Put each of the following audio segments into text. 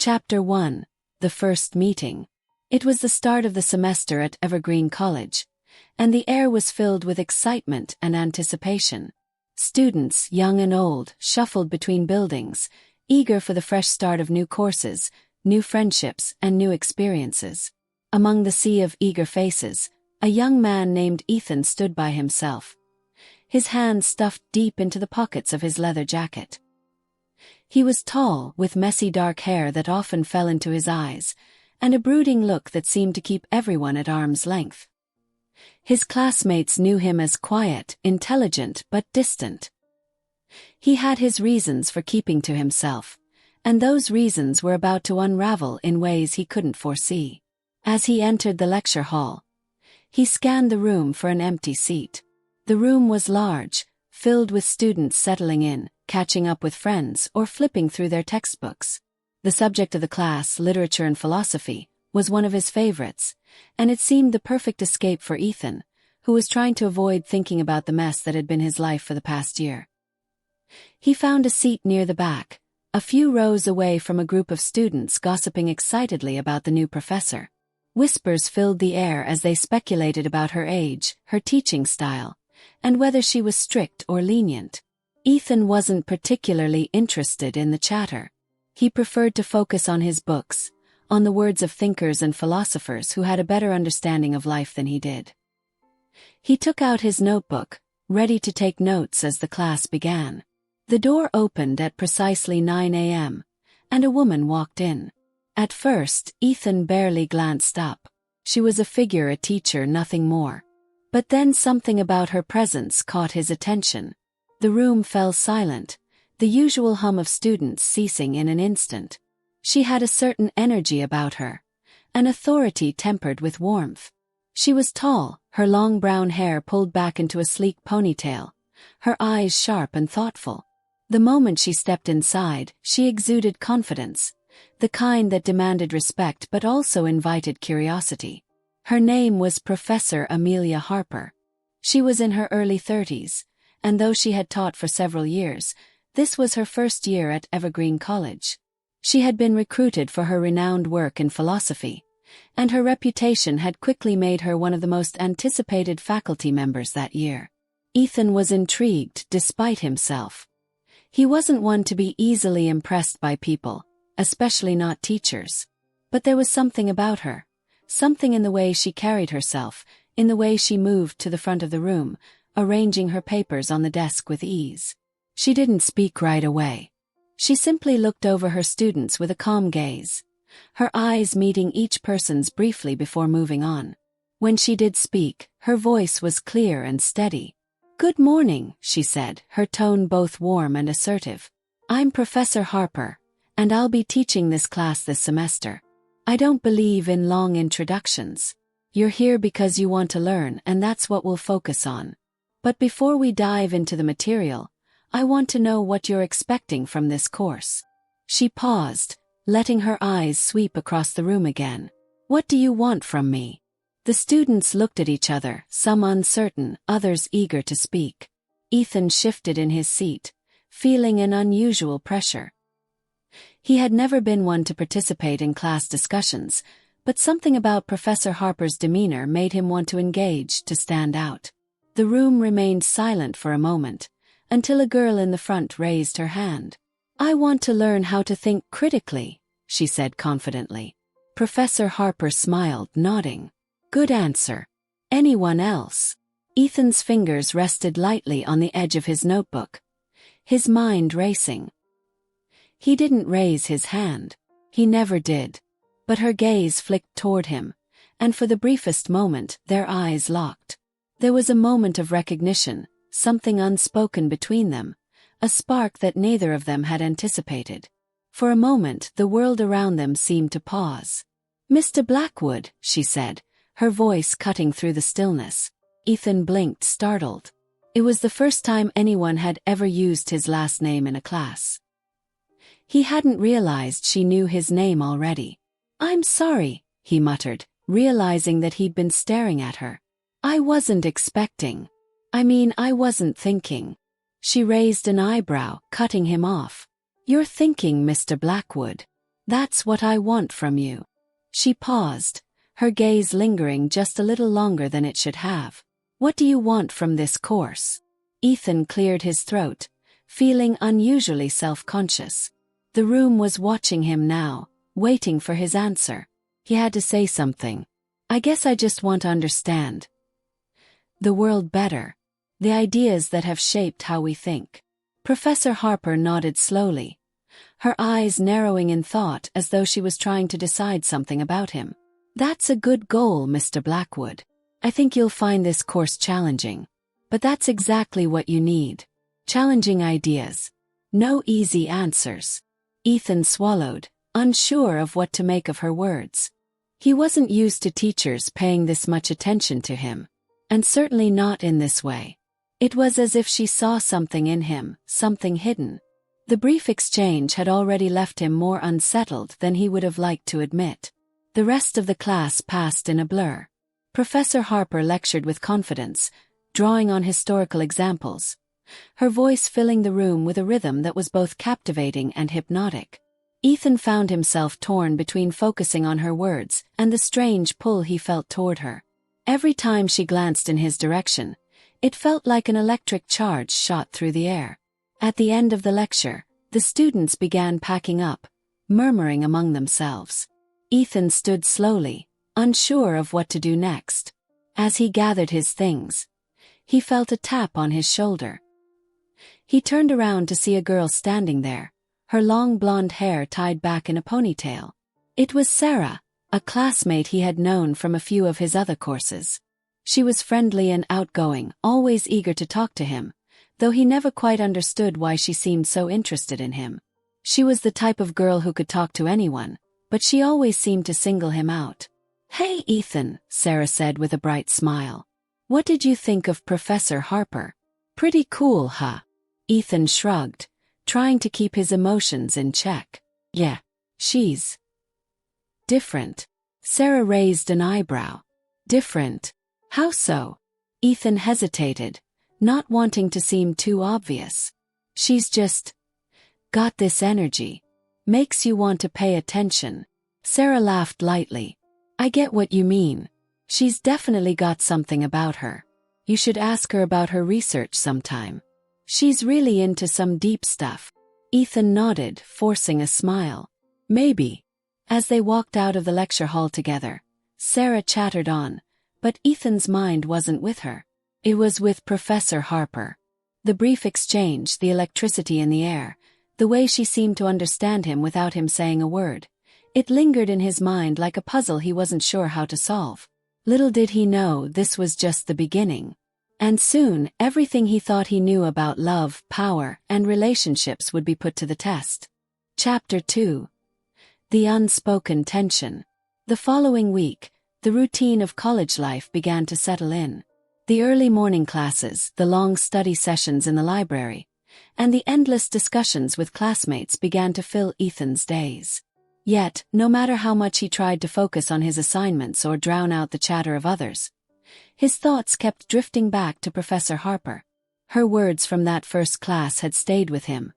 Chapter 1. The First Meeting. It was the start of the semester at Evergreen College, and the air was filled with excitement and anticipation. Students, young and old, shuffled between buildings, eager for the fresh start of new courses, new friendships, and new experiences. Among the sea of eager faces, a young man named Ethan stood by himself, his hands stuffed deep into the pockets of his leather jacket. He was tall, with messy dark hair that often fell into his eyes, and a brooding look that seemed to keep everyone at arm's length. His classmates knew him as quiet, intelligent, but distant. He had his reasons for keeping to himself, and those reasons were about to unravel in ways he couldn't foresee. As he entered the lecture hall, he scanned the room for an empty seat. The room was large, filled with students settling in, catching up with friends, or flipping through their textbooks. The subject of the class, literature and philosophy, was one of his favorites, and it seemed the perfect escape for Ethan, who was trying to avoid thinking about the mess that had been his life for the past year. He found a seat near the back, a few rows away from a group of students gossiping excitedly about the new professor. Whispers filled the air as they speculated about her age, her teaching style, and whether she was strict or lenient. Ethan wasn't particularly interested in the chatter. He preferred to focus on his books, on the words of thinkers and philosophers who had a better understanding of life than he did. He took out his notebook, ready to take notes as the class began. The door opened at precisely 9 a.m., and a woman walked in. At first, Ethan barely glanced up. She was a figure, a teacher, nothing more. But then something about her presence caught his attention. The room fell silent, the usual hum of students ceasing in an instant. She had a certain energy about her, an authority tempered with warmth. She was tall, her long brown hair pulled back into a sleek ponytail, her eyes sharp and thoughtful. The moment she stepped inside, she exuded confidence, the kind that demanded respect but also invited curiosity. Her name was Professor Amelia Harper. She was in her early 30s, and though she had taught for several years, this was her first year at Evergreen College. She had been recruited for her renowned work in philosophy, and her reputation had quickly made her one of the most anticipated faculty members that year. Ethan was intrigued despite himself. He wasn't one to be easily impressed by people, especially not teachers. But there was something about her, something in the way she carried herself, in the way she moved to the front of the room, arranging her papers on the desk with ease. She didn't speak right away. She simply looked over her students with a calm gaze, her eyes meeting each person's briefly before moving on. When she did speak, her voice was clear and steady. "Good morning," she said, her tone both warm and assertive. "I'm Professor Harper, and I'll be teaching this class this semester. I don't believe in long introductions. You're here because you want to learn, and that's what we'll focus on. But before we dive into the material, I want to know what you're expecting from this course." She paused, letting her eyes sweep across the room again. "What do you want from me?" The students looked at each other, some uncertain, others eager to speak. Ethan shifted in his seat, feeling an unusual pressure. He had never been one to participate in class discussions, but something about Professor Harper's demeanor made him want to engage, to stand out. The room remained silent for a moment, until a girl in the front raised her hand. "I want to learn how to think critically," she said confidently. Professor Harper smiled, nodding. "Good answer. Anyone else?" Ethan's fingers rested lightly on the edge of his notebook, his mind racing. He didn't raise his hand. He never did. But her gaze flicked toward him, and for the briefest moment, their eyes locked. There was a moment of recognition, something unspoken between them, a spark that neither of them had anticipated. For a moment, the world around them seemed to pause. "Mr. Blackwood," she said, her voice cutting through the stillness. Ethan blinked, startled. It was the first time anyone had ever used his last name in a class. He hadn't realized she knew his name already. "I'm sorry," he muttered, realizing that he'd been staring at her. "I wasn't expecting. I wasn't thinking." She raised an eyebrow, cutting him off. "You're thinking, Mr. Blackwood." That's what I want from you. She paused, her gaze lingering just a little longer than it should have. What do you want from this course? Ethan cleared his throat, feeling unusually self-conscious. The room was watching him now, waiting for his answer. He had to say something. I guess I just want to understand the world better. The ideas that have shaped how we think. Professor Harper nodded slowly, her eyes narrowing in thought as though she was trying to decide something about him. That's a good goal, Mr. Blackwood. I think you'll find this course challenging. But that's exactly what you need. Challenging ideas. No easy answers. Ethan swallowed, unsure of what to make of her words. He wasn't used to teachers paying this much attention to him. And certainly not in this way. It was as if she saw something in him, something hidden. The brief exchange had already left him more unsettled than he would have liked to admit. The rest of the class passed in a blur. Professor Harper lectured with confidence, drawing on historical examples, her voice filling the room with a rhythm that was both captivating and hypnotic. Ethan found himself torn between focusing on her words and the strange pull he felt toward her. Every time she glanced in his direction, it felt like an electric charge shot through the air. At the end of the lecture, the students began packing up, murmuring among themselves. Ethan stood slowly, unsure of what to do next. As he gathered his things, he felt a tap on his shoulder. He turned around to see a girl standing there, her long blonde hair tied back in a ponytail. It was Sarah, a classmate he had known from a few of his other courses. She was friendly and outgoing, always eager to talk to him, though he never quite understood why she seemed so interested in him. She was the type of girl who could talk to anyone, but she always seemed to single him out. "Hey, Ethan," Sarah said with a bright smile. "What did you think of Professor Harper? Pretty cool, huh?" Ethan shrugged, trying to keep his emotions in check. "Yeah, she's different." Sarah raised an eyebrow. "Different? How so?" Ethan hesitated, not wanting to seem too obvious. "She's just got this energy. Makes you want to pay attention." Sarah laughed lightly. "I get what you mean. She's definitely got something about her. You should ask her about her research sometime. She's really into some deep stuff." Ethan nodded, forcing a smile. "Maybe." As they walked out of the lecture hall together, Sarah chattered on, but Ethan's mind wasn't with her. It was with Professor Harper. The brief exchange, the electricity in the air, the way she seemed to understand him without him saying a word. It lingered in his mind like a puzzle he wasn't sure how to solve. Little did he know this was just the beginning. And soon, everything he thought he knew about love, power, and relationships would be put to the test. Chapter 2. The Unspoken Tension. The following week, the routine of college life began to settle in. The early morning classes, the long study sessions in the library, and the endless discussions with classmates began to fill Ethan's days. Yet, no matter how much he tried to focus on his assignments or drown out the chatter of others, his thoughts kept drifting back to Professor Harper. Her words from that first class had stayed with him.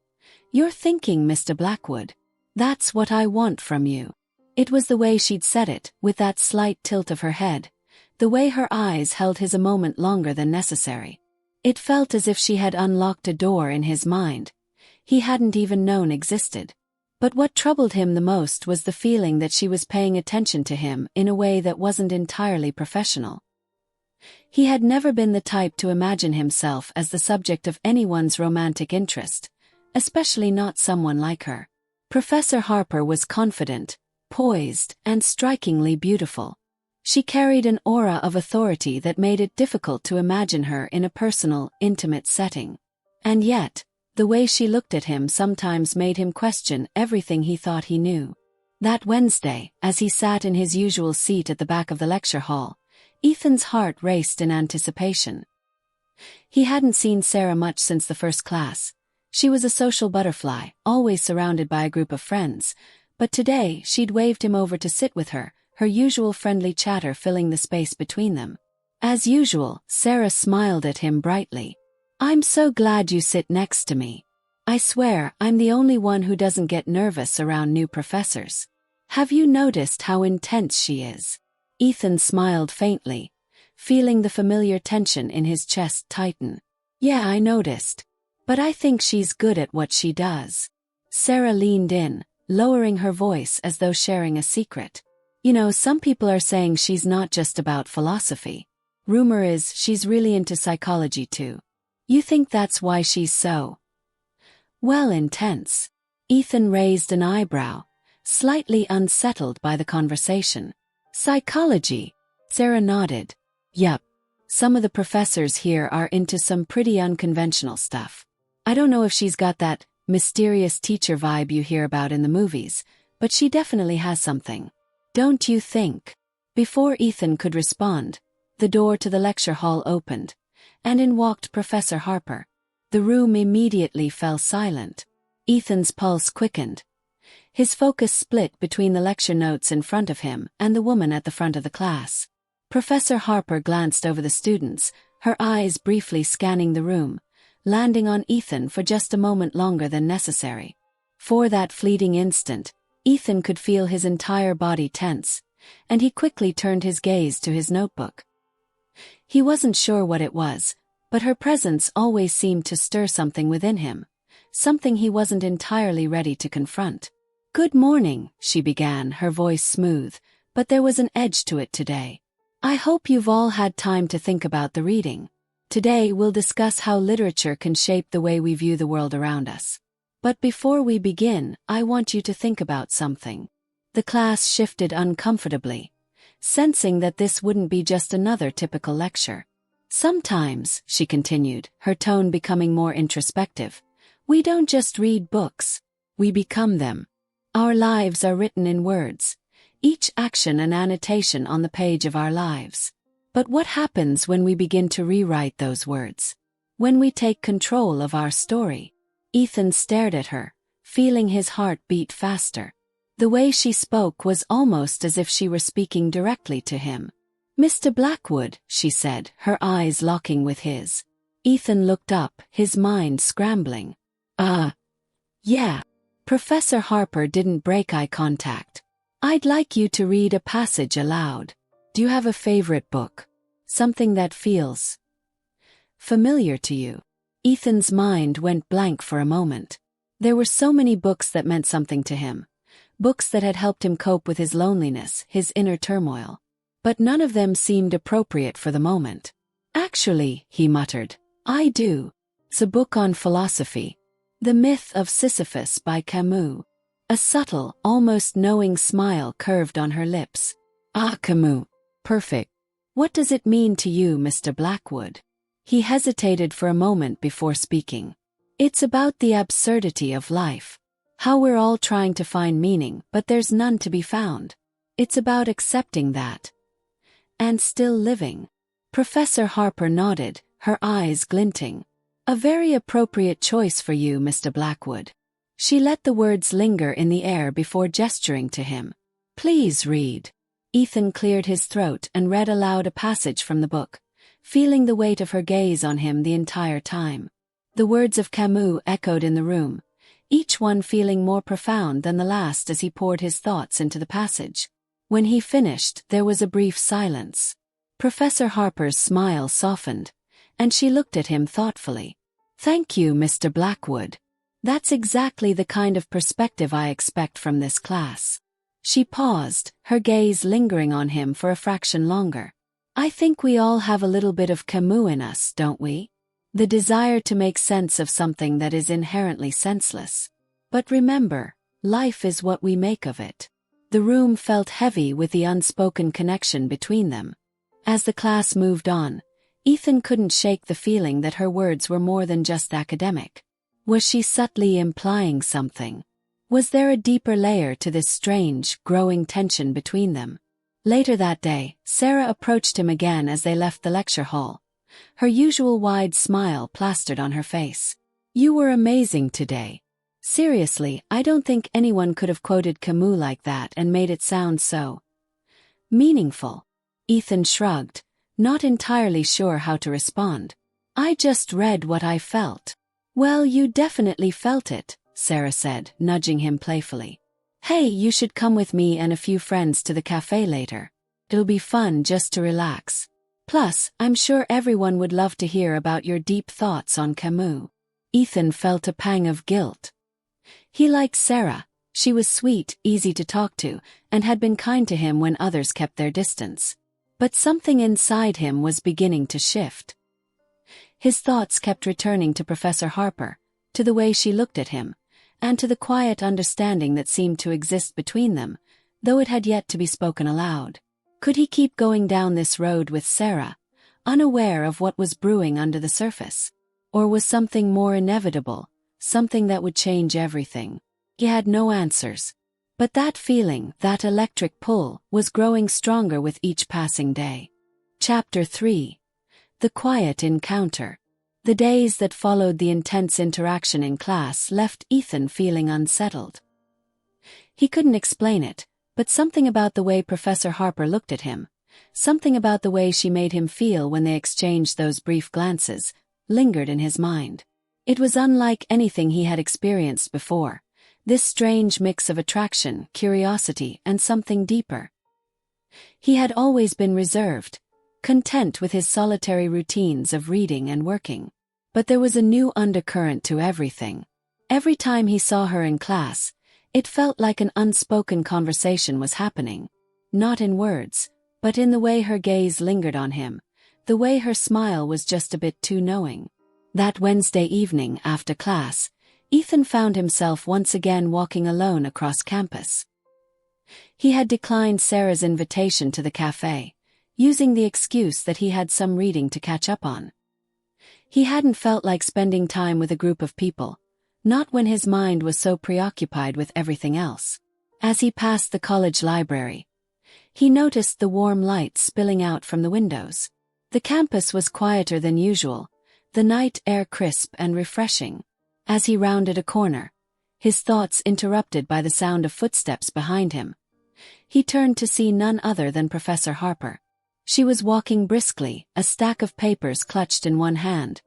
"You're thinking, Mr. Blackwood. That's what I want from you." It was the way she'd said it, with that slight tilt of her head, the way her eyes held his a moment longer than necessary. It felt as if she had unlocked a door in his mind he hadn't even known existed. But what troubled him the most was the feeling that she was paying attention to him in a way that wasn't entirely professional. He had never been the type to imagine himself as the subject of anyone's romantic interest, especially not someone like her. Professor Harper was confident, poised, and strikingly beautiful. She carried an aura of authority that made it difficult to imagine her in a personal, intimate setting. And yet, the way she looked at him sometimes made him question everything he thought he knew. That Wednesday, as he sat in his usual seat at the back of the lecture hall, Ethan's heart raced in anticipation. He hadn't seen Sarah much since the first class. She was a social butterfly, always surrounded by a group of friends, but today she'd waved him over to sit with her, her usual friendly chatter filling the space between them. As usual, Sarah smiled at him brightly. "I'm so glad you sit next to me." I swear, I'm the only one who doesn't get nervous around new professors. Have you noticed how intense she is? Ethan smiled faintly, feeling the familiar tension in his chest tighten. Yeah, I noticed. But I think she's good at what she does. Sarah leaned in, lowering her voice as though sharing a secret. You know, some people are saying she's not just about philosophy. Rumor is she's really into psychology too. You think that's why she's so, well, intense? Ethan raised an eyebrow, slightly unsettled by the conversation. Psychology? Sarah nodded. Yup. Some of the professors here are into some pretty unconventional stuff. I don't know if she's got that mysterious teacher vibe you hear about in the movies, but she definitely has something. Don't you think? Before Ethan could respond, the door to the lecture hall opened, and in walked Professor Harper. The room immediately fell silent. Ethan's pulse quickened. His focus split between the lecture notes in front of him and the woman at the front of the class. Professor Harper glanced over the students, her eyes briefly scanning the room, landing on Ethan for just a moment longer than necessary. For that fleeting instant, Ethan could feel his entire body tense, and he quickly turned his gaze to his notebook. He wasn't sure what it was, but her presence always seemed to stir something within him, something he wasn't entirely ready to confront. Good morning, she began, her voice smooth, but there was an edge to it today. I hope you've all had time to think about the reading. Today we'll discuss how literature can shape the way we view the world around us. But before we begin, I want you to think about something. The class shifted uncomfortably, sensing that this wouldn't be just another typical lecture. Sometimes, she continued, her tone becoming more introspective, we don't just read books, we become them. Our lives are written in words, each action an annotation on the page of our lives. But what happens when we begin to rewrite those words? When we take control of our story? Ethan stared at her, feeling his heart beat faster. The way she spoke was almost as if she were speaking directly to him. Mr. Blackwood, she said, her eyes locking with his. Ethan looked up, his mind scrambling. Yeah. Professor Harper didn't break eye contact. I'd like you to read a passage aloud. Do you have a favorite book? Something that feels familiar to you? Ethan's mind went blank for a moment. There were so many books that meant something to him. Books that had helped him cope with his loneliness, his inner turmoil. But none of them seemed appropriate for the moment. Actually, he muttered, I do. It's a book on philosophy. The Myth of Sisyphus by Camus. A subtle, almost knowing smile curved on her lips. Ah, Camus. Perfect. What does it mean to you, Mr. Blackwood? He hesitated for a moment before speaking. It's about the absurdity of life. How we're all trying to find meaning, but there's none to be found. It's about accepting that. And still living. Professor Harper nodded, her eyes glinting. A very appropriate choice for you, Mr. Blackwood. She let the words linger in the air before gesturing to him. Please read. Ethan cleared his throat and read aloud a passage from the book, feeling the weight of her gaze on him the entire time. The words of Camus echoed in the room, each one feeling more profound than the last as he poured his thoughts into the passage. When he finished, there was a brief silence. Professor Harper's smile softened, and she looked at him thoughtfully. Thank you, Mr. Blackwood. That's exactly the kind of perspective I expect from this class. She paused, her gaze lingering on him for a fraction longer. I think we all have a little bit of Camus in us, don't we? The desire to make sense of something that is inherently senseless. But remember, life is what we make of it. The room felt heavy with the unspoken connection between them. As the class moved on, Ethan couldn't shake the feeling that her words were more than just academic. Was she subtly implying something? Was there a deeper layer to this strange, growing tension between them? Later that day, Sarah approached him again as they left the lecture hall, her usual wide smile plastered on her face. You were amazing today. Seriously, I don't think anyone could have quoted Camus like that and made it sound so meaningful. Ethan shrugged, not entirely sure how to respond. I just read what I felt. Well, you definitely felt it, Sarah said, nudging him playfully. Hey, you should come with me and a few friends to the cafe later. It'll be fun just to relax. Plus, I'm sure everyone would love to hear about your deep thoughts on Camus. Ethan felt a pang of guilt. He liked Sarah. She was sweet, easy to talk to, and had been kind to him when others kept their distance. But something inside him was beginning to shift. His thoughts kept returning to Professor Harper, to the way she looked at him, and to the quiet understanding that seemed to exist between them, though it had yet to be spoken aloud. Could he keep going down this road with Sarah, unaware of what was brewing under the surface? Or was something more inevitable, something that would change everything? He had no answers. But that feeling, that electric pull, was growing stronger with each passing day. Chapter 3. The Quiet Encounter. The days that followed the intense interaction in class left Ethan feeling unsettled. He couldn't explain it, but something about the way Professor Harper looked at him, something about the way she made him feel when they exchanged those brief glances, lingered in his mind. It was unlike anything he had experienced before, this strange mix of attraction, curiosity, and something deeper. He had always been reserved, content with his solitary routines of reading and working. But there was a new undercurrent to everything. Every time he saw her in class, it felt like an unspoken conversation was happening. Not in words, but in the way her gaze lingered on him, the way her smile was just a bit too knowing. That Wednesday evening after class, Ethan found himself once again walking alone across campus. He had declined Sarah's invitation to the cafe, using the excuse that he had some reading to catch up on. He hadn't felt like spending time with a group of people, not when his mind was so preoccupied with everything else. As he passed the college library, he noticed the warm light spilling out from the windows. The campus was quieter than usual, the night air crisp and refreshing. As he rounded a corner, his thoughts interrupted by the sound of footsteps behind him. He turned to see none other than Professor Harper. She was walking briskly, a stack of papers clutched in one hand,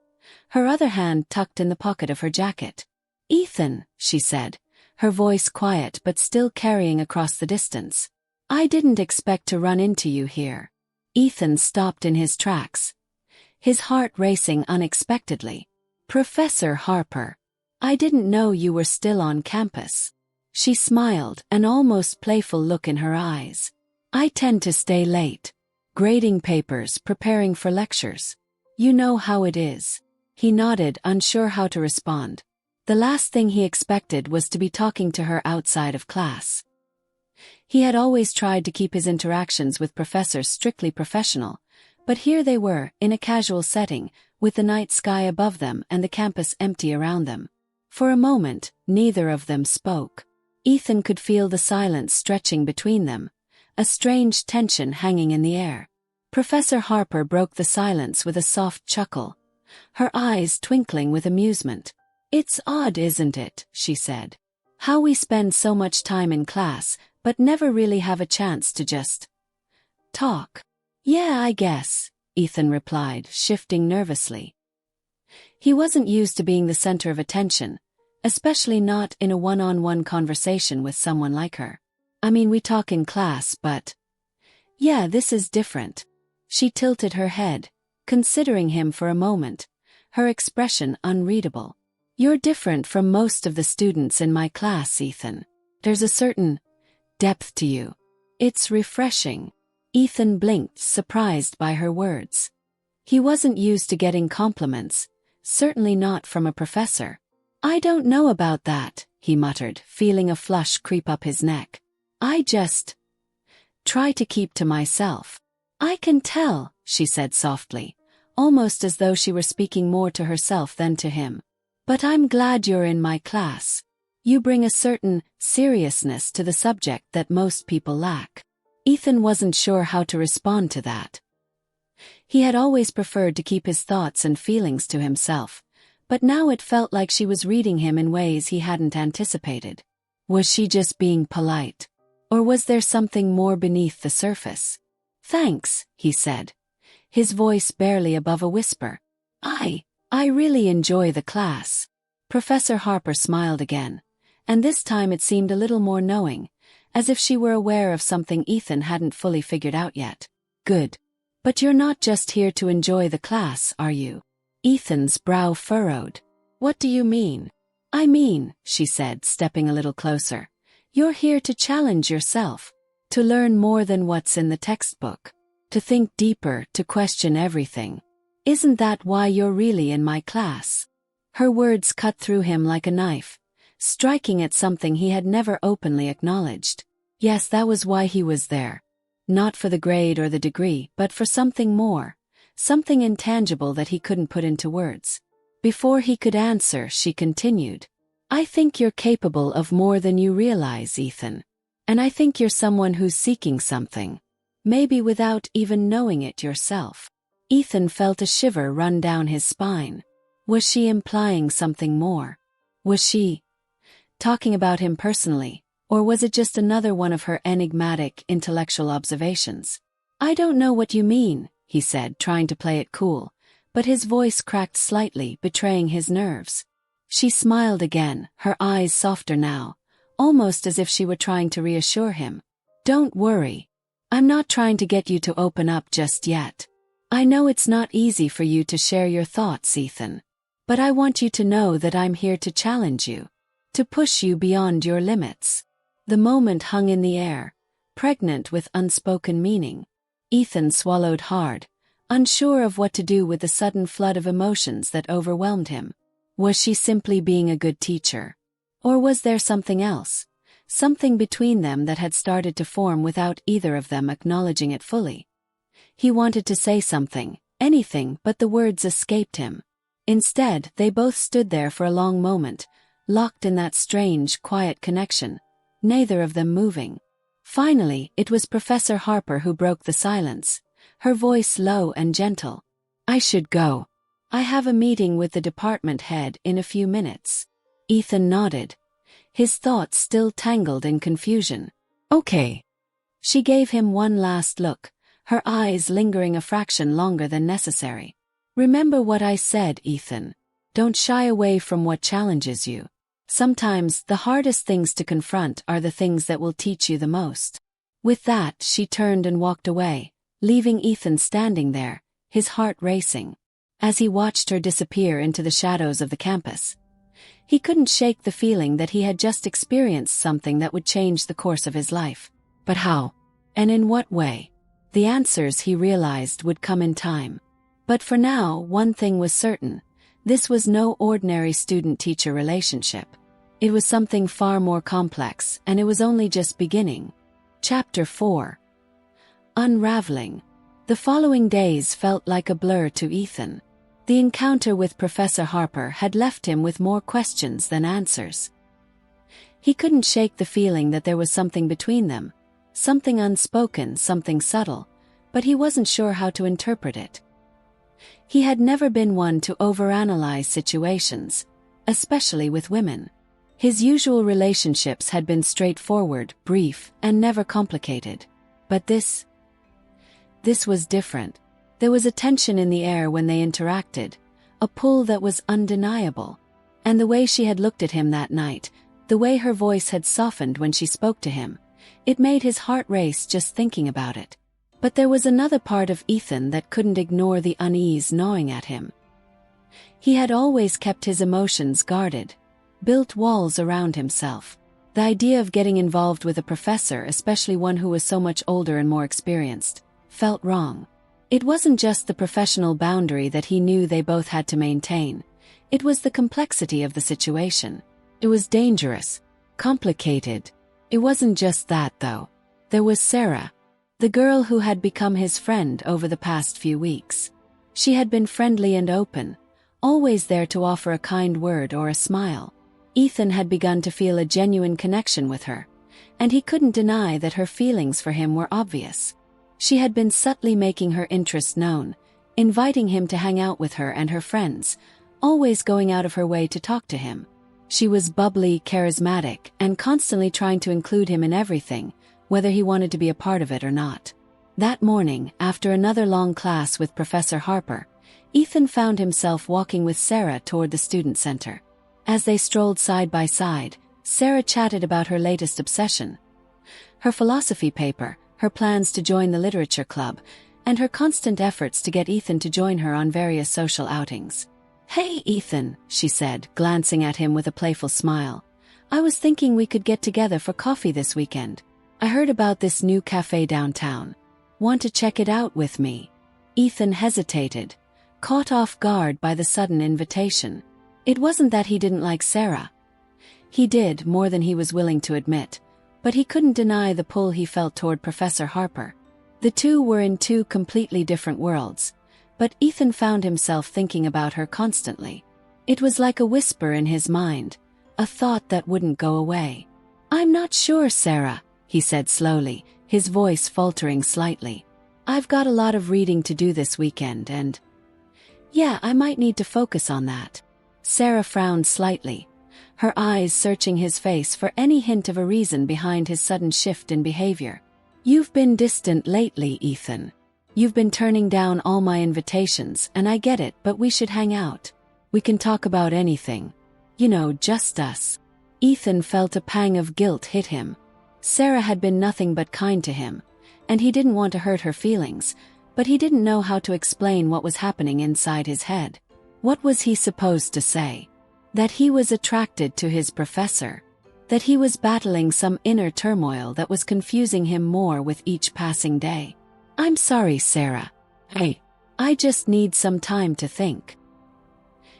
her other hand tucked in the pocket of her jacket. "Ethan," she said, her voice quiet but still carrying across the distance. "I didn't expect to run into you here." Ethan stopped in his tracks, his heart racing unexpectedly. "Professor Harper, I didn't know you were still on campus." She smiled, an almost playful look in her eyes. "I tend to stay late. Grading papers, preparing for lectures. You know how it is." He nodded, unsure how to respond. The last thing he expected was to be talking to her outside of class. He had always tried to keep his interactions with professors strictly professional, but here they were, in a casual setting, with the night sky above them and the campus empty around them. For a moment, neither of them spoke. Ethan could feel the silence stretching between them, a strange tension hanging in the air. Professor Harper broke the silence with a soft chuckle, her eyes twinkling with amusement. "It's odd, isn't it?" she said. "How we spend so much time in class, but never really have a chance to just talk." "Yeah, I guess," Ethan replied, shifting nervously. He wasn't used to being the center of attention, especially not in a one-on-one conversation with someone like her. "I mean, we talk in class, but yeah, this is different." She tilted her head, considering him for a moment, her expression unreadable. "You're different from most of the students in my class, Ethan. There's a certain depth to you. It's refreshing." Ethan blinked, surprised by her words. He wasn't used to getting compliments, certainly not from a professor. "I don't know about that," he muttered, feeling a flush creep up his neck. "I just try to keep to myself." "I can tell," she said softly, almost as though she were speaking more to herself than to him. "But I'm glad you're in my class. You bring a certain seriousness to the subject that most people lack." Ethan wasn't sure how to respond to that. He had always preferred to keep his thoughts and feelings to himself, but now it felt like she was reading him in ways he hadn't anticipated. Was she just being polite? Or was there something more beneath the surface? "Thanks," he said, his voice barely above a whisper. I really enjoy the class." Professor Harper smiled again, and this time it seemed a little more knowing, as if she were aware of something Ethan hadn't fully figured out yet. Good. But you're not just here to enjoy the class, are you? Ethan's brow furrowed. What do you mean? I mean, she said, stepping a little closer, you're here to challenge yourself, to learn more than what's in the textbook, to think deeper, to question everything. Isn't that why you're really in my class? Her words cut through him like a knife, striking at something he had never openly acknowledged. Yes, that was why he was there. Not for the grade or the degree, but for something more, something intangible that he couldn't put into words. Before he could answer, she continued, I think you're capable of more than you realize, Ethan. And I think you're someone who's seeking something, maybe without even knowing it yourself. Ethan felt a shiver run down his spine. Was she implying something more? Was she talking about him personally, or was it just another one of her enigmatic intellectual observations? I don't know what you mean, he said, trying to play it cool, but his voice cracked slightly, betraying his nerves. She smiled again, her eyes softer now, almost as if she were trying to reassure him. Don't worry. I'm not trying to get you to open up just yet. I know it's not easy for you to share your thoughts, Ethan. But I want you to know that I'm here to challenge you, to push you beyond your limits. The moment hung in the air, pregnant with unspoken meaning. Ethan swallowed hard, unsure of what to do with the sudden flood of emotions that overwhelmed him. Was she simply being a good teacher? Or was there something else, something between them that had started to form without either of them acknowledging it fully? He wanted to say something, anything, but the words escaped him. Instead, they both stood there for a long moment, locked in that strange, quiet connection, neither of them moving. Finally, it was Professor Harper who broke the silence, her voice low and gentle. I should go. I have a meeting with the department head in a few minutes. Ethan nodded, his thoughts still tangled in confusion. Okay. She gave him one last look, her eyes lingering a fraction longer than necessary. Remember what I said, Ethan. Don't shy away from what challenges you. Sometimes the hardest things to confront are the things that will teach you the most. With that, she turned and walked away, leaving Ethan standing there, his heart racing. As he watched her disappear into the shadows of the campus, he couldn't shake the feeling that he had just experienced something that would change the course of his life. But how? And in what way? The answers, he realized, would come in time. But for now, one thing was certain. This was no ordinary student-teacher relationship. It was something far more complex, and it was only just beginning. Chapter 4. Unraveling. The following days felt like a blur to Ethan. The encounter with Professor Harper had left him with more questions than answers. He couldn't shake the feeling that there was something between them, something unspoken, something subtle, but he wasn't sure how to interpret it. He had never been one to overanalyze situations, especially with women. His usual relationships had been straightforward, brief, and never complicated. But this was different. There was a tension in the air when they interacted, a pull that was undeniable. And the way she had looked at him that night, the way her voice had softened when she spoke to him, it made his heart race just thinking about it. But there was another part of Ethan that couldn't ignore the unease gnawing at him. He had always kept his emotions guarded, built walls around himself. The idea of getting involved with a professor, especially one who was so much older and more experienced, felt wrong. It wasn't just the professional boundary that he knew they both had to maintain. It was the complexity of the situation. It was dangerous, complicated. It wasn't just that, though. There was Sarah, the girl who had become his friend over the past few weeks. She had been friendly and open, always there to offer a kind word or a smile. Ethan had begun to feel a genuine connection with her, and he couldn't deny that her feelings for him were obvious. She had been subtly making her interest known, inviting him to hang out with her and her friends, always going out of her way to talk to him. She was bubbly, charismatic, and constantly trying to include him in everything, whether he wanted to be a part of it or not. That morning, after another long class with Professor Harper, Ethan found himself walking with Sarah toward the student center. As they strolled side by side, Sarah chatted about her latest obsession. Her philosophy paper, her plans to join the literature club, and her constant efforts to get Ethan to join her on various social outings. "Hey, Ethan," she said, glancing at him with a playful smile. "I was thinking we could get together for coffee this weekend. I heard about this new cafe downtown. Want to check it out with me?" Ethan hesitated, caught off guard by the sudden invitation. It wasn't that he didn't like Sarah. He did, more than he was willing to admit, but he couldn't deny the pull he felt toward Professor Harper. The two were in two completely different worlds, but Ethan found himself thinking about her constantly. It was like a whisper in his mind, a thought that wouldn't go away. "I'm not sure, Sarah," he said slowly, his voice faltering slightly. "I've got a lot of reading to do this weekend and... yeah, I might need to focus on that." Sarah frowned slightly, her eyes searching his face for any hint of a reason behind his sudden shift in behavior. "You've been distant lately, Ethan. You've been turning down all my invitations, and I get it, but we should hang out. We can talk about anything. You know, just us." Ethan felt a pang of guilt hit him. Sarah had been nothing but kind to him, and he didn't want to hurt her feelings, but he didn't know how to explain what was happening inside his head. What was he supposed to say? That he was attracted to his professor? That he was battling some inner turmoil that was confusing him more with each passing day? "I'm sorry, Sarah. I just need some time to think."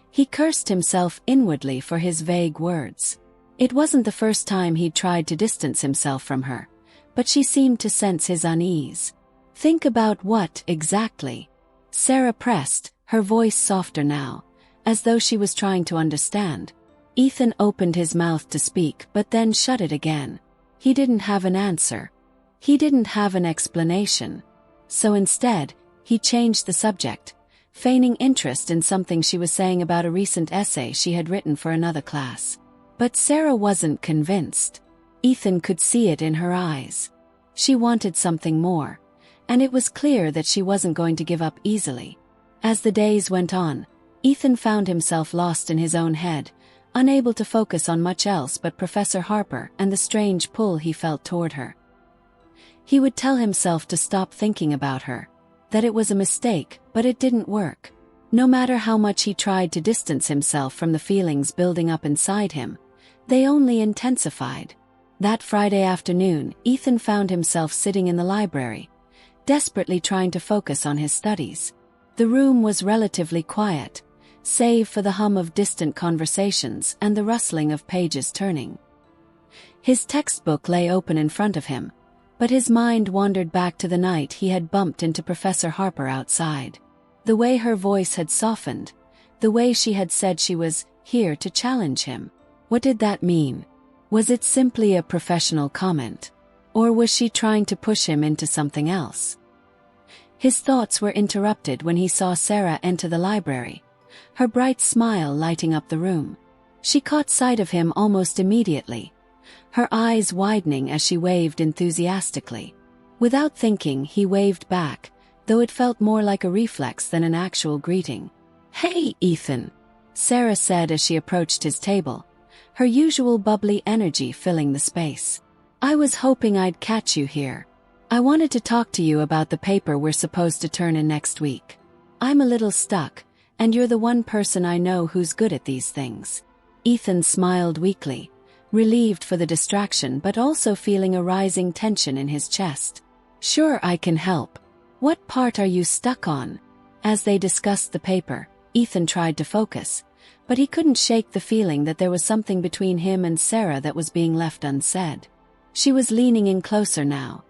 He cursed himself inwardly for his vague words. It wasn't the first time he'd tried to distance himself from her, but she seemed to sense his unease. "Think about what, exactly?" Sarah pressed, her voice softer now, as though she was trying to understand. Ethan opened his mouth to speak but then shut it again. He didn't have an answer. He didn't have an explanation. So instead, he changed the subject, feigning interest in something she was saying about a recent essay she had written for another class. But Sarah wasn't convinced. Ethan could see it in her eyes. She wanted something more, and it was clear that she wasn't going to give up easily. As the days went on, Ethan found himself lost in his own head, unable to focus on much else but Professor Harper and the strange pull he felt toward her. He would tell himself to stop thinking about her, that it was a mistake, but it didn't work. No matter how much he tried to distance himself from the feelings building up inside him, they only intensified. That Friday afternoon, Ethan found himself sitting in the library, desperately trying to focus on his studies. The room was relatively quiet, save for the hum of distant conversations and the rustling of pages turning. His textbook lay open in front of him, but his mind wandered back to the night he had bumped into Professor Harper outside. The way her voice had softened, the way she had said she was here to challenge him. What did that mean? Was it simply a professional comment? Or was she trying to push him into something else? His thoughts were interrupted when he saw Sarah enter the library, her bright smile lighting up the room. She caught sight of him almost immediately, her eyes widening as she waved enthusiastically. Without thinking, he waved back, though it felt more like a reflex than an actual greeting. "Hey, Ethan," Sarah said as she approached his table, her usual bubbly energy filling the space. "I was hoping I'd catch you here. I wanted to talk to you about the paper we're supposed to turn in next week. I'm a little stuck, and you're the one person I know who's good at these things." Ethan smiled weakly, relieved for the distraction but also feeling a rising tension in his chest. "Sure, I can help. What part are you stuck on?" As they discussed the paper, Ethan tried to focus, but he couldn't shake the feeling that there was something between him and Sarah that was being left unsaid. She was leaning in closer now,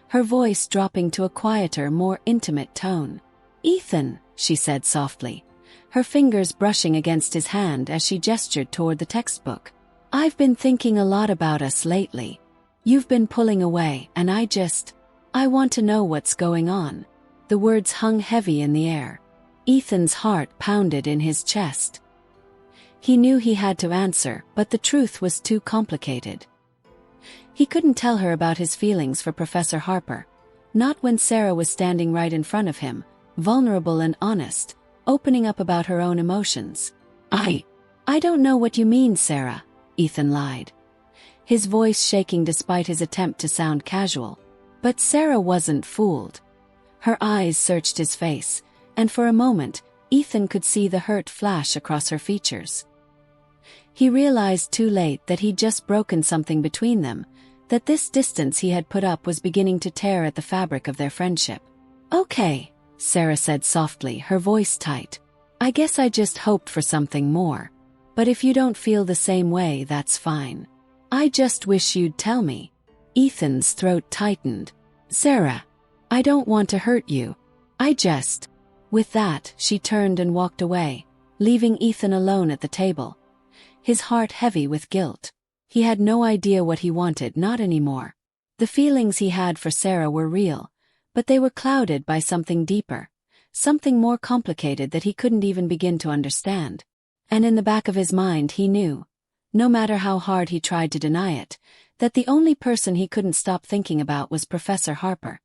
her voice dropping to a quieter, more intimate tone. "Ethan," she said softly, her fingers brushing against his hand as she gestured toward the textbook. "I've been thinking a lot about us lately. You've been pulling away, and I want to know what's going on." The words hung heavy in the air. Ethan's heart pounded in his chest. He knew he had to answer, but the truth was too complicated. He couldn't tell her about his feelings for Professor Harper, not when Sarah was standing right in front of him, vulnerable and honest, opening up about her own emotions. I don't know what you mean, Sarah, Ethan lied, his voice shaking despite his attempt to sound casual. But Sarah wasn't fooled. Her eyes searched his face, and for a moment, Ethan could see the hurt flash across her features. He realized too late that he'd just broken something between them, that this distance he had put up was beginning to tear at the fabric of their friendship. Okay, Sarah said softly, her voice tight. I guess I just hoped for something more. But if you don't feel the same way, that's fine. I just wish you'd tell me. Ethan's throat tightened. Sarah, I don't want to hurt you. I just... With that, she turned and walked away, leaving Ethan alone at the table, his heart heavy with guilt. He had no idea what he wanted, not anymore. The feelings he had for Sarah were real, but they were clouded by something deeper, something more complicated that he couldn't even begin to understand. And in the back of his mind he knew, no matter how hard he tried to deny it, that the only person he couldn't stop thinking about was Professor Harper.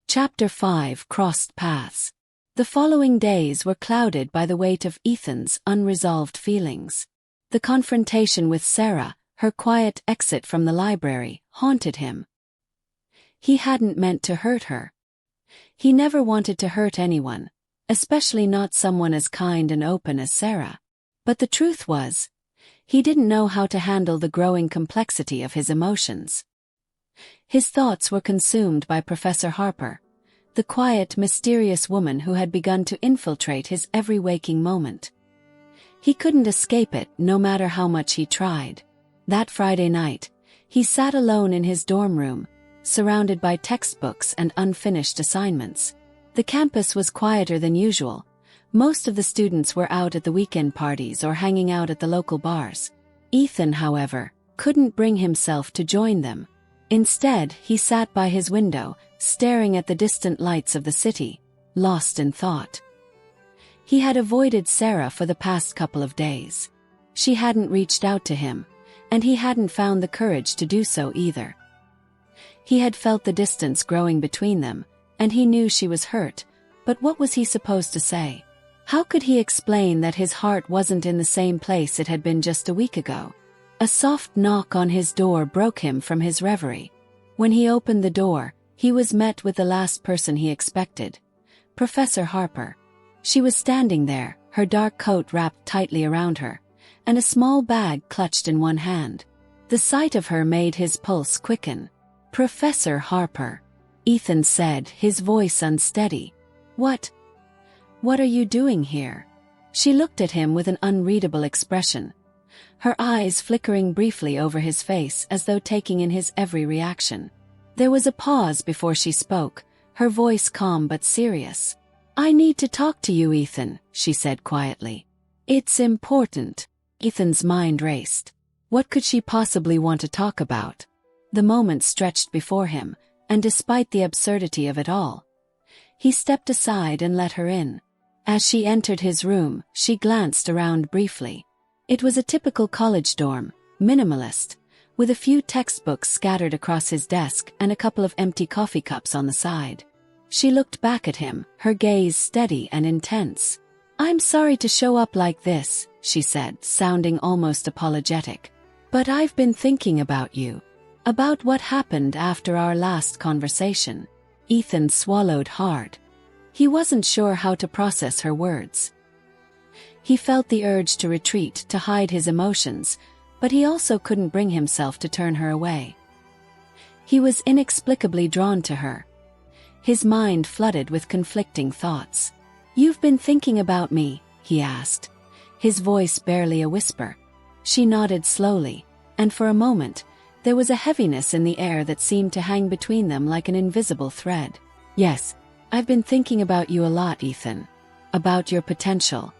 Chapter 5: Crossed Paths. The following days were clouded by the weight of Ethan's unresolved feelings. The confrontation with Sarah, her quiet exit from the library, haunted him. He hadn't meant to hurt her. He never wanted to hurt anyone, especially not someone as kind and open as Sarah. But the truth was, he didn't know how to handle the growing complexity of his emotions. His thoughts were consumed by Professor Harper, the quiet, mysterious woman who had begun to infiltrate his every waking moment. He couldn't escape it, no matter how much he tried. That Friday night, he sat alone in his dorm room, surrounded by textbooks and unfinished assignments. The campus was quieter than usual. Most of the students were out at the weekend parties or hanging out at the local bars. Ethan, however, couldn't bring himself to join them. Instead, he sat by his window, staring at the distant lights of the city, lost in thought. He had avoided Sarah for the past couple of days. She hadn't reached out to him, and he hadn't found the courage to do so either. He had felt the distance growing between them, and he knew she was hurt, but what was he supposed to say? How could he explain that his heart wasn't in the same place it had been just a week ago? A soft knock on his door broke him from his reverie. When he opened the door, he was met with the last person he expected, Professor Harper. She was standing there, her dark coat wrapped tightly around her, and a small bag clutched in one hand. The sight of her made his pulse quicken. Professor Harper, Ethan said, his voice unsteady. What are you doing here? She looked at him with an unreadable expression, her eyes flickering briefly over his face as though taking in his every reaction. There was a pause before she spoke, her voice calm but serious. I need to talk to you, Ethan, she said quietly. It's important. Ethan's mind raced. What could she possibly want to talk about? The moment stretched before him, and despite the absurdity of it all, he stepped aside and let her in. As she entered his room, she glanced around briefly. It was a typical college dorm, minimalist, with a few textbooks scattered across his desk and a couple of empty coffee cups on the side. She looked back at him, her gaze steady and intense. I'm sorry to show up like this, she said, sounding almost apologetic. But I've been thinking about you. About what happened after our last conversation. Ethan swallowed hard. He wasn't sure how to process her words. He felt the urge to retreat, to hide his emotions, but he also couldn't bring himself to turn her away. He was inexplicably drawn to her. His mind flooded with conflicting thoughts. You've been thinking about me, he asked, his voice barely a whisper. She nodded slowly, and for a moment, there was a heaviness in the air that seemed to hang between them like an invisible thread. Yes, I've been thinking about you a lot, Ethan. About your potential.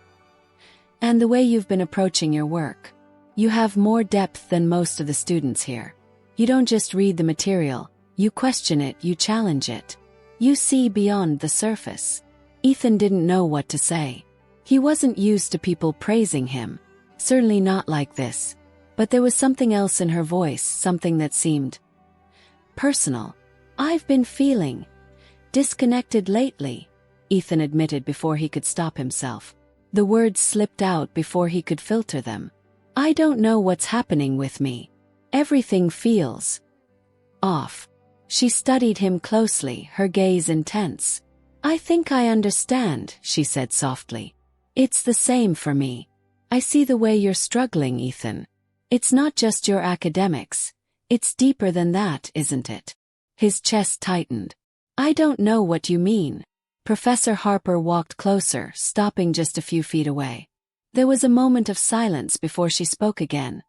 And the way you've been approaching your work. You have more depth than most of the students here. You don't just read the material, you question it, you challenge it. You see beyond the surface. Ethan didn't know what to say. He wasn't used to people praising him. Certainly not like this. But there was something else in her voice, something that seemed personal. I've been feeling disconnected lately, Ethan admitted before he could stop himself. The words slipped out before he could filter them. I don't know what's happening with me. Everything feels off. She studied him closely, her gaze intense. I think I understand, she said softly. It's the same for me. I see the way you're struggling, Ethan. It's not just your academics. It's deeper than that, isn't it? His chest tightened. I don't know what you mean. Professor Harper walked closer, stopping just a few feet away. There was a moment of silence before she spoke again.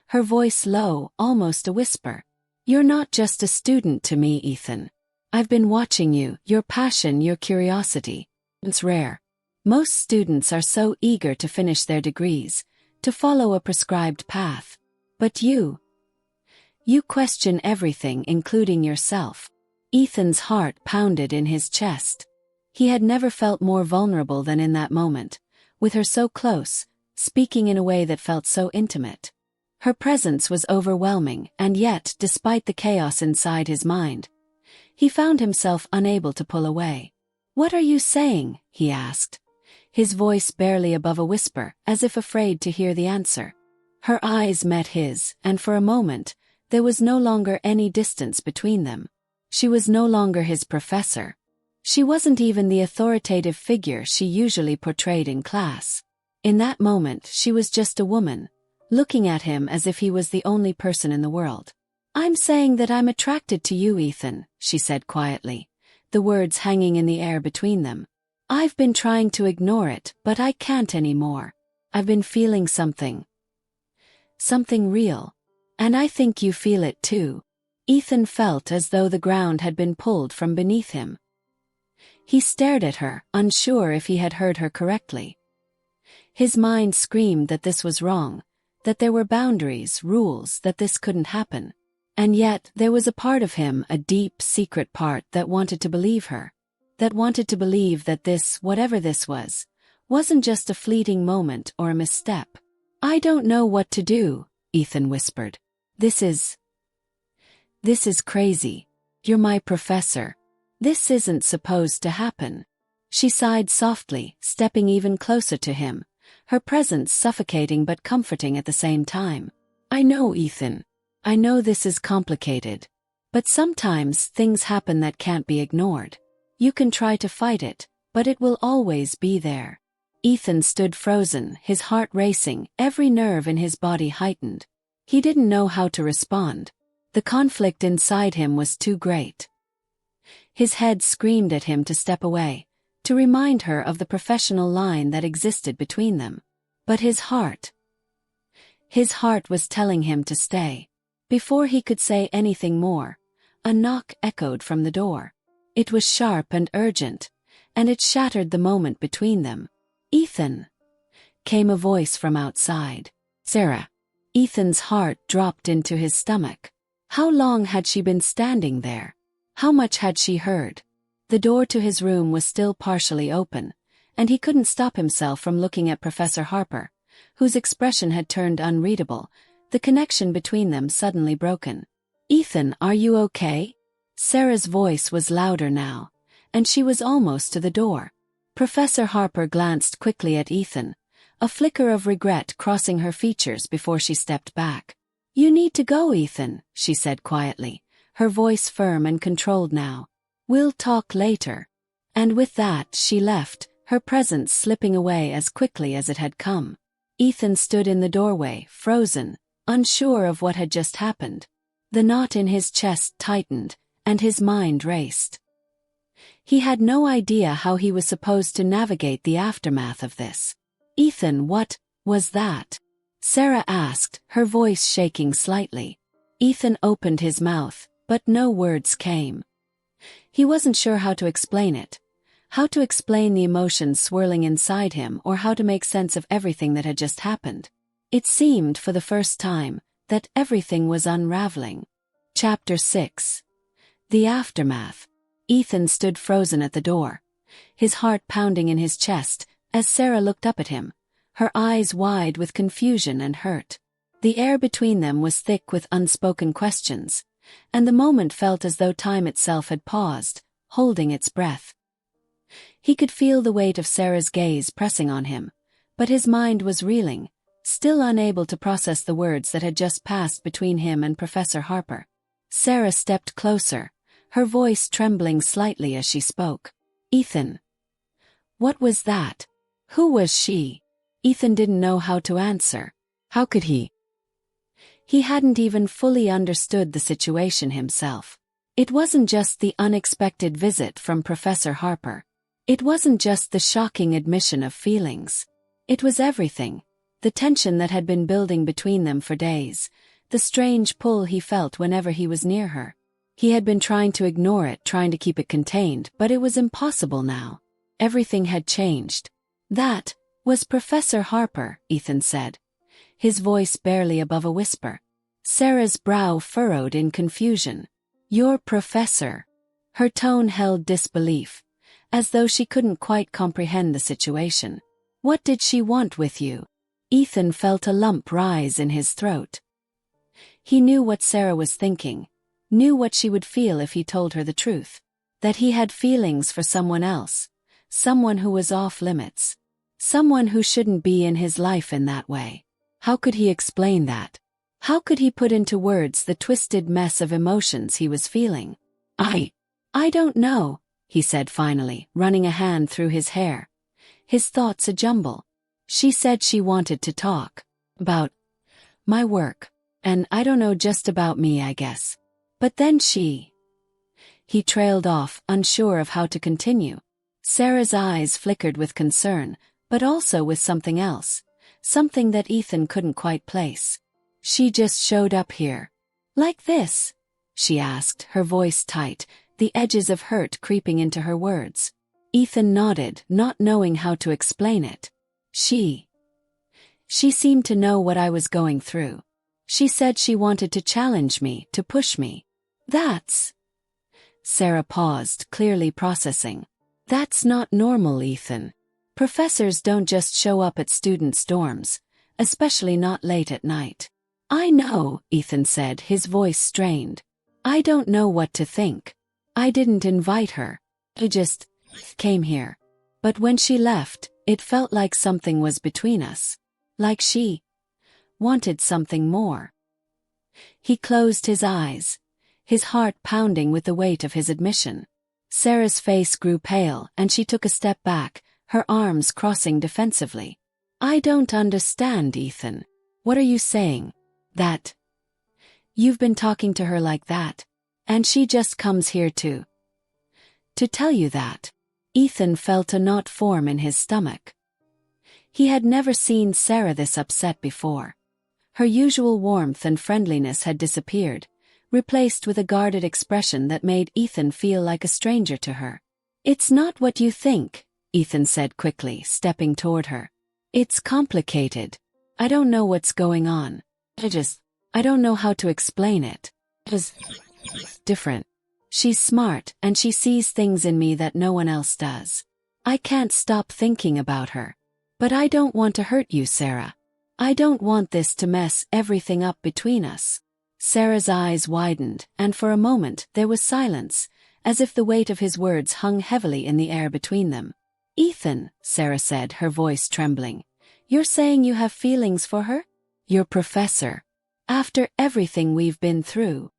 Her voice low, almost a whisper. You're not just a student to me, Ethan. I've been watching you, your passion, your curiosity. It's rare. Most students are so eager to finish their degrees, to follow a prescribed path. But you question everything, including yourself. Ethan's heart pounded in his chest. He had never felt more vulnerable than in that moment, with her so close, speaking in a way that felt so intimate. Her presence was overwhelming, and yet, despite the chaos inside his mind, he found himself unable to pull away. What are you saying? He asked, his voice barely above a whisper, as if afraid to hear the answer. Her eyes met his, and for a moment, there was no longer any distance between them. She was no longer his professor. She wasn't even the authoritative figure she usually portrayed in class. In that moment, she was just a woman, looking at him as if he was the only person in the world. I'm saying that I'm attracted to you, Ethan, she said quietly, the words hanging in the air between them. I've been trying to ignore it, but I can't anymore. I've been feeling something real. And I think you feel it too. Ethan felt as though the ground had been pulled from beneath him. He stared at her, unsure if he had heard her correctly. His mind screamed that this was wrong, that there were boundaries, rules, that this couldn't happen. And yet, there was a part of him, a deep, secret part, that wanted to believe her. That wanted to believe that this, whatever this was, wasn't just a fleeting moment or a misstep. I don't know what to do, Ethan whispered. This is crazy. You're my professor. This isn't supposed to happen. She sighed softly, stepping even closer to him, her presence suffocating but comforting at the same time. I know, Ethan. I know this is complicated. But sometimes things happen that can't be ignored. You can try to fight it, but it will always be there. Ethan stood frozen, his heart racing, every nerve in his body heightened. He didn't know how to respond. The conflict inside him was too great. His head screamed at him to step away, to remind her of the professional line that existed between them. But his heart was telling him to stay. Before he could say anything more, a knock echoed from the door. It was sharp and urgent, and it shattered the moment between them. Ethan! Came a voice from outside. Sarah. Ethan's heart dropped into his stomach. How long had she been standing there? How much had she heard? The door to his room was still partially open, and he couldn't stop himself from looking at Professor Harper, whose expression had turned unreadable, the connection between them suddenly broken. Ethan, are you okay? Sarah's voice was louder now, and she was almost to the door. Professor Harper glanced quickly at Ethan, a flicker of regret crossing her features before she stepped back. You need to go, Ethan, she said quietly, her voice firm and controlled now. We'll talk later. And with that, she left, her presence slipping away as quickly as it had come. Ethan stood in the doorway, frozen, unsure of what had just happened. The knot in his chest tightened, and his mind raced. He had no idea how he was supposed to navigate the aftermath of this. Ethan, what was that? Sarah asked, her voice shaking slightly. Ethan opened his mouth, but no words came. He wasn't sure how to explain it, how to explain the emotions swirling inside him, or how to make sense of everything that had just happened. It seemed, for the first time, that everything was unraveling. Chapter 6. The Aftermath. Ethan stood frozen at the door, his heart pounding in his chest, as Sarah looked up at him, her eyes wide with confusion and hurt. The air between them was thick with unspoken questions, and the moment felt as though time itself had paused, holding its breath. He could feel the weight of Sarah's gaze pressing on him, but his mind was reeling, still unable to process the words that had just passed between him and Professor Harper. Sarah stepped closer, her voice trembling slightly as she spoke. "Ethan. What was that? Who was she?" Ethan didn't know how to answer. How could he? He hadn't even fully understood the situation himself. It wasn't just the unexpected visit from Professor Harper. It wasn't just the shocking admission of feelings. It was everything. The tension that had been building between them for days, the strange pull he felt whenever he was near her. He had been trying to ignore it, trying to keep it contained, but it was impossible now. Everything had changed. "That was Professor Harper," Ethan said, his voice barely above a whisper. Sarah's brow furrowed in confusion. "Your professor?" Her tone held disbelief, as though she couldn't quite comprehend the situation. "What did she want with you?" Ethan felt a lump rise in his throat. He knew what Sarah was thinking, knew what she would feel if he told her the truth. That he had feelings for someone else, someone who was off limits, someone who shouldn't be in his life in that way. How could he explain that? How could he put into words the twisted mess of emotions he was feeling? I don't know," he said finally, running a hand through his hair, his thoughts a jumble. "She said she wanted to talk about my work, and I don't know, just about me, I guess. But then He trailed off, unsure of how to continue. Sarah's eyes flickered with concern, but also with something else, something that Ethan couldn't quite place. "She just showed up here. Like this?" she asked, her voice tight, the edges of hurt creeping into her words. Ethan nodded, not knowing how to explain it. She seemed to know what I was going through. She said she wanted to challenge me, to push me. That's... Sarah paused, clearly processing. "That's not normal, Ethan. Professors don't just show up at students' dorms, especially not late at night." "I know," Ethan said, his voice strained. "I don't know what to think. I didn't invite her. I just came here. But when she left, it felt like something was between us. Like she wanted something more." He closed his eyes, his heart pounding with the weight of his admission. Sarah's face grew pale, and she took a step back, her arms crossing defensively. "I don't understand, Ethan. What are you saying? That you've been talking to her like that, and she just comes here to tell you that?" Ethan felt a knot form in his stomach. He had never seen Sarah this upset before. Her usual warmth and friendliness had disappeared, replaced with a guarded expression that made Ethan feel like a stranger to her. "It's not what you think," Ethan said quickly, stepping toward her. "It's complicated. I don't know what's going on. I don't know how to explain it. It's different. She's smart, and she sees things in me that no one else does. I can't stop thinking about her. But I don't want to hurt you, Sarah. I don't want this to mess everything up between us." Sarah's eyes widened, and for a moment there was silence, as if the weight of his words hung heavily in the air between them. "Ethan," Sarah said, her voice trembling, "you're saying you have feelings for her? Your professor. After everything we've been through."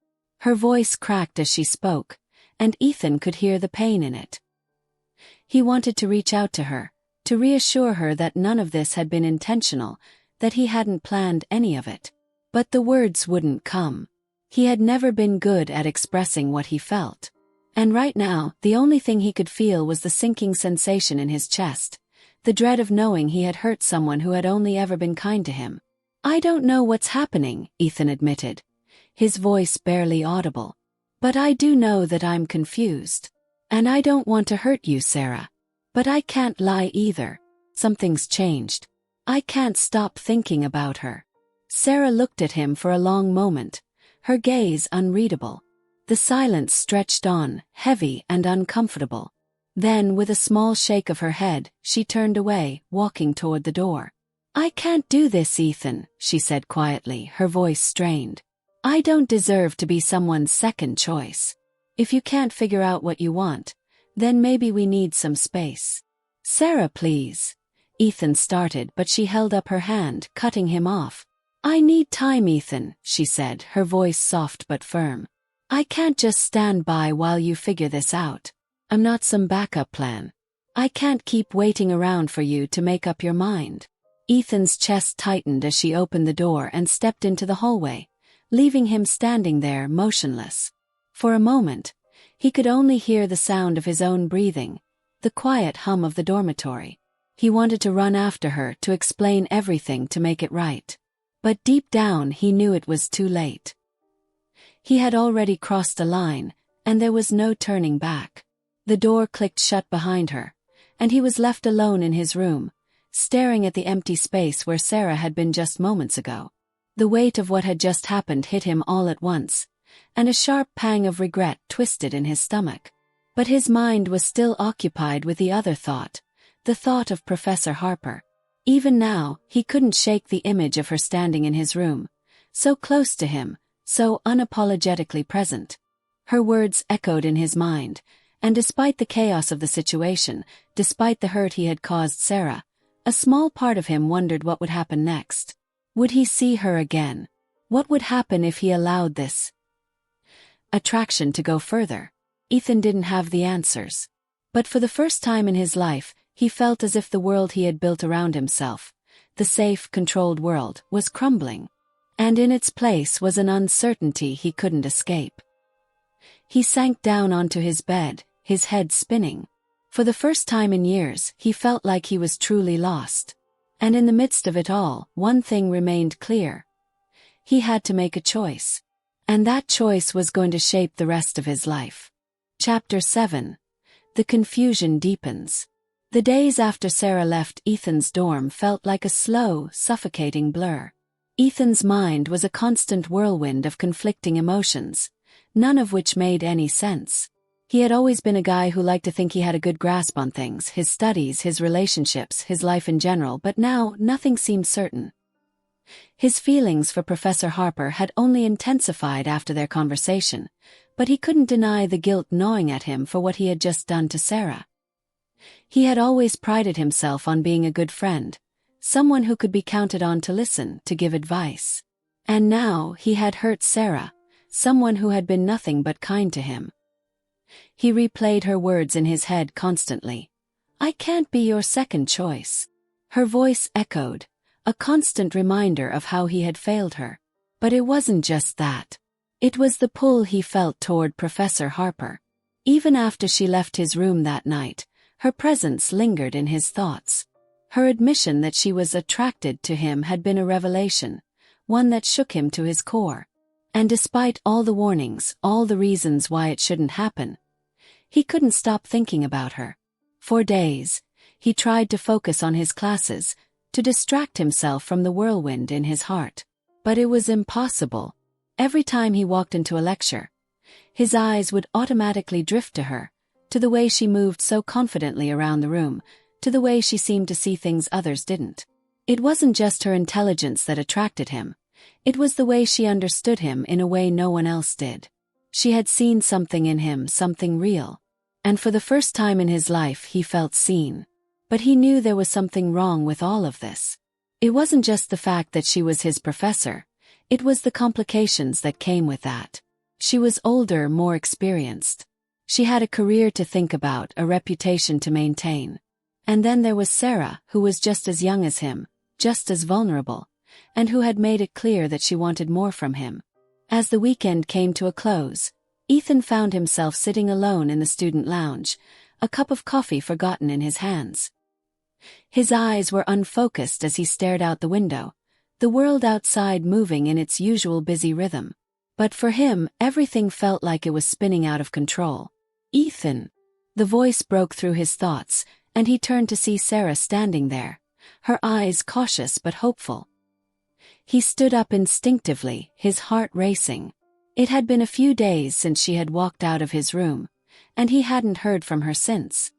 Her voice cracked as she spoke, and Ethan could hear the pain in it. He wanted to reach out to her, to reassure her that none of this had been intentional, that he hadn't planned any of it. But the words wouldn't come. He had never been good at expressing what he felt. And right now, the only thing he could feel was the sinking sensation in his chest, the dread of knowing he had hurt someone who had only ever been kind to him. "I don't know what's happening," Ethan admitted, his voice barely audible. "But I do know that I'm confused. And I don't want to hurt you, Sarah. But I can't lie either. Something's changed. I can't stop thinking about her." Sarah looked at him for a long moment, her gaze unreadable. The silence stretched on, heavy and uncomfortable. Then, with a small shake of her head, she turned away, walking toward the door. "I can't do this, Ethan," she said quietly, her voice strained. "I don't deserve to be someone's second choice. If you can't figure out what you want, then maybe we need some space." "Sarah, please." Ethan started, but she held up her hand, cutting him off. "I need time, Ethan," she said, her voice soft but firm. "I can't just stand by while you figure this out. I'm not some backup plan. I can't keep waiting around for you to make up your mind." Ethan's chest tightened as she opened the door and stepped into the hallway, leaving him standing there motionless. For a moment, he could only hear the sound of his own breathing, the quiet hum of the dormitory. He wanted to run after her, to explain everything, to make it right. But deep down he knew it was too late. He had already crossed a line, and there was no turning back. The door clicked shut behind her, and he was left alone in his room, staring at the empty space where Sarah had been just moments ago. The weight of what had just happened hit him all at once, and a sharp pang of regret twisted in his stomach. But his mind was still occupied with the other thought, the thought of Professor Harper. Even now, he couldn't shake the image of her standing in his room, so close to him, so unapologetically present. Her words echoed in his mind, and despite the chaos of the situation, despite the hurt he had caused Sarah, a small part of him wondered what would happen next. Would he see her again? What would happen if he allowed this attraction to go further? Ethan didn't have the answers. But for the first time in his life, he felt as if the world he had built around himself, the safe, controlled world, was crumbling. And in its place was an uncertainty he couldn't escape. He sank down onto his bed, his head spinning. For the first time in years, he felt like he was truly lost. And in the midst of it all, one thing remained clear. He had to make a choice. And that choice was going to shape the rest of his life. Chapter 7. The confusion deepens. The days after Sarah left Ethan's dorm felt like a slow, suffocating blur. Ethan's mind was a constant whirlwind of conflicting emotions, none of which made any sense. He had always been a guy who liked to think he had a good grasp on things, his studies, his relationships, his life in general, but now nothing seemed certain. His feelings for Professor Harper had only intensified after their conversation, but he couldn't deny the guilt gnawing at him for what he had just done to Sarah. He had always prided himself on being a good friend, someone who could be counted on to listen, to give advice. And now he had hurt Sarah, someone who had been nothing but kind to him. He replayed her words in his head constantly. "I can't be your second choice." Her voice echoed, a constant reminder of how he had failed her. But it wasn't just that. It was the pull he felt toward Professor Harper. Even after she left his room that night, her presence lingered in his thoughts. Her admission that she was attracted to him had been a revelation, one that shook him to his core. And despite all the warnings, all the reasons why it shouldn't happen, he couldn't stop thinking about her. For days, he tried to focus on his classes, to distract himself from the whirlwind in his heart. But it was impossible. Every time he walked into a lecture, his eyes would automatically drift to her, to the way she moved so confidently around the room, to the way she seemed to see things others didn't. It wasn't just her intelligence that attracted him. It was the way she understood him in a way no one else did. She had seen something in him, something real. And for the first time in his life he felt seen. But he knew there was something wrong with all of this. It wasn't just the fact that she was his professor. It was the complications that came with that. She was older, more experienced. She had a career to think about, a reputation to maintain. And then there was Sarah, who was just as young as him, just as vulnerable, and who had made it clear that she wanted more from him. As the weekend came to a close, Ethan found himself sitting alone in the student lounge, a cup of coffee forgotten in his hands. His eyes were unfocused as he stared out the window, the world outside moving in its usual busy rhythm. But for him, everything felt like it was spinning out of control. "Ethan!" The voice broke through his thoughts, and he turned to see Sarah standing there, her eyes cautious but hopeful. He stood up instinctively, his heart racing. It had been a few days since she had walked out of his room, and he hadn't heard from her since.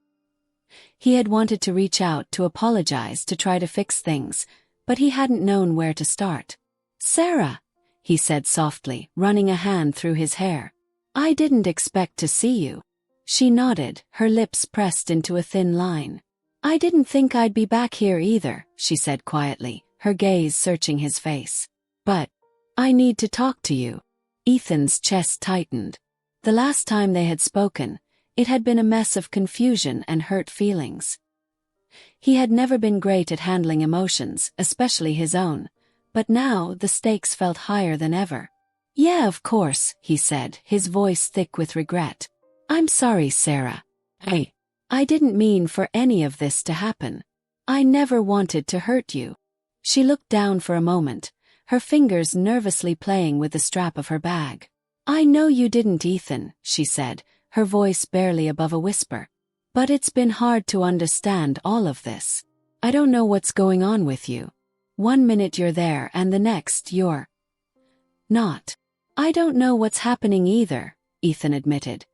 He had wanted to reach out, to apologize, to try to fix things, but he hadn't known where to start. "Sarah," he said softly, running a hand through his hair. "I didn't expect to see you." She nodded, her lips pressed into a thin line. I didn't think I'd be back here either, she said quietly, her gaze searching his face. But I need to talk to you. Ethan's chest tightened. The last time they had spoken, it had been a mess of confusion and hurt feelings. He had never been great at handling emotions, especially his own, but now the stakes felt higher than ever. Yeah, of course, he said, his voice thick with regret. I'm sorry, Sarah. I didn't mean for any of this to happen. I never wanted to hurt you. She looked down for a moment, her fingers nervously playing with the strap of her bag. I know you didn't, Ethan, she said, her voice barely above a whisper. But it's been hard to understand all of this. I don't know what's going on with you. One minute you're there and the next you're not. I don't know what's happening either, Ethan admitted,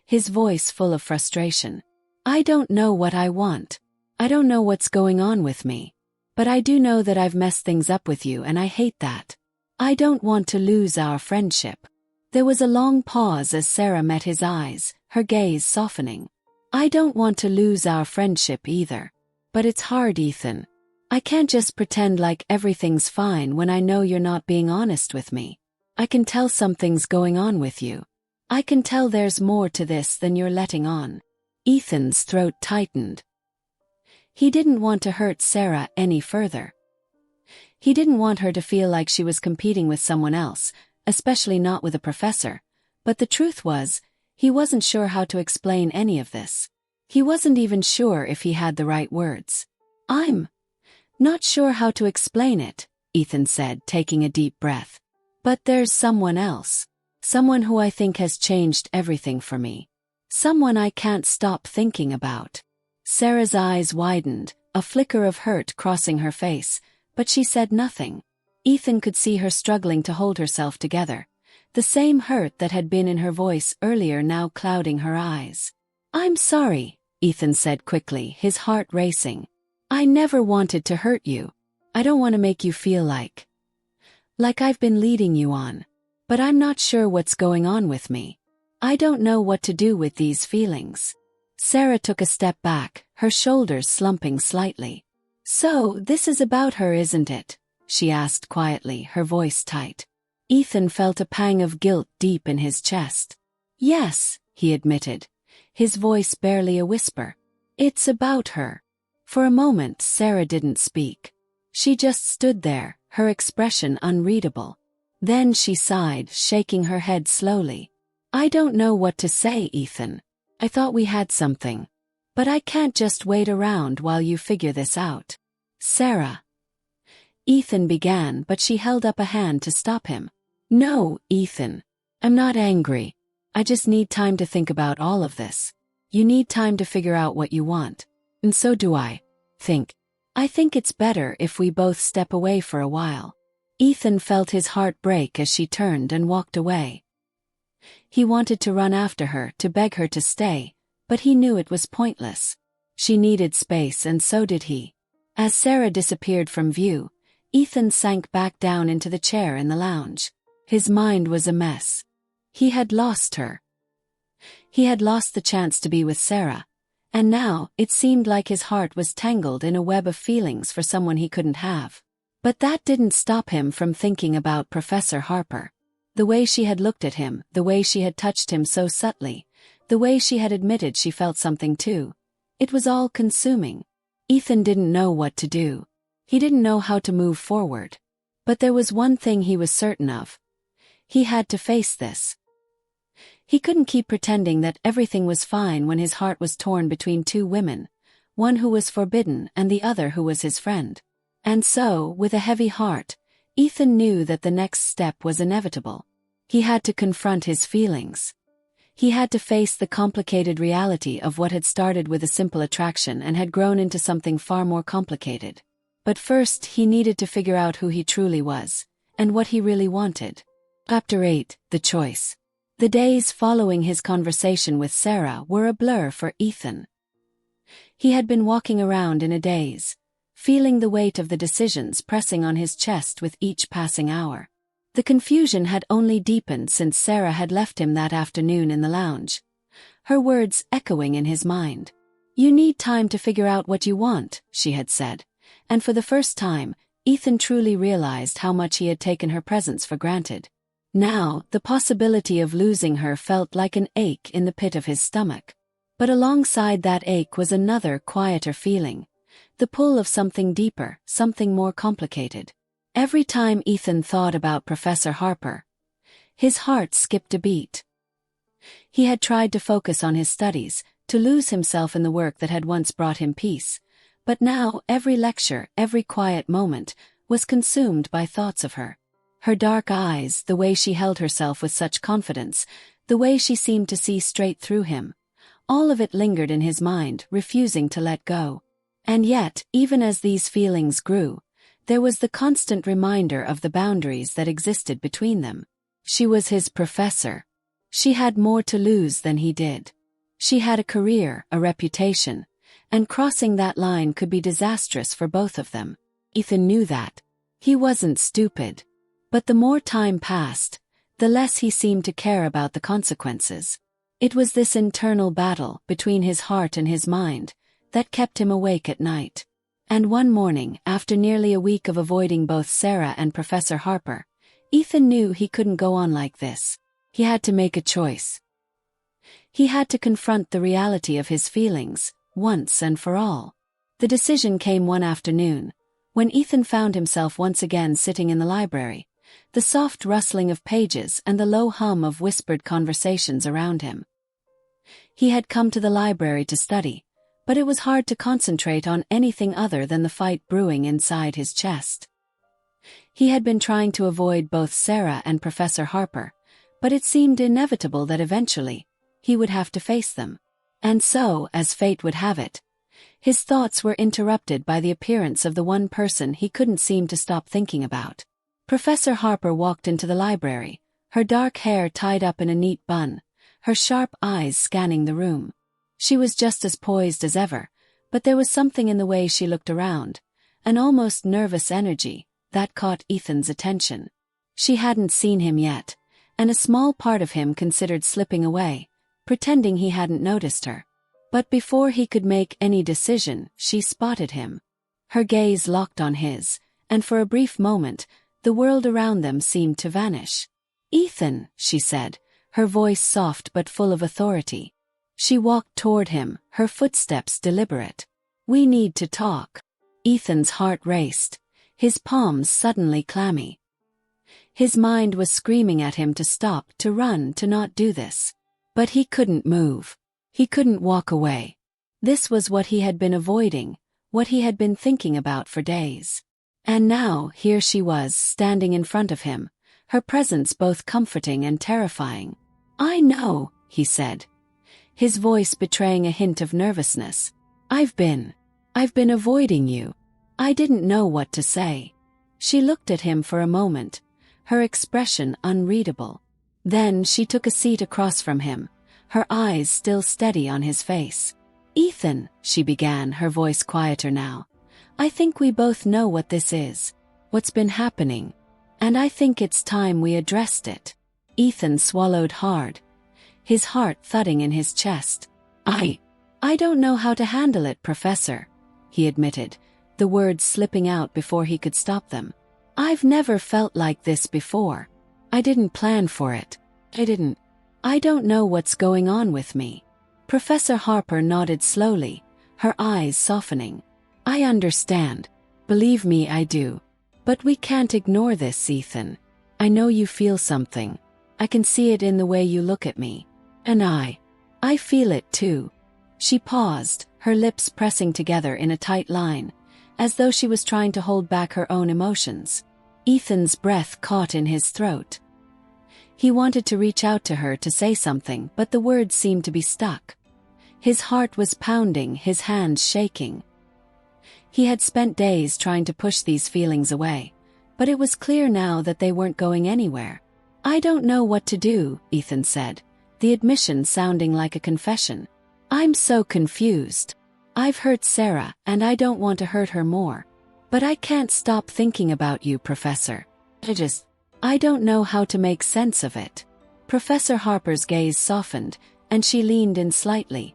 his voice full of frustration. I don't know what I want. I don't know what's going on with me. But I do know that I've messed things up with you and I hate that. I don't want to lose our friendship. There was a long pause as Sarah met his eyes, her gaze softening. I don't want to lose our friendship either. But it's hard, Ethan. I can't just pretend like everything's fine when I know you're not being honest with me. I can tell something's going on with you. I can tell there's more to this than you're letting on. Ethan's throat tightened. He didn't want to hurt Sarah any further. He didn't want her to feel like she was competing with someone else, especially not with a professor, but the truth was, he wasn't sure how to explain any of this. He wasn't even sure if he had the right words. I'm not sure how to explain it, Ethan said, taking a deep breath. But there's someone else. Someone who I think has changed everything for me. Someone I can't stop thinking about. Sarah's eyes widened, a flicker of hurt crossing her face, but she said nothing. Ethan could see her struggling to hold herself together. The same hurt that had been in her voice earlier now clouding her eyes. I'm sorry, Ethan said quickly, his heart racing. I never wanted to hurt you. I don't want to make you feel like I've been leading you on. But I'm not sure what's going on with me. I don't know what to do with these feelings. Sarah took a step back, her shoulders slumping slightly. So, this is about her, isn't it? She asked quietly, her voice tight. Ethan felt a pang of guilt deep in his chest. Yes, he admitted, his voice barely a whisper. It's about her. For a moment Sarah didn't speak. She just stood there, her expression unreadable. Then she sighed, shaking her head slowly. I don't know what to say, Ethan. I thought we had something. But I can't just wait around while you figure this out. Sarah. Ethan began, but she held up a hand to stop him. No, Ethan. I'm not angry. I just need time to think about all of this. You need time to figure out what you want. And so do I. I think it's better if we both step away for a while. Ethan felt his heart break as she turned and walked away. He wanted to run after her, to beg her to stay, but he knew it was pointless. She needed space and so did he. As Sarah disappeared from view, Ethan sank back down into the chair in the lounge. His mind was a mess. He had lost her. He had lost the chance to be with Sarah, and now it seemed like his heart was tangled in a web of feelings for someone he couldn't have. But that didn't stop him from thinking about Professor Harper. The way she had looked at him, the way she had touched him so subtly, the way she had admitted she felt something too. It was all consuming. Ethan didn't know what to do. He didn't know how to move forward. But there was one thing he was certain of. He had to face this. He couldn't keep pretending that everything was fine when his heart was torn between two women, one who was forbidden and the other who was his friend. And so, with a heavy heart, Ethan knew that the next step was inevitable. He had to confront his feelings. He had to face the complicated reality of what had started with a simple attraction and had grown into something far more complicated. But first he needed to figure out who he truly was, and what he really wanted. Chapter 8, The Choice. The days following his conversation with Sarah were a blur for Ethan. He had been walking around in a daze, feeling the weight of the decisions pressing on his chest with each passing hour. The confusion had only deepened since Sarah had left him that afternoon in the lounge, her words echoing in his mind. You need time to figure out what you want, she had said, and for the first time, Ethan truly realized how much he had taken her presence for granted. Now, the possibility of losing her felt like an ache in the pit of his stomach. But alongside that ache was another, quieter feeling. The pull of something deeper, something more complicated. Every time Ethan thought about Professor Harper, his heart skipped a beat. He had tried to focus on his studies, to lose himself in the work that had once brought him peace. But now, every lecture, every quiet moment, was consumed by thoughts of her. Her dark eyes, the way she held herself with such confidence, the way she seemed to see straight through him. All of it lingered in his mind, refusing to let go. And yet, even as these feelings grew, there was the constant reminder of the boundaries that existed between them. She was his professor. She had more to lose than he did. She had a career, a reputation, and crossing that line could be disastrous for both of them. Ethan knew that. He wasn't stupid. But the more time passed, the less he seemed to care about the consequences. It was this internal battle between his heart and his mind that kept him awake at night. And one morning, after nearly a week of avoiding both Sarah and Professor Harper, Ethan knew he couldn't go on like this. He had to make a choice. He had to confront the reality of his feelings, once and for all. The decision came one afternoon, when Ethan found himself once again sitting in the library, the soft rustling of pages and the low hum of whispered conversations around him. He had come to the library to study, but it was hard to concentrate on anything other than the fight brewing inside his chest. He had been trying to avoid both Sarah and Professor Harper, but it seemed inevitable that eventually, he would have to face them. And so, as fate would have it, his thoughts were interrupted by the appearance of the one person he couldn't seem to stop thinking about. Professor Harper walked into the library, her dark hair tied up in a neat bun, her sharp eyes scanning the room. She was just as poised as ever, but there was something in the way she looked around, an almost nervous energy, that caught Ethan's attention. She hadn't seen him yet, and a small part of him considered slipping away, pretending he hadn't noticed her. But before he could make any decision, she spotted him. Her gaze locked on his, and for a brief moment, the world around them seemed to vanish. "Ethan," she said, her voice soft but full of authority. She walked toward him, her footsteps deliberate. "We need to talk." Ethan's heart raced, his palms suddenly clammy. His mind was screaming at him to stop, to run, to not do this. But he couldn't move. He couldn't walk away. This was what he had been avoiding, what he had been thinking about for days. And now, here she was, standing in front of him, her presence both comforting and terrifying. "I know," he said, his voice betraying a hint of nervousness. I've been avoiding you." I didn't know what to say. She looked at him for a moment, her expression unreadable. Then she took a seat across from him, her eyes still steady on his face. "Ethan," she began, her voice quieter now, "I think we both know what this is, what's been happening, and I think it's time we addressed it." Ethan swallowed hard, his heart thudding in his chest. I don't know how to handle it, Professor," he admitted, the words slipping out before he could stop them. "I've never felt like this before. I didn't plan for it. I don't know what's going on with me." Professor Harper nodded slowly, her eyes softening. "I understand. Believe me, I do. But we can't ignore this, Ethan. I know you feel something. I can see it in the way you look at me. And I feel it too." She paused, her lips pressing together in a tight line, as though she was trying to hold back her own emotions. Ethan's breath caught in his throat. He wanted to reach out to her to say something, but the words seemed to be stuck. His heart was pounding, his hands shaking. He had spent days trying to push these feelings away, but it was clear now that they weren't going anywhere. "I don't know what to do," Ethan said, the admission sounding like a confession. "I'm so confused. I've hurt Sarah, and I don't want to hurt her more. But I can't stop thinking about you, Professor. I don't know how to make sense of it." Professor Harper's gaze softened, and she leaned in slightly,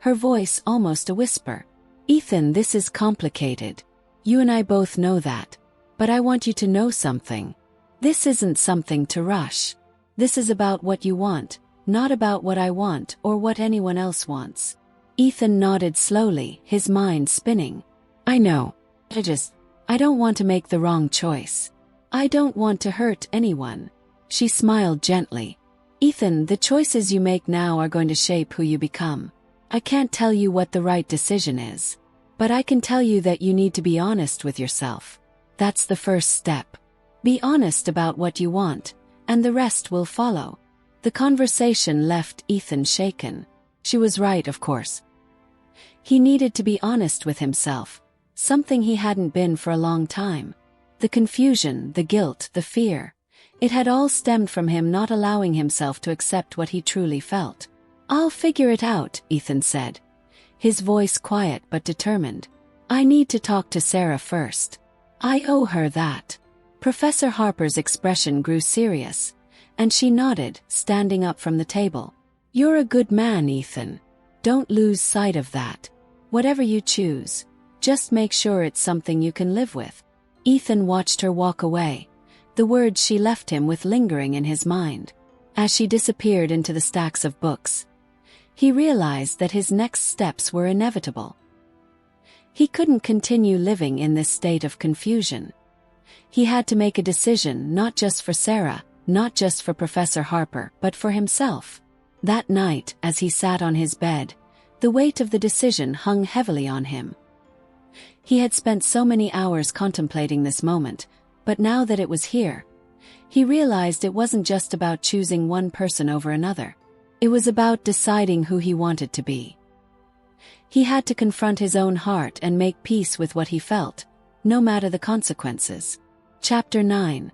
her voice almost a whisper. "Ethan, this is complicated. You and I both know that. But I want you to know something. This isn't something to rush. This is about what you want, not about what I want or what anyone else wants." Ethan nodded slowly, his mind spinning. "I know. I don't want to make the wrong choice. I don't want to hurt anyone." She smiled gently. "Ethan, the choices you make now are going to shape who you become. I can't tell you what the right decision is. But I can tell you that you need to be honest with yourself. That's the first step. Be honest about what you want, and the rest will follow." The conversation left Ethan shaken. She was right, of course. He needed to be honest with himself, something he hadn't been for a long time. The confusion, the guilt, the fear. It had all stemmed from him not allowing himself to accept what he truly felt. "I'll figure it out," Ethan said, his voice quiet but determined. "I need to talk to Sarah first. I owe her that." Professor Harper's expression grew serious, and she nodded, standing up from the table. "You're a good man, Ethan. Don't lose sight of that. Whatever you choose, just make sure it's something you can live with." Ethan watched her walk away, the words she left him with lingering in his mind. As she disappeared into the stacks of books, he realized that his next steps were inevitable. He couldn't continue living in this state of confusion. He had to make a decision, not just for Sarah, not just for Professor Harper, but for himself. That night, as he sat on his bed, the weight of the decision hung heavily on him. He had spent so many hours contemplating this moment, but now that it was here, he realized it wasn't just about choosing one person over another. It was about deciding who he wanted to be. He had to confront his own heart and make peace with what he felt, no matter the consequences. Chapter 9.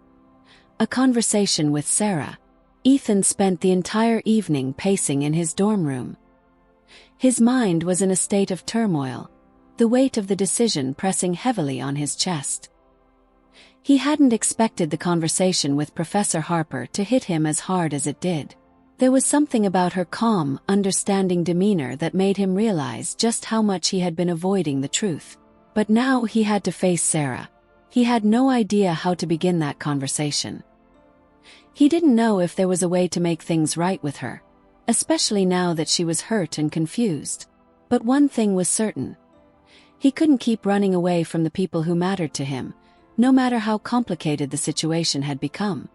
A conversation with Sarah. Ethan spent the entire evening pacing in his dorm room. His mind was in a state of turmoil, the weight of the decision pressing heavily on his chest. He hadn't expected the conversation with Professor Harper to hit him as hard as it did. There was something about her calm, understanding demeanor that made him realize just how much he had been avoiding the truth. But now he had to face Sarah. He had no idea how to begin that conversation. He didn't know if there was a way to make things right with her, especially now that she was hurt and confused. But one thing was certain. He couldn't keep running away from the people who mattered to him, no matter how complicated the situation had become.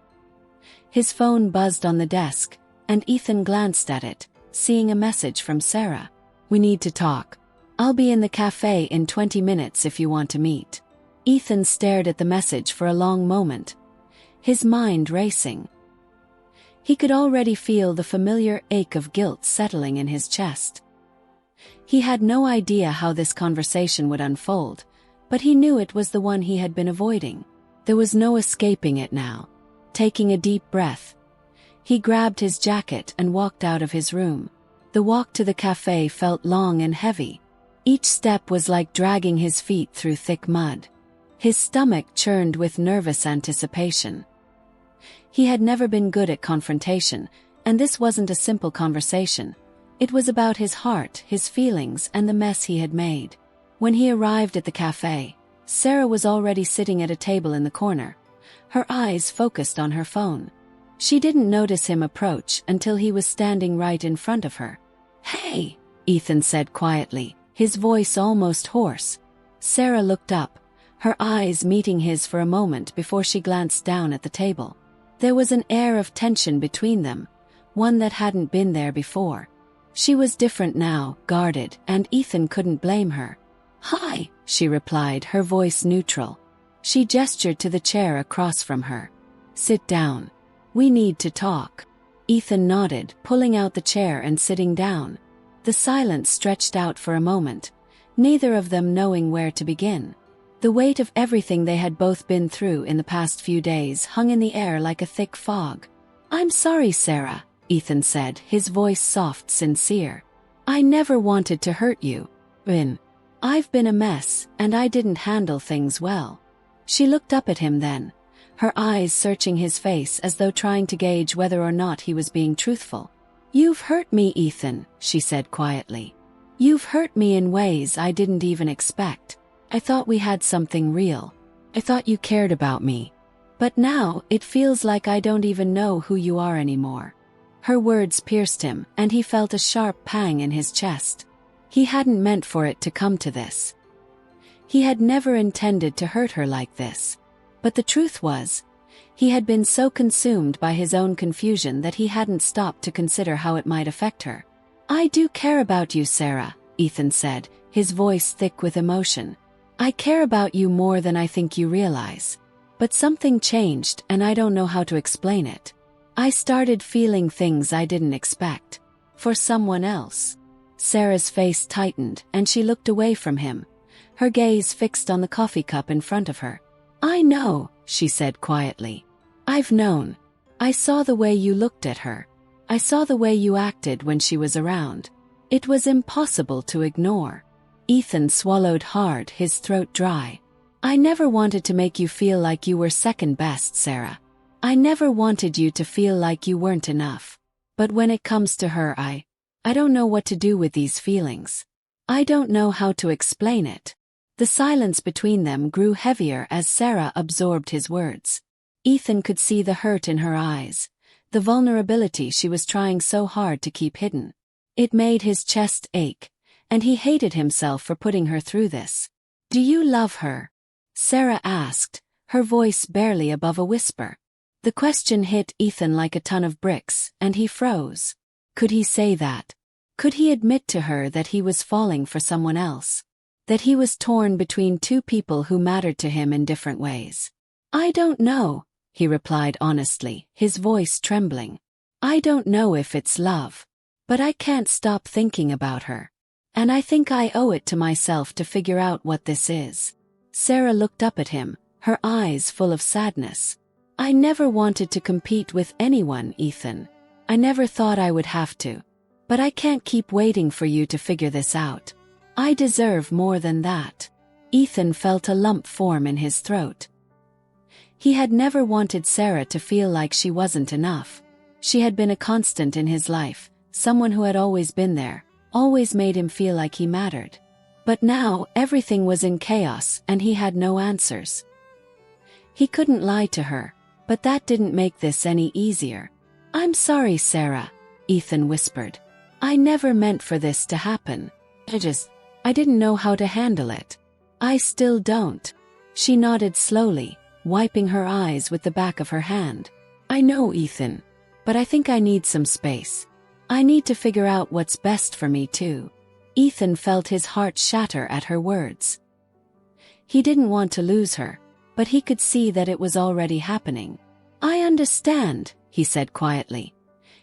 His phone buzzed on the desk, and Ethan glanced at it, seeing a message from Sarah. "We need to talk. I'll be in the cafe in 20 minutes if you want to meet." Ethan stared at the message for a long moment, his mind racing. He could already feel the familiar ache of guilt settling in his chest. He had no idea how this conversation would unfold, but he knew it was the one he had been avoiding. There was no escaping it now. Taking a deep breath, he grabbed his jacket and walked out of his room. The walk to the cafe felt long and heavy. Each step was like dragging his feet through thick mud. His stomach churned with nervous anticipation. He had never been good at confrontation, and this wasn't a simple conversation. It was about his heart, his feelings, and the mess he had made. When he arrived at the cafe, Sarah was already sitting at a table in the corner, her eyes focused on her phone. She didn't notice him approach until he was standing right in front of her. "Hey," Ethan said quietly, his voice almost hoarse. Sarah looked up, her eyes meeting his for a moment before she glanced down at the table. There was an air of tension between them, one that hadn't been there before. She was different now, guarded, and Ethan couldn't blame her. "Hi," she replied, her voice neutral. She gestured to the chair across from her. "Sit down. We need to talk." Ethan nodded, pulling out the chair and sitting down. The silence stretched out for a moment, neither of them knowing where to begin. The weight of everything they had both been through in the past few days hung in the air like a thick fog. "I'm sorry, Sarah," Ethan said, his voice soft, sincere. "I never wanted to hurt you. I've been a mess, and I didn't handle things well." She looked up at him then, her eyes searching his face as though trying to gauge whether or not he was being truthful. "You've hurt me, Ethan," she said quietly. You've hurt me in ways I didn't even expect. I thought we had something real. I thought you cared about me. But now, it feels like I don't even know who you are anymore." Her words pierced him, and he felt a sharp pang in his chest. He hadn't meant for it to come to this. He had never intended to hurt her like this. But the truth was, he had been so consumed by his own confusion that he hadn't stopped to consider how it might affect her. "I do care about you, Sarah," Ethan said, his voice thick with emotion. "I care about you more than I think you realize. But something changed, and I don't know how to explain it. I started feeling things I didn't expect. For someone else." Sarah's face tightened, and she looked away from him, her gaze fixed on the coffee cup in front of her. "I know," she said quietly. "I've known. I saw the way you looked at her. I saw the way you acted when she was around. It was impossible to ignore." Ethan swallowed hard, his throat dry. "I never wanted to make you feel like you were second best, Sarah. I never wanted you to feel like you weren't enough. But when it comes to her, I don't know what to do with these feelings. I don't know how to explain it." The silence between them grew heavier as Sarah absorbed his words. Ethan could see the hurt in her eyes, the vulnerability she was trying so hard to keep hidden. It made his chest ache, and he hated himself for putting her through this. "Do you love her?" Sarah asked, her voice barely above a whisper. The question hit Ethan like a ton of bricks, and he froze. Could he say that? Could he admit to her that he was falling for someone else? That he was torn between two people who mattered to him in different ways? "I don't know," he replied honestly, his voice trembling. "I don't know if it's love. But I can't stop thinking about her. And I think I owe it to myself to figure out what this is." Sarah looked up at him, her eyes full of sadness. "I never wanted to compete with anyone, Ethan. I never thought I would have to. But I can't keep waiting for you to figure this out. I deserve more than that." Ethan felt a lump form in his throat. He had never wanted Sarah to feel like she wasn't enough. She had been a constant in his life, someone who had always been there, always made him feel like he mattered. But now, everything was in chaos, and he had no answers. He couldn't lie to her, but that didn't make this any easier. "I'm sorry, Sarah," Ethan whispered. "I never meant for this to happen. I didn't know how to handle it. I still don't." She nodded slowly, wiping her eyes with the back of her hand. "I know, Ethan. But I think I need some space. I need to figure out what's best for me too." Ethan felt his heart shatter at her words. He didn't want to lose her, but he could see that it was already happening. "I understand," he said quietly,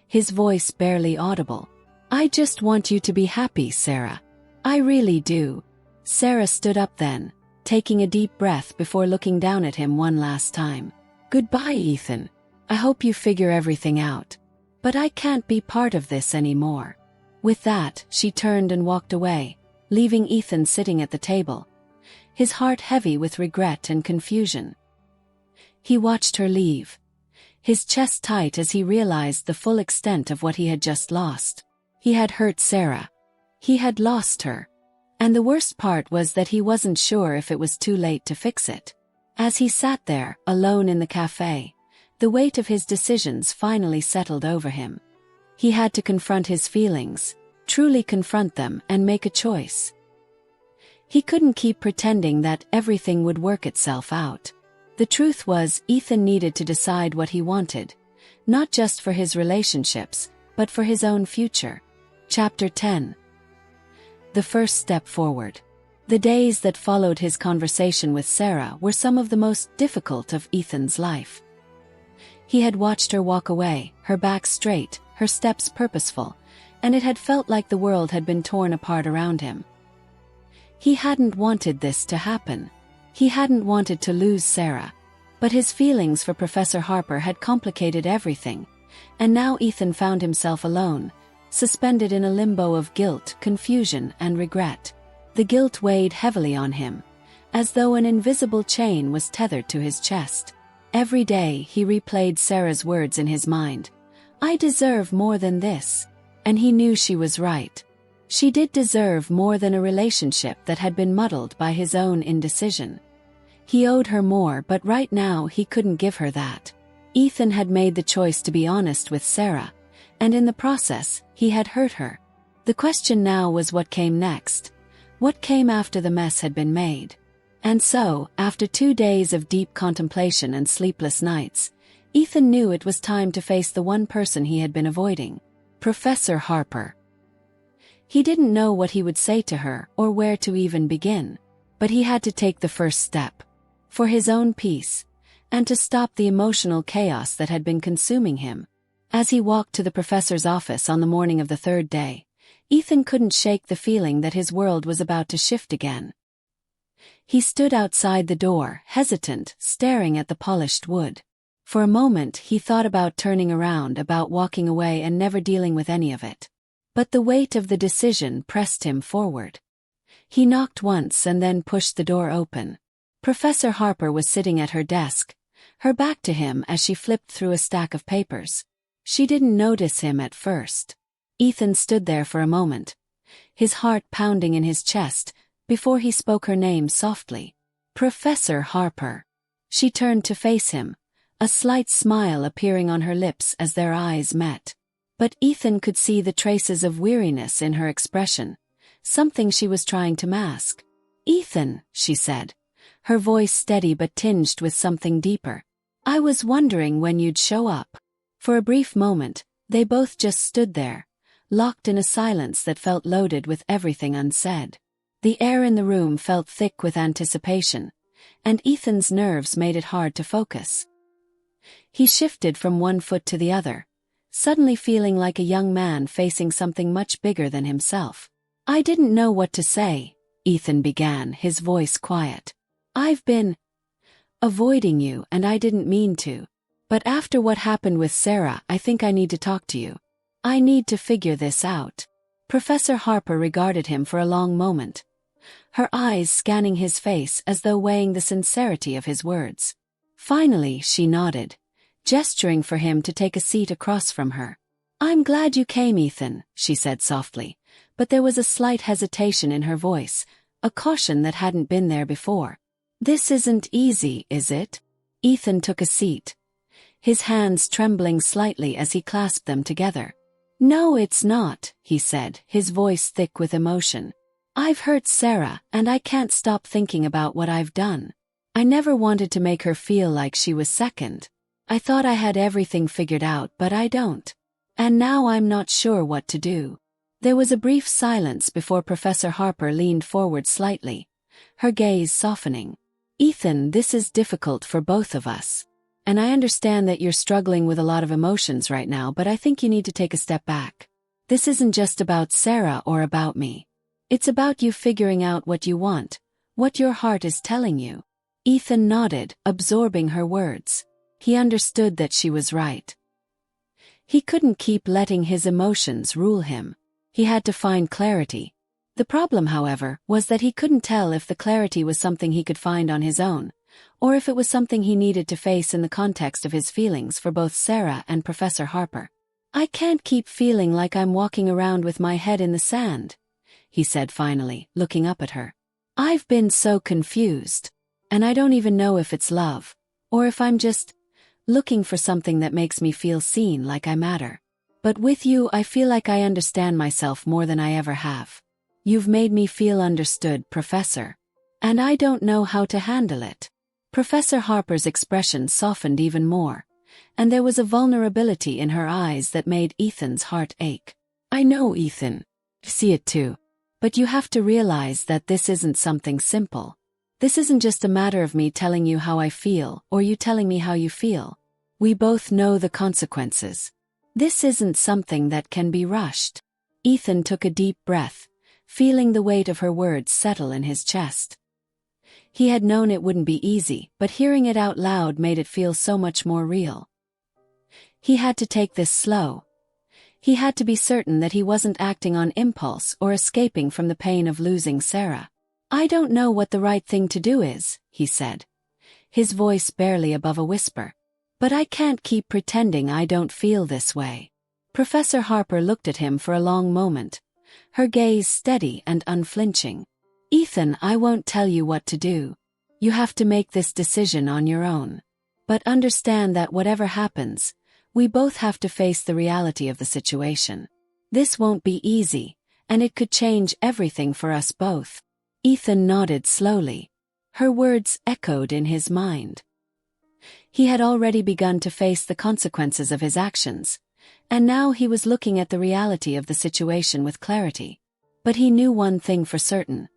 his voice barely audible. "I just want you to be happy, Sarah. I really do." Sarah stood up then, taking a deep breath before looking down at him one last time. "Goodbye, Ethan. I hope you figure everything out. But I can't be part of this anymore." With that, she turned and walked away, leaving Ethan sitting at the table, his heart heavy with regret and confusion. He watched her leave, his chest tight as he realized the full extent of what he had just lost. He had hurt Sarah. He had lost her. And the worst part was that he wasn't sure if it was too late to fix it. As he sat there, alone in the cafe, the weight of his decisions finally settled over him. He had to confront his feelings, truly confront them, and make a choice. He couldn't keep pretending that everything would work itself out. The truth was, Ethan needed to decide what he wanted, not just for his relationships, but for his own future. Chapter 10. The first step forward. The days that followed his conversation with Sarah were some of the most difficult of Ethan's life. He had watched her walk away, her back straight, her steps purposeful, and it had felt like the world had been torn apart around him. He hadn't wanted this to happen. He hadn't wanted to lose Sarah. But his feelings for Professor Harper had complicated everything, and now Ethan found himself alone, suspended in a limbo of guilt, confusion, and regret. The guilt weighed heavily on him, as though an invisible chain was tethered to his chest. Every day he replayed Sarah's words in his mind. "I deserve more than this." And he knew she was right. She did deserve more than a relationship that had been muddled by his own indecision. He owed her more, but right now he couldn't give her that. Ethan had made the choice to be honest with Sarah, and in the process, he had hurt her. The question now was what came next. What came after the mess had been made? And so, after 2 days of deep contemplation and sleepless nights, Ethan knew it was time to face the one person he had been avoiding, Professor Harper. He didn't know what he would say to her or where to even begin, but he had to take the first step. For his own peace, and to stop the emotional chaos that had been consuming him. As he walked to the professor's office on the morning of the 3rd day, Ethan couldn't shake the feeling that his world was about to shift again. He stood outside the door, hesitant, staring at the polished wood. For a moment he thought about turning around, about walking away and never dealing with any of it. But the weight of the decision pressed him forward. He knocked once and then pushed the door open. Professor Harper was sitting at her desk, her back to him as she flipped through a stack of papers. She didn't notice him at first. Ethan stood there for a moment, his heart pounding in his chest, before he spoke her name softly. Professor Harper. She turned to face him, a slight smile appearing on her lips as their eyes met. But Ethan could see the traces of weariness in her expression, something she was trying to mask. "Ethan," she said, her voice steady but tinged with something deeper. "I was wondering when you'd show up." For a brief moment, they both just stood there, locked in a silence that felt loaded with everything unsaid. The air in the room felt thick with anticipation, and Ethan's nerves made it hard to focus. He shifted from one foot to the other, suddenly feeling like a young man facing something much bigger than himself. "I didn't know what to say," Ethan began, his voice quiet. "I've been avoiding you and I didn't mean to. But after what happened with Sarah, I think I need to talk to you. I need to figure this out." Professor Harper regarded him for a long moment, her eyes scanning his face as though weighing the sincerity of his words. Finally, she nodded, gesturing for him to take a seat across from her. "I'm glad you came, Ethan," she said softly, but there was a slight hesitation in her voice, a caution that hadn't been there before. "This isn't easy, is it?" Ethan took a seat, his hands trembling slightly as he clasped them together. "No, it's not," he said, his voice thick with emotion. "I've hurt Sarah, and I can't stop thinking about what I've done. I never wanted to make her feel like she was second. I thought I had everything figured out, but I don't. And now I'm not sure what to do." There was a brief silence before Professor Harper leaned forward slightly, her gaze softening. "Ethan, this is difficult for both of us. And I understand that you're struggling with a lot of emotions right now, but I think you need to take a step back. This isn't just about Sarah or about me. It's about you figuring out what you want, what your heart is telling you." Ethan nodded, absorbing her words. He understood that she was right. He couldn't keep letting his emotions rule him. He had to find clarity. The problem, however, was that he couldn't tell if the clarity was something he could find on his own, or if it was something he needed to face in the context of his feelings for both Sarah and Professor Harper. "I can't keep feeling like I'm walking around with my head in the sand," he said finally, looking up at her. "I've been so confused. And I don't even know if it's love, or if I'm just looking for something that makes me feel seen, like I matter. But with you, I feel like I understand myself more than I ever have. You've made me feel understood, Professor. And I don't know how to handle it." Professor Harper's expression softened even more, and there was a vulnerability in her eyes that made Ethan's heart ache. "I know, Ethan. I see it too. But you have to realize that this isn't something simple. This isn't just a matter of me telling you how I feel or you telling me how you feel. We both know the consequences. This isn't something that can be rushed." Ethan took a deep breath, feeling the weight of her words settle in his chest. He had known it wouldn't be easy, but hearing it out loud made it feel so much more real. He had to take this slow. He had to be certain that he wasn't acting on impulse or escaping from the pain of losing Sarah. "I don't know what the right thing to do is," he said, his voice barely above a whisper. "But I can't keep pretending I don't feel this way." Professor Harper looked at him for a long moment, her gaze steady and unflinching. "Ethan, I won't tell you what to do. You have to make this decision on your own. But understand that whatever happens, we both have to face the reality of the situation. This won't be easy, and it could change everything for us both." Ethan nodded slowly. Her words echoed in his mind. He had already begun to face the consequences of his actions, and now he was looking at the reality of the situation with clarity. But he knew one thing for certain.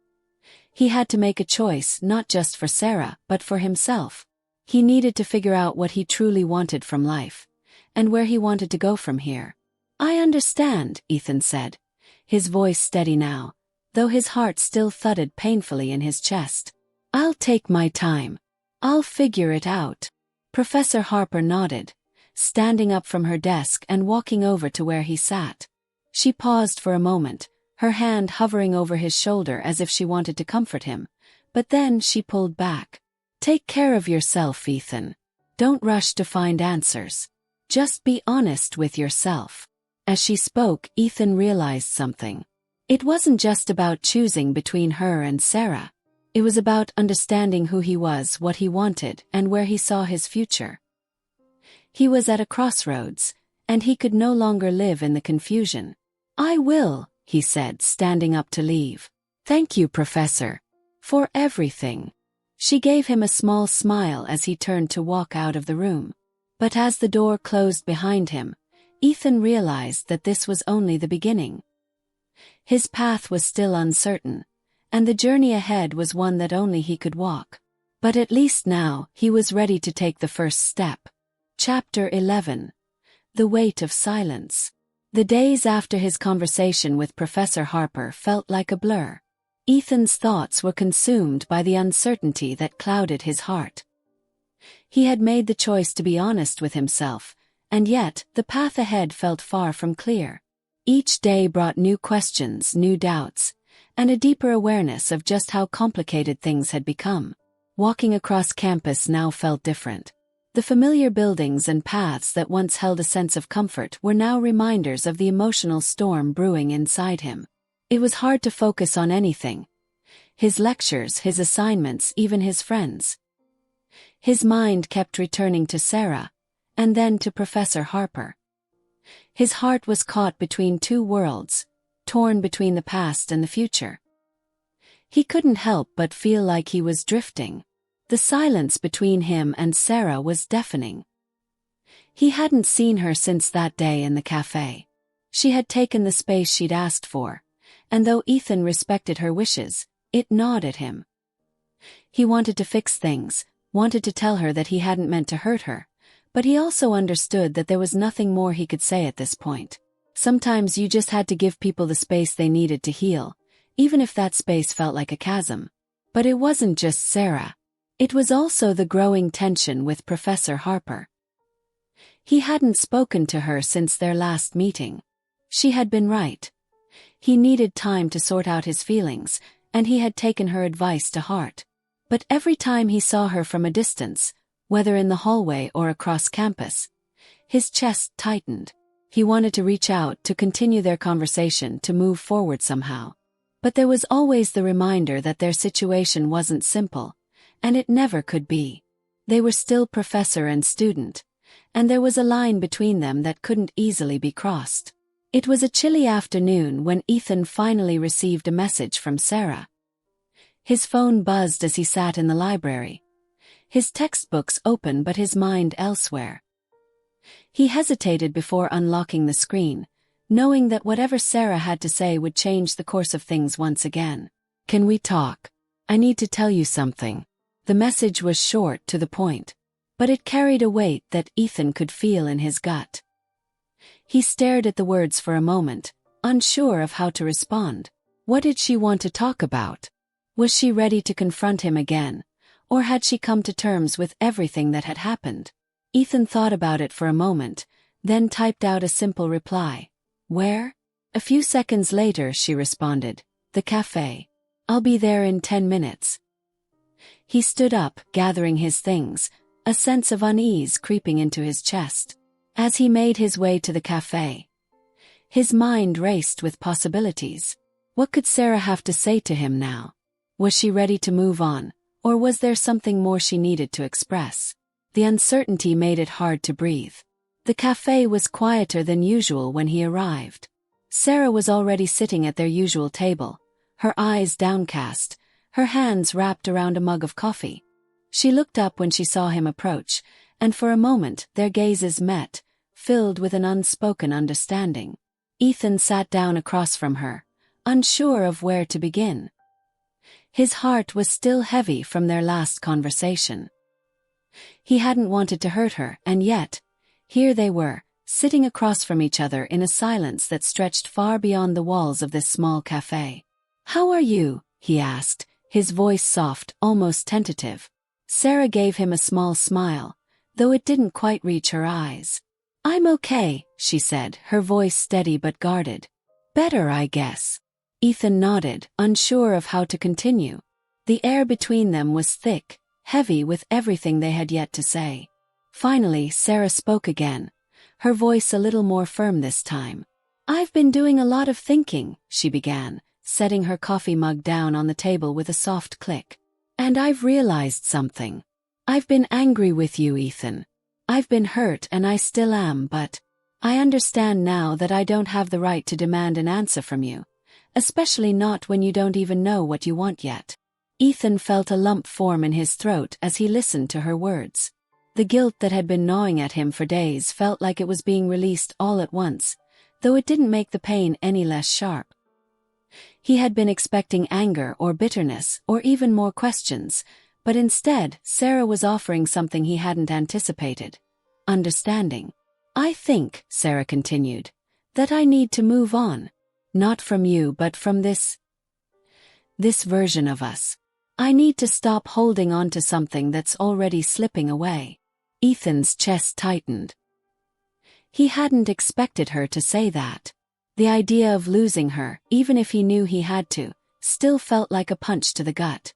He had to make a choice not just for Sarah, but for himself. He needed to figure out what he truly wanted from life, and where he wanted to go from here. "I understand," Ethan said, his voice steady now, though his heart still thudded painfully in his chest. "I'll take my time. I'll figure it out." Professor Harper nodded, standing up from her desk and walking over to where he sat. She paused for a moment, her hand hovering over his shoulder as if she wanted to comfort him, but then she pulled back. "Take care of yourself, Ethan. Don't rush to find answers. Just be honest with yourself." As she spoke, Ethan realized something. It wasn't just about choosing between her and Sarah. It was about understanding who he was, what he wanted, and where he saw his future. He was at a crossroads, and he could no longer live in the confusion. "I will," he said, standing up to leave. "Thank you, Professor, for everything." She gave him a small smile as he turned to walk out of the room. But as the door closed behind him, Ethan realized that this was only the beginning. His path was still uncertain, and the journey ahead was one that only he could walk. But at least now, he was ready to take the first step. Chapter 11. The Weight of Silence. The days after his conversation with Professor Harper felt like a blur. Ethan's thoughts were consumed by the uncertainty that clouded his heart. He had made the choice to be honest with himself, and yet the path ahead felt far from clear. Each day brought new questions, new doubts, and a deeper awareness of just how complicated things had become. Walking across campus now felt different. The familiar buildings and paths that once held a sense of comfort were now reminders of the emotional storm brewing inside him. It was hard to focus on anything. His lectures, his assignments, even his friends. His mind kept returning to Sarah, and then to Professor Harper. His heart was caught between two worlds, torn between the past and the future. He couldn't help but feel like he was drifting. The silence between him and Sarah was deafening. He hadn't seen her since that day in the cafe. She had taken the space she'd asked for, and though Ethan respected her wishes, it gnawed at him. He wanted to fix things, wanted to tell her that he hadn't meant to hurt her, but he also understood that there was nothing more he could say at this point. Sometimes you just had to give people the space they needed to heal, even if that space felt like a chasm. But it wasn't just Sarah. It was also the growing tension with Professor Harper. He hadn't spoken to her since their last meeting. She had been right. He needed time to sort out his feelings, and he had taken her advice to heart. But every time he saw her from a distance, whether in the hallway or across campus, his chest tightened. He wanted to reach out, to continue their conversation, to move forward somehow. But there was always the reminder that their situation wasn't simple, and it never could be. They were still professor and student, and there was a line between them that couldn't easily be crossed. It was a chilly afternoon when Ethan finally received a message from Sarah. His phone buzzed as he sat in the library. His textbooks open but his mind elsewhere. He hesitated before unlocking the screen, knowing that whatever Sarah had to say would change the course of things once again. "Can we talk? I need to tell you something." The message was short, to the point, but it carried a weight that Ethan could feel in his gut. He stared at the words for a moment, unsure of how to respond. What did she want to talk about? Was she ready to confront him again, or had she come to terms with everything that had happened? Ethan thought about it for a moment, then typed out a simple reply. "Where?" A few seconds later she responded, "The cafe. I'll be there in 10 minutes. He stood up, gathering his things, a sense of unease creeping into his chest. As he made his way to the cafe, his mind raced with possibilities. What could Sarah have to say to him now? Was she ready to move on, or was there something more she needed to express? The uncertainty made it hard to breathe. The cafe was quieter than usual when he arrived. Sarah was already sitting at their usual table, her eyes downcast, her hands wrapped around a mug of coffee. She looked up when she saw him approach, and for a moment their gazes met, filled with an unspoken understanding. Ethan sat down across from her, unsure of where to begin. His heart was still heavy from their last conversation. He hadn't wanted to hurt her, and yet, here they were, sitting across from each other in a silence that stretched far beyond the walls of this small cafe. "How are you?" he asked, his voice soft, almost tentative. Sarah gave him a small smile, though it didn't quite reach her eyes. "I'm okay," she said, her voice steady but guarded. "Better, I guess." Ethan nodded, unsure of how to continue. The air between them was thick, heavy with everything they had yet to say. Finally, Sarah spoke again, her voice a little more firm this time. "I've been doing a lot of thinking," she began, setting her coffee mug down on the table with a soft click. "And I've realized something. I've been angry with you, Ethan. I've been hurt and I still am, but I understand now that I don't have the right to demand an answer from you, especially not when you don't even know what you want yet." Ethan felt a lump form in his throat as he listened to her words. The guilt that had been gnawing at him for days felt like it was being released all at once, though it didn't make the pain any less sharp. He had been expecting anger or bitterness or even more questions, but instead, Sarah was offering something he hadn't anticipated: understanding. "I think," Sarah continued, "that I need to move on. Not from you but from this version of us. I need to stop holding on to something that's already slipping away." Ethan's chest tightened. He hadn't expected her to say that. The idea of losing her, even if he knew he had to, still felt like a punch to the gut.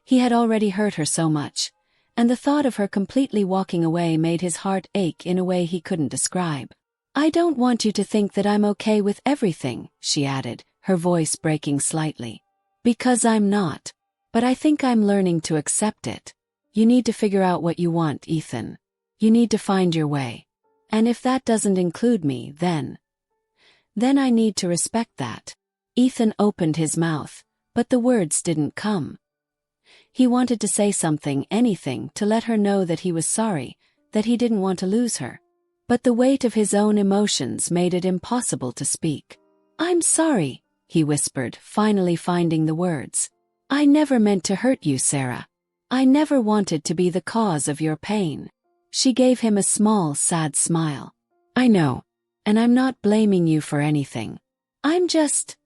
He had already hurt her so much, and the thought of her completely walking away made his heart ache in a way he couldn't describe. "I don't want you to think that I'm okay with everything," she added, her voice breaking slightly. "Because I'm not. But I think I'm learning to accept it. You need to figure out what you want, Ethan. You need to find your way. And if that doesn't include me, then I need to respect that." Ethan opened his mouth, but the words didn't come. He wanted to say something, anything, to let her know that he was sorry, that he didn't want to lose her. But the weight of his own emotions made it impossible to speak. "I'm sorry," he whispered, finally finding the words. "I never meant to hurt you, Sarah. I never wanted to be the cause of your pain." She gave him a small, sad smile. "I know. And I'm not blaming you for anything. I'm just—"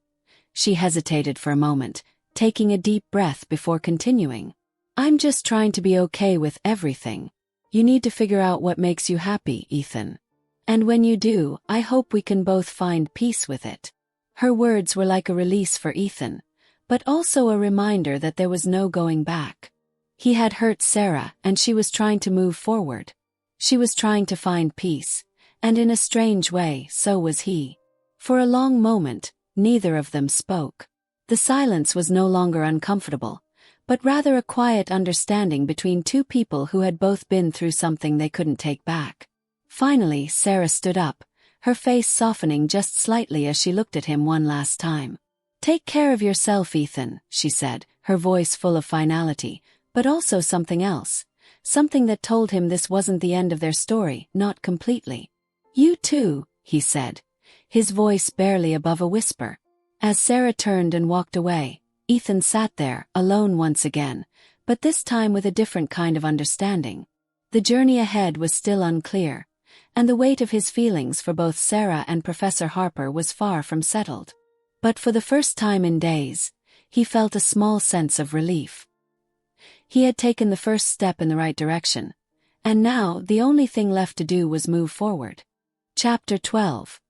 She hesitated for a moment, taking a deep breath before continuing. "I'm just trying to be okay with everything. You need to figure out what makes you happy, Ethan. And when you do, I hope we can both find peace with it." Her words were like a release for Ethan, but also a reminder that there was no going back. He had hurt Sarah, and she was trying to move forward. She was trying to find peace, and in a strange way, so was he. For a long moment, neither of them spoke. The silence was no longer uncomfortable, but rather a quiet understanding between two people who had both been through something they couldn't take back. Finally, Sarah stood up, her face softening just slightly as she looked at him one last time. "Take care of yourself, Ethan," she said, her voice full of finality, but also something else, something that told him this wasn't the end of their story, not completely. "You too," he said, his voice barely above a whisper. As Sarah turned and walked away, Ethan sat there, alone once again, but this time with a different kind of understanding. The journey ahead was still unclear, and the weight of his feelings for both Sarah and Professor Harper was far from settled. But for the first time in days, he felt a small sense of relief. He had taken the first step in the right direction, and now the only thing left to do was move forward. Chapter 12.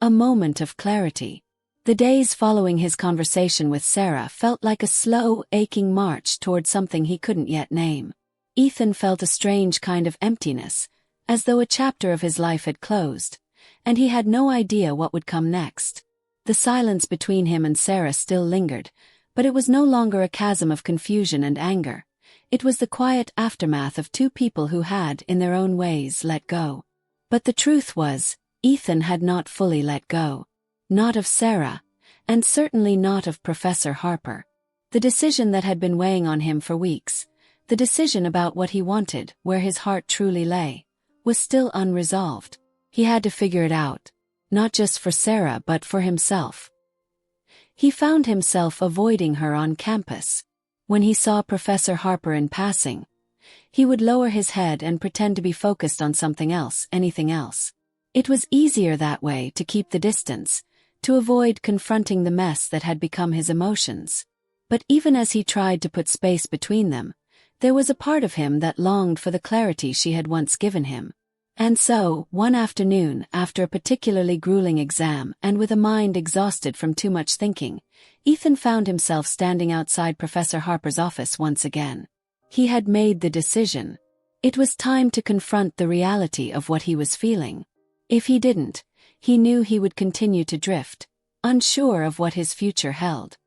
A moment of clarity. The days following his conversation with Sarah felt like a slow, aching march toward something he couldn't yet name. Ethan felt a strange kind of emptiness, as though a chapter of his life had closed, and he had no idea what would come next. The silence between him and Sarah still lingered, but it was no longer a chasm of confusion and anger. It was the quiet aftermath of two people who had, in their own ways, let go. But the truth was, Ethan had not fully let go. Not of Sarah, and certainly not of Professor Harper. The decision that had been weighing on him for weeks, the decision about what he wanted, where his heart truly lay, was still unresolved. He had to figure it out, not just for Sarah but for himself. He found himself avoiding her on campus. When he saw Professor Harper in passing, he would lower his head and pretend to be focused on something else, anything else. It was easier that way to keep the distance, to avoid confronting the mess that had become his emotions. But even as he tried to put space between them, there was a part of him that longed for the clarity she had once given him. And so, one afternoon, after a particularly grueling exam and with a mind exhausted from too much thinking, Ethan found himself standing outside Professor Harper's office once again. He had made the decision. It was time to confront the reality of what he was feeling. If he didn't, he knew he would continue to drift, unsure of what his future held.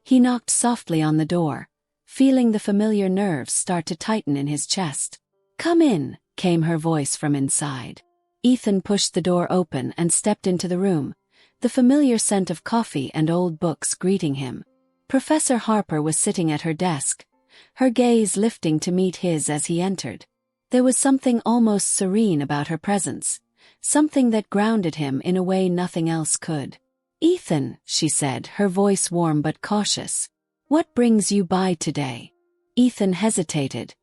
He knocked softly on the door, feeling the familiar nerves start to tighten in his chest. "Come in," came her voice from inside. Ethan pushed the door open and stepped into the room, the familiar scent of coffee and old books greeting him. Professor Harper was sitting at her desk, her gaze lifting to meet his as he entered. There was something almost serene about her presence, something that grounded him in a way nothing else could. "Ethan," she said, her voice warm but cautious, "what brings you by today?" Ethan hesitated,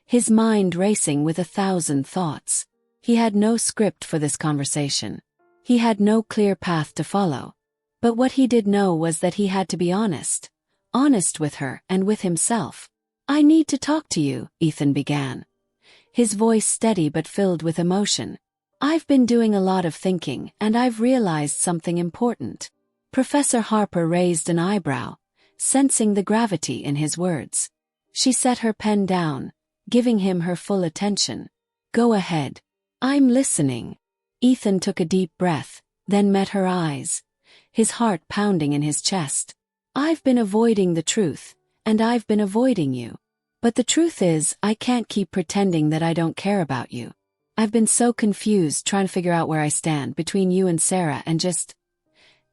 his mind racing with 1,000 thoughts. He had no script for this conversation. He had no clear path to follow. But what he did know was that he had to be honest with her and with himself. "I need to talk to you," Ethan began, his voice steady but filled with emotion. "I've been doing a lot of thinking and I've realized something important." Professor Harper raised an eyebrow, sensing the gravity in his words. She set her pen down, giving him her full attention. "Go ahead. I'm listening." Ethan took a deep breath, then met her eyes, his heart pounding in his chest. "I've been avoiding the truth, and I've been avoiding you. But the truth is, I can't keep pretending that I don't care about you. I've been so confused trying to figure out where I stand between you and Sarah and just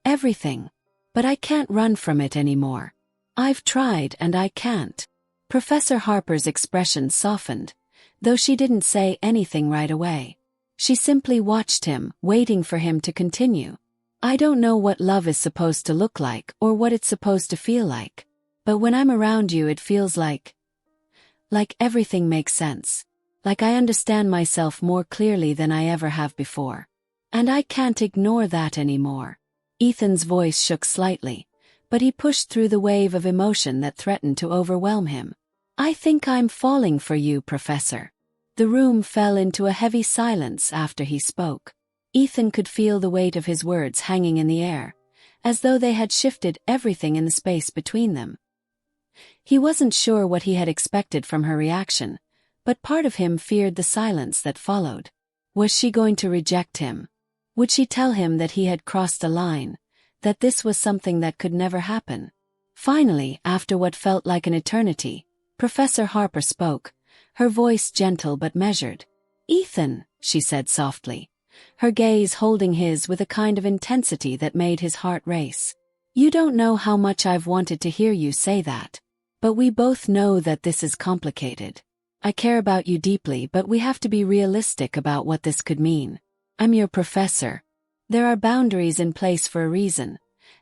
everything. But I can't run from it anymore. I've tried and I can't." Professor Harper's expression softened, though she didn't say anything right away. She simply watched him, waiting for him to continue. "I don't know what love is supposed to look like or what it's supposed to feel like. But when I'm around you it feels like everything makes sense. Like I understand myself more clearly than I ever have before. And I can't ignore that anymore." Ethan's voice shook slightly, but he pushed through the wave of emotion that threatened to overwhelm him. "I think I'm falling for you, Professor." The room fell into a heavy silence after he spoke. Ethan could feel the weight of his words hanging in the air, as though they had shifted everything in the space between them. He wasn't sure what he had expected from her reaction, but part of him feared the silence that followed. Was she going to reject him? Would she tell him that he had crossed a line, that this was something that could never happen? Finally, after what felt like an eternity, Professor Harper spoke, her voice gentle but measured. "Ethan," she said softly, her gaze holding his with a kind of intensity that made his heart race. "You don't know how much I've wanted to hear you say that. But we both know that this is complicated. I care about you deeply, but we have to be realistic about what this could mean. I'm your professor. There are boundaries in place for a reason,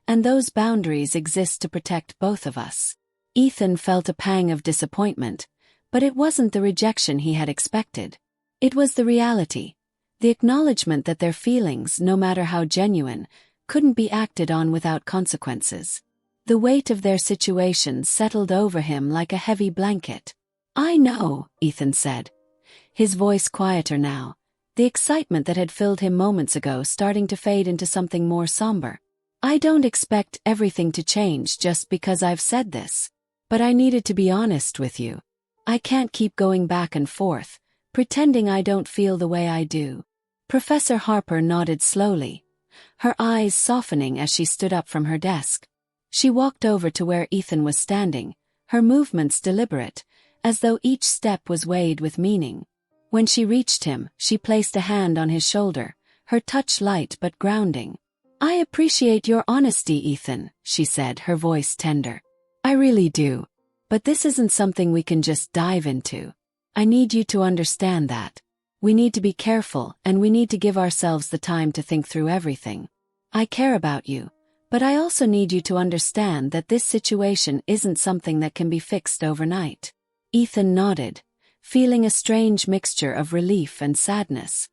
and those boundaries exist to protect both of us." Ethan felt a pang of disappointment, but it wasn't the rejection he had expected. It was the reality, the acknowledgement that their feelings, no matter how genuine, couldn't be acted on without consequences. The weight of their situation settled over him like a heavy blanket. "I know," Ethan said, his voice quieter now, the excitement that had filled him moments ago starting to fade into something more somber. "I don't expect everything to change just because I've said this. But I needed to be honest with you. I can't keep going back and forth, pretending I don't feel the way I do." Professor Harper nodded slowly, her eyes softening as she stood up from her desk. She walked over to where Ethan was standing, her movements deliberate, as though each step was weighed with meaning. When she reached him, she placed a hand on his shoulder, her touch light but grounding. "I appreciate your honesty, Ethan," she said, her voice tender. "I really do. But this isn't something we can just dive into. I need you to understand that. We need to be careful, and we need to give ourselves the time to think through everything. I care about you, but I also need you to understand that this situation isn't something that can be fixed overnight." Ethan nodded, feeling a strange mixture of relief and sadness.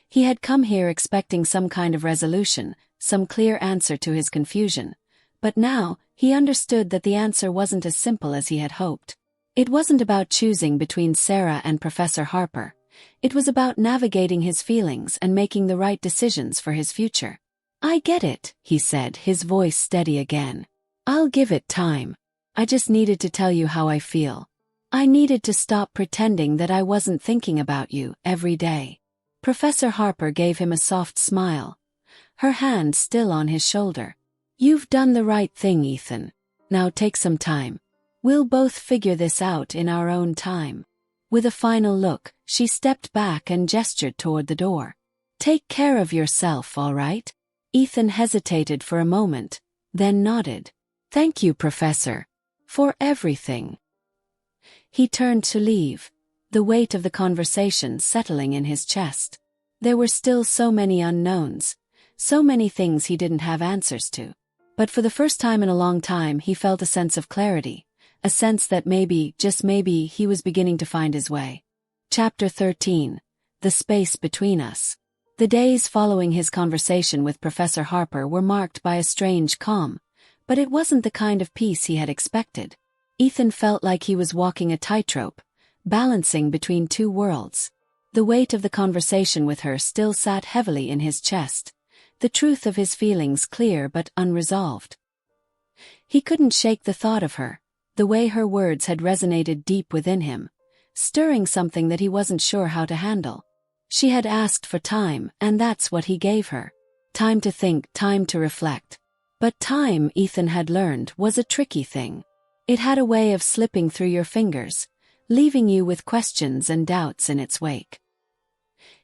He had come here expecting some kind of resolution, some clear answer to his confusion, but now he understood that the answer wasn't as simple as he had hoped. It wasn't about choosing between Sarah and Professor Harper. It was about navigating his feelings and making the right decisions for his future. "I get it," he said, his voice steady again. "I'll give it time. I just needed to tell you how I feel. I needed to stop pretending that I wasn't thinking about you every day." Professor Harper gave him a soft smile, her hand still on his shoulder. "You've done the right thing, Ethan. Now take some time. We'll both figure this out in our own time." With a final look, she stepped back and gestured toward the door. "Take care of yourself, all right?" Ethan hesitated for a moment, then nodded. "Thank you, Professor. For everything." He turned to leave, the weight of the conversation settling in his chest. There were still so many unknowns, so many things he didn't have answers to. But for the first time in a long time he felt a sense of clarity, a sense that maybe, just maybe, he was beginning to find his way. Chapter 13. The Space Between Us. The days following his conversation with Professor Harper were marked by a strange calm, but it wasn't the kind of peace he had expected. Ethan felt like he was walking a tightrope, balancing between two worlds. The weight of the conversation with her still sat heavily in his chest, the truth of his feelings clear but unresolved. He couldn't shake the thought of her, the way her words had resonated deep within him, stirring something that he wasn't sure how to handle. She had asked for time, and that's what he gave her. Time to think, time to reflect. But time, Ethan had learned, was a tricky thing. It had a way of slipping through your fingers, leaving you with questions and doubts in its wake.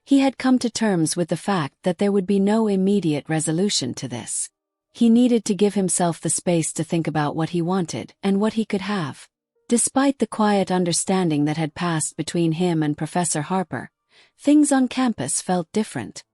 He had come to terms with the fact that there would be no immediate resolution to this. He needed to give himself the space to think about what he wanted and what he could have. Despite the quiet understanding that had passed between him and Professor Harper, things on campus felt different.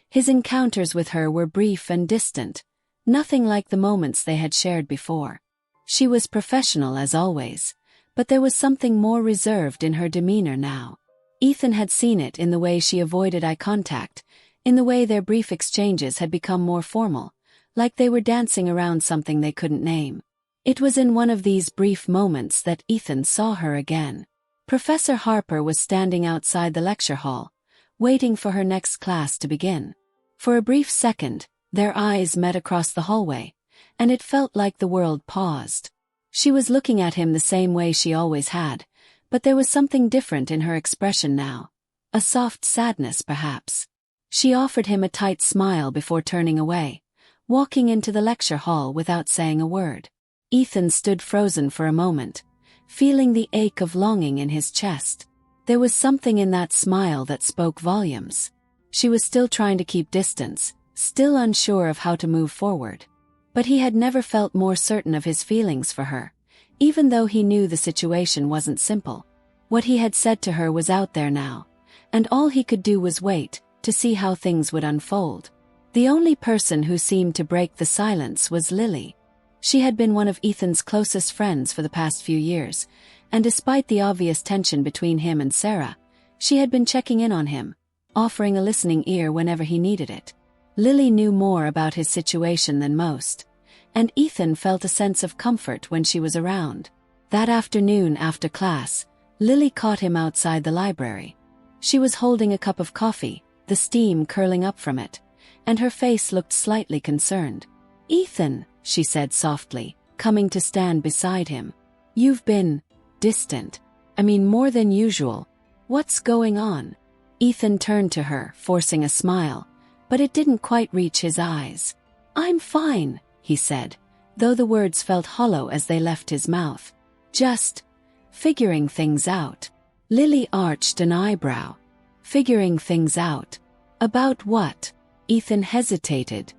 His encounters with her were brief and distant, nothing like the moments they had shared before. She was professional as always, but there was something more reserved in her demeanor now. Ethan had seen it in the way she avoided eye contact, in the way their brief exchanges had become more formal, like they were dancing around something they couldn't name. It was in one of these brief moments that Ethan saw her again. Professor Harper was standing outside the lecture hall, waiting for her next class to begin. For a brief second, their eyes met across the hallway, and it felt like the world paused. She was looking at him the same way she always had, but there was something different in her expression now. A soft sadness, perhaps. She offered him a tight smile before turning away, walking into the lecture hall without saying a word. Ethan stood frozen for a moment, feeling the ache of longing in his chest. There was something in that smile that spoke volumes. She was still trying to keep distance, still unsure of how to move forward. But he had never felt more certain of his feelings for her, even though he knew the situation wasn't simple. What he had said to her was out there now, and all he could do was wait to see how things would unfold. The only person who seemed to break the silence was Lily. She had been one of Ethan's closest friends for the past few years, and despite the obvious tension between him and Sarah, she had been checking in on him, offering a listening ear whenever he needed it. Lily knew more about his situation than most, and Ethan felt a sense of comfort when she was around. That afternoon after class, Lily caught him outside the library. She was holding a cup of coffee, the steam curling up from it, and her face looked slightly concerned. "Ethan," she said softly, coming to stand beside him. "You've been distant. I mean, more than usual. What's going on?" Ethan turned to her, forcing a smile, but it didn't quite reach his eyes. "I'm fine," he said, though the words felt hollow as they left his mouth. "Just figuring things out." Lily arched an eyebrow. Figuring things out? About what? Ethan hesitated.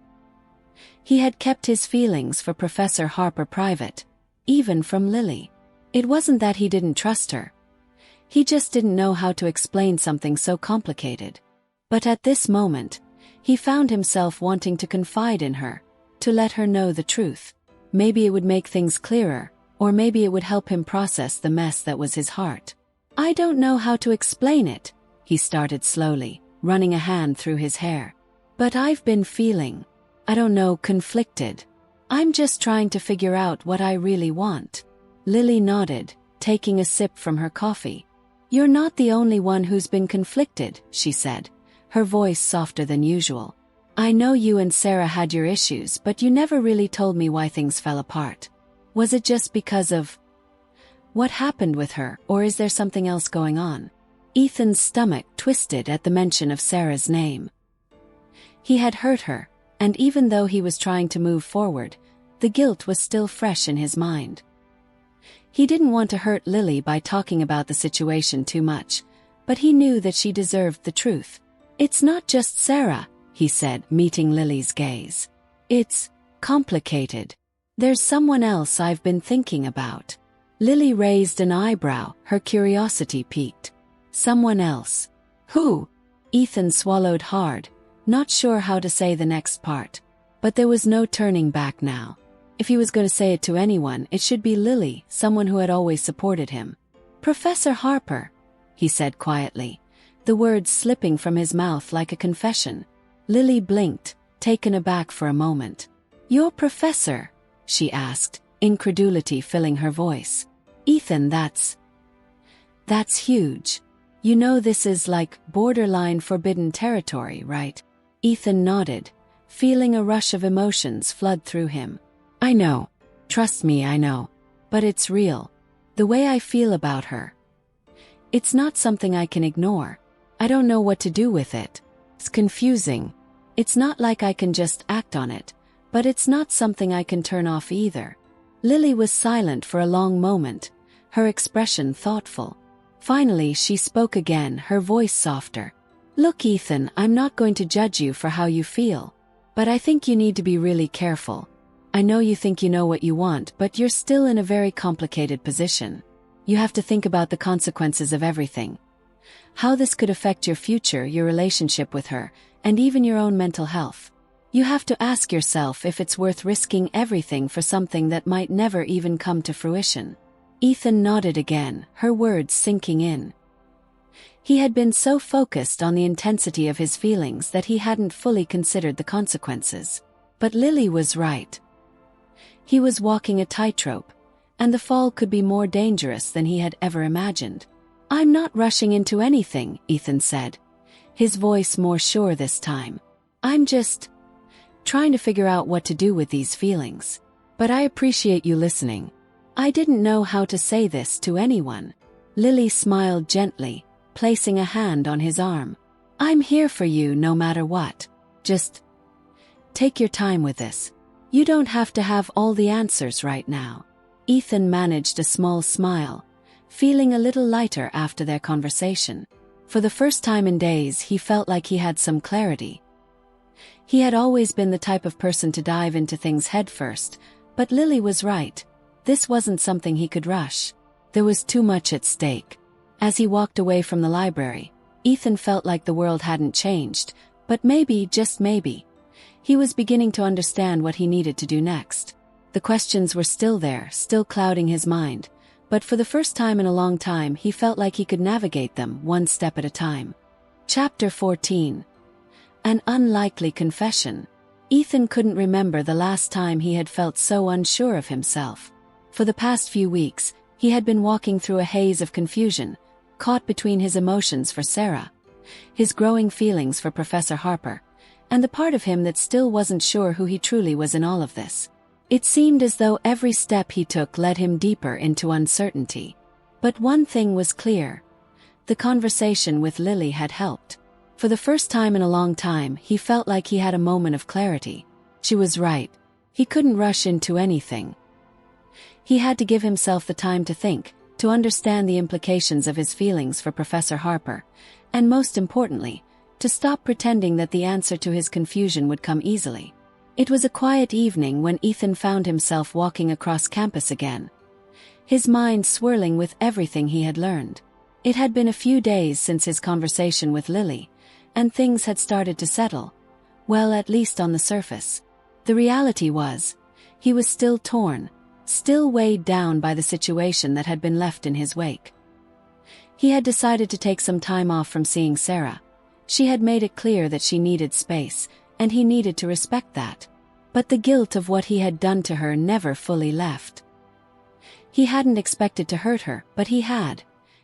He had kept his feelings for Professor Harper private, even from Lily. It wasn't that he didn't trust her. He just didn't know how to explain something so complicated. But at this moment, he found himself wanting to confide in her, to let her know the truth. Maybe it would make things clearer, or maybe it would help him process the mess that was his heart. "I don't know how to explain it," he started slowly, running a hand through his hair. "But I've been feeling, I don't know, conflicted. I'm just trying to figure out what I really want." Lily nodded, taking a sip from her coffee. "You're not the only one who's been conflicted," she said, her voice softer than usual. "I know you and Sarah had your issues, but you never really told me why things fell apart. Was it just because of what happened with her, or is there something else going on?" Ethan's stomach twisted at the mention of Sarah's name. He had hurt her, and even though he was trying to move forward, the guilt was still fresh in his mind. He didn't want to hurt Lily by talking about the situation too much, but he knew that she deserved the truth. "It's not just Sarah," he said, meeting Lily's gaze. "It's complicated. There's someone else I've been thinking about." Lily raised an eyebrow, her curiosity piqued. "Someone else? Who?" Ethan swallowed hard, not sure how to say the next part. But there was no turning back now. If he was going to say it to anyone, it should be Lily, someone who had always supported him. "Professor Harper," he said quietly, the words slipping from his mouth like a confession. Lily blinked, taken aback for a moment. "Your professor?" she asked, incredulity filling her voice. "Ethan, that's huge. You know this is like borderline forbidden territory, right?" Ethan nodded, feeling a rush of emotions flood through him. "I know. Trust me, I know. But it's real. The way I feel about her. It's not something I can ignore. I don't know what to do with it. It's confusing. It's not like I can just act on it, but it's not something I can turn off either." Lily was silent for a long moment, her expression thoughtful. Finally she spoke again, her voice softer. "Look, Ethan, I'm not going to judge you for how you feel. But I think you need to be really careful. I know you think you know what you want, but you're still in a very complicated position. You have to think about the consequences of everything. How this could affect your future, your relationship with her, and even your own mental health. You have to ask yourself if it's worth risking everything for something that might never even come to fruition." Ethan nodded again, her words sinking in. He had been so focused on the intensity of his feelings that he hadn't fully considered the consequences. But Lily was right. He was walking a tightrope, and the fall could be more dangerous than he had ever imagined. "I'm not rushing into anything," Ethan said, his voice more sure this time. "I'm just trying to figure out what to do with these feelings. But I appreciate you listening. I didn't know how to say this to anyone." Lily smiled gently, placing a hand on his arm. "I'm here for you no matter what. Just take your time with this. You don't have to have all the answers right now." Ethan managed a small smile, feeling a little lighter after their conversation. For the first time in days he felt like he had some clarity. He had always been the type of person to dive into things headfirst, but Lily was right. This wasn't something he could rush. There was too much at stake. As he walked away from the library, Ethan felt like the world hadn't changed, but maybe, just maybe, he was beginning to understand what he needed to do next. The questions were still there, still clouding his mind, but for the first time in a long time he felt like he could navigate them one step at a time. Chapter 14. An unlikely confession. Ethan couldn't remember the last time he had felt so unsure of himself. For the past few weeks, he had been walking through a haze of confusion, caught between his emotions for Sarah, his growing feelings for Professor Harper, and the part of him that still wasn't sure who he truly was in all of this. It seemed as though every step he took led him deeper into uncertainty. But one thing was clear. The conversation with Lily had helped. For the first time in a long time, he felt like he had a moment of clarity. She was right. He couldn't rush into anything. He had to give himself the time to think, to understand the implications of his feelings for Professor Harper, and most importantly, to stop pretending that the answer to his confusion would come easily. It was a quiet evening when Ethan found himself walking across campus again, his mind swirling with everything he had learned. It had been a few days since his conversation with Lily, and things had started to settle, well, at least on the surface. The reality was, he was still torn, still weighed down by the situation that had been left in his wake. He had decided to take some time off from seeing Sarah. She had made it clear that she needed space, and he needed to respect that. But the guilt of what he had done to her never fully left. He hadn't expected to hurt her, but he had,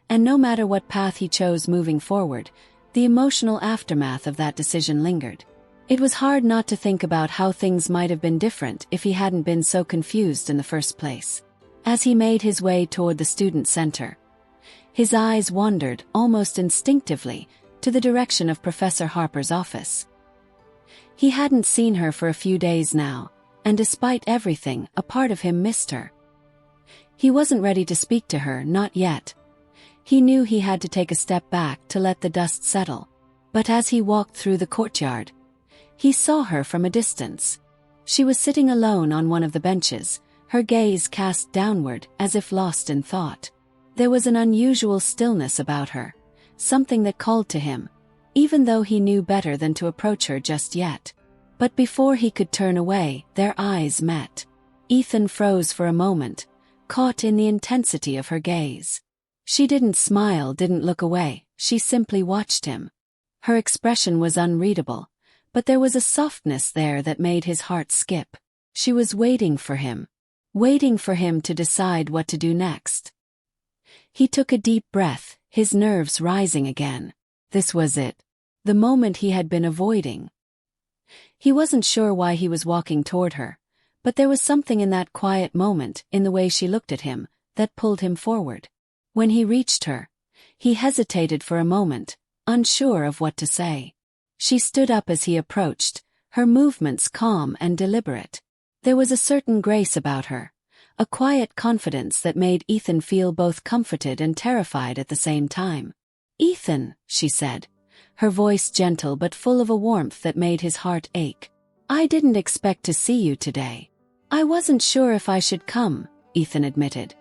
and no matter what path he chose moving forward, the emotional aftermath of that decision lingered. It was hard not to think about how things might have been different if he hadn't been so confused in the first place. As he made his way toward the student center, his eyes wandered, almost instinctively, to the direction of Professor Harper's office. He hadn't seen her for a few days now, and despite everything, a part of him missed her. He wasn't ready to speak to her, not yet. He knew he had to take a step back to let the dust settle. But as he walked through the courtyard, he saw her from a distance. She was sitting alone on one of the benches, her gaze cast downward as if lost in thought. There was an unusual stillness about her, something that called to him, even though he knew better than to approach her just yet. But before he could turn away, their eyes met. Ethan froze for a moment, caught in the intensity of her gaze. She didn't smile, didn't look away, she simply watched him. Her expression was unreadable, but there was a softness there that made his heart skip. She was waiting for him to decide what to do next. He took a deep breath, his nerves rising again. This was it. The moment he had been avoiding. He wasn't sure why he was walking toward her, but there was something in that quiet moment, in the way she looked at him, that pulled him forward. When he reached her, he hesitated for a moment, unsure of what to say. She stood up as he approached, her movements calm and deliberate. There was a certain grace about her, a quiet confidence that made Ethan feel both comforted and terrified at the same time. "Ethan," she said, her voice gentle but full of a warmth that made his heart ache. "I didn't expect to see you today." "I wasn't sure if I should come," Ethan admitted,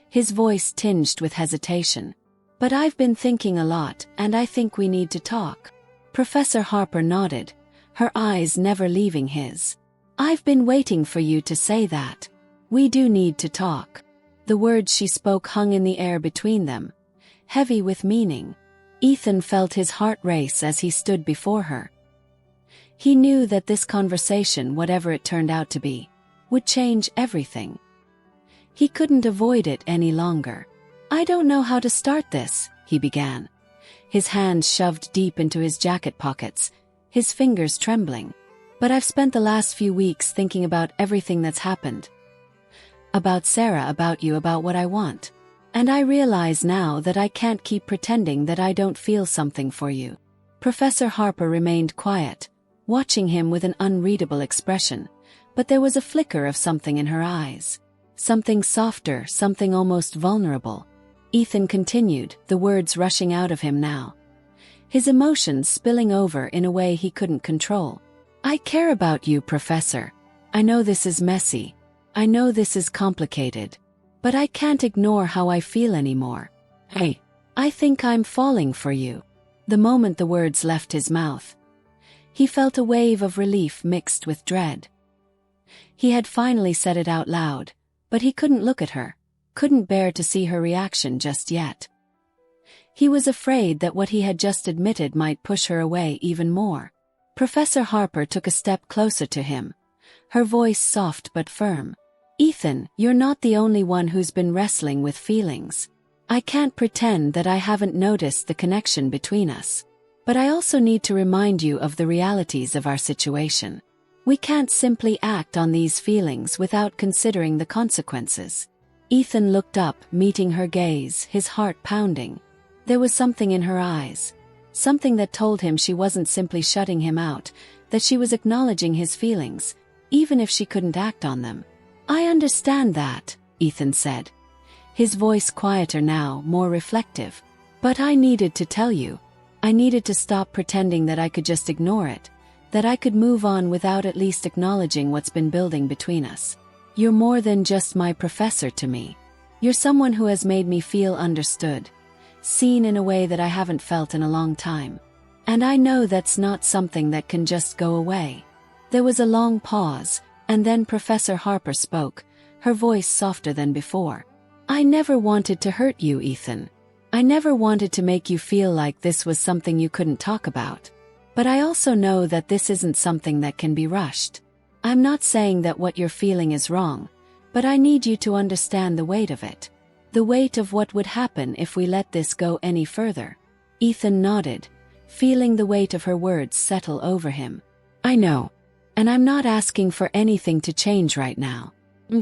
his voice tinged with hesitation. "But I've been thinking a lot, and I think we need to talk." Professor Harper nodded, her eyes never leaving his. "I've been waiting for you to say that. We do need to talk." The words she spoke hung in the air between them, heavy with meaning. Ethan felt his heart race as he stood before her. He knew that this conversation, whatever it turned out to be, would change everything. He couldn't avoid it any longer. "I don't know how to start this," he began, his hands shoved deep into his jacket pockets, his fingers trembling. "But I've spent the last few weeks thinking about everything that's happened. About Sarah, about you, about what I want. And I realize now that I can't keep pretending that I don't feel something for you." Professor Harper remained quiet, watching him with an unreadable expression, but there was a flicker of something in her eyes. Something softer, something almost vulnerable. Ethan continued, the words rushing out of him now, his emotions spilling over in a way he couldn't control. "I care about you, Professor. I know this is messy. I know this is complicated. But I can't ignore how I feel anymore. Hey, I think I'm falling for you." The moment the words left his mouth, he felt a wave of relief mixed with dread. He had finally said it out loud, but he couldn't look at her, couldn't bear to see her reaction just yet. He was afraid that what he had just admitted might push her away even more. Professor Harper took a step closer to him, her voice soft but firm. "Ethan, you're not the only one who's been wrestling with feelings. I can't pretend that I haven't noticed the connection between us. But I also need to remind you of the realities of our situation. We can't simply act on these feelings without considering the consequences." Ethan looked up, meeting her gaze, his heart pounding. There was something in her eyes, something that told him she wasn't simply shutting him out, that she was acknowledging his feelings, even if she couldn't act on them. "I understand that," Ethan said, his voice quieter now, more reflective. "But I needed to tell you. I needed to stop pretending that I could just ignore it, that I could move on without at least acknowledging what's been building between us. You're more than just my professor to me. You're someone who has made me feel understood, seen in a way that I haven't felt in a long time. And I know that's not something that can just go away." There was a long pause, and then Professor Harper spoke, her voice softer than before. "I never wanted to hurt you, Ethan. I never wanted to make you feel like this was something you couldn't talk about. But I also know that this isn't something that can be rushed. I'm not saying that what you're feeling is wrong, but I need you to understand the weight of it. The weight of what would happen if we let this go any further." Ethan nodded, feeling the weight of her words settle over him. "I know. And I'm not asking for anything to change right now. I'm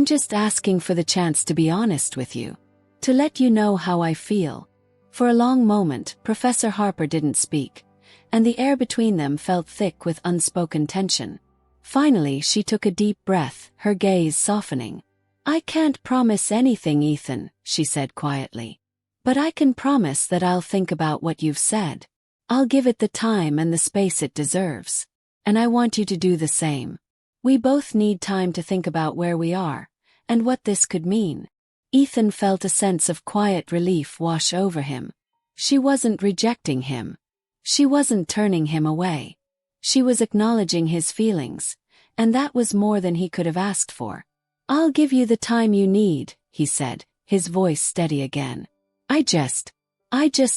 just asking for the chance to be honest with you. To let you know how I feel." For a long moment, Professor Harper didn't speak, and the air between them felt thick with unspoken tension. Finally, she took a deep breath, her gaze softening. "I can't promise anything, Ethan," she said quietly. "But I can promise that I'll think about what you've said. I'll give it the time and the space it deserves. And I want you to do the same. We both need time to think about where we are, and what this could mean." Ethan felt a sense of quiet relief wash over him. She wasn't rejecting him. She wasn't turning him away. She was acknowledging his feelings, and that was more than he could have asked for. "I'll give you the time you need," he said, his voice steady again. I just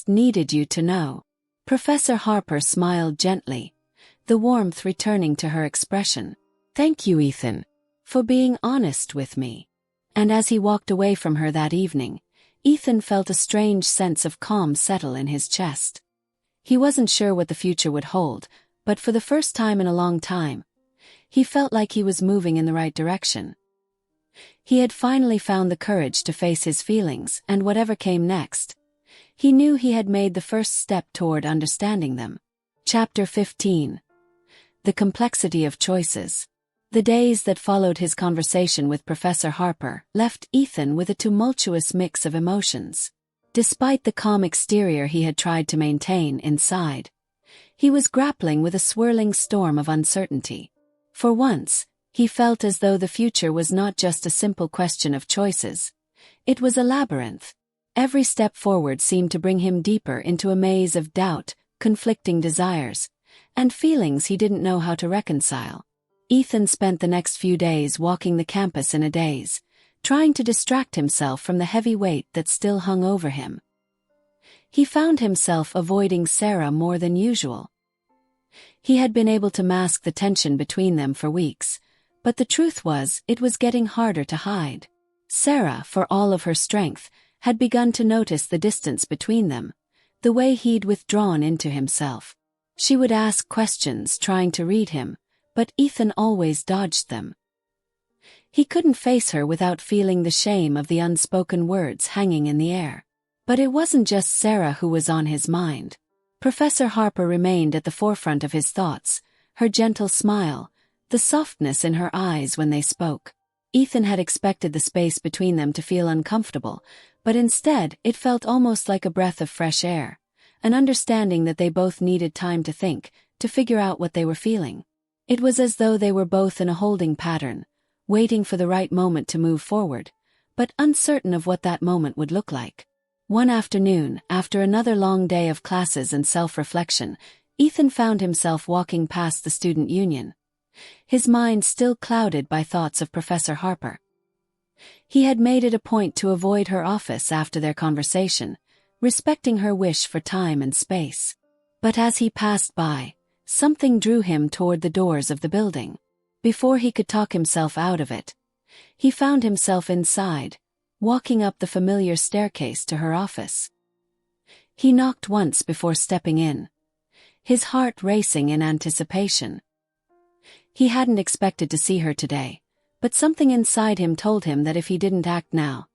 needed you to know." Professor Harper smiled gently, the warmth returning to her expression. "Thank you, Ethan, for being honest with me." And as he walked away from her that evening, Ethan felt a strange sense of calm settle in his chest. He wasn't sure what the future would hold, but for the first time in a long time, he felt like he was moving in the right direction. He had finally found the courage to face his feelings, and whatever came next, he knew he had made the first step toward understanding them. Chapter 15. The Complexity of Choices. The days that followed his conversation with Professor Harper left Ethan with a tumultuous mix of emotions. Despite the calm exterior he had tried to maintain inside, he was grappling with a swirling storm of uncertainty. For once, he felt as though the future was not just a simple question of choices. It was a labyrinth. Every step forward seemed to bring him deeper into a maze of doubt, conflicting desires, and feelings he didn't know how to reconcile. Ethan spent the next few days walking the campus in a daze, trying to distract himself from the heavy weight that still hung over him. He found himself avoiding Sarah more than usual. He had been able to mask the tension between them for weeks, but the truth was, it was getting harder to hide. Sarah, for all of her strength, had begun to notice the distance between them, the way he'd withdrawn into himself. She would ask questions, trying to read him, but Ethan always dodged them. He couldn't face her without feeling the shame of the unspoken words hanging in the air. But it wasn't just Sarah who was on his mind. Professor Harper remained at the forefront of his thoughts, her gentle smile, the softness in her eyes when they spoke. Ethan had expected the space between them to feel uncomfortable, but instead it felt almost like a breath of fresh air, an understanding that they both needed time to think, to figure out what they were feeling. It was as though they were both in a holding pattern, waiting for the right moment to move forward, but uncertain of what that moment would look like. One afternoon, after another long day of classes and self-reflection, Ethan found himself walking past the student union, his mind still clouded by thoughts of Professor Harper. He had made it a point to avoid her office after their conversation, respecting her wish for time and space. But as he passed by, something drew him toward the doors of the building. Before he could talk himself out of it, he found himself inside, walking up the familiar staircase to her office. He knocked once before stepping in, his heart racing in anticipation. He hadn't expected to see her today, but something inside him told him that if he didn't act now,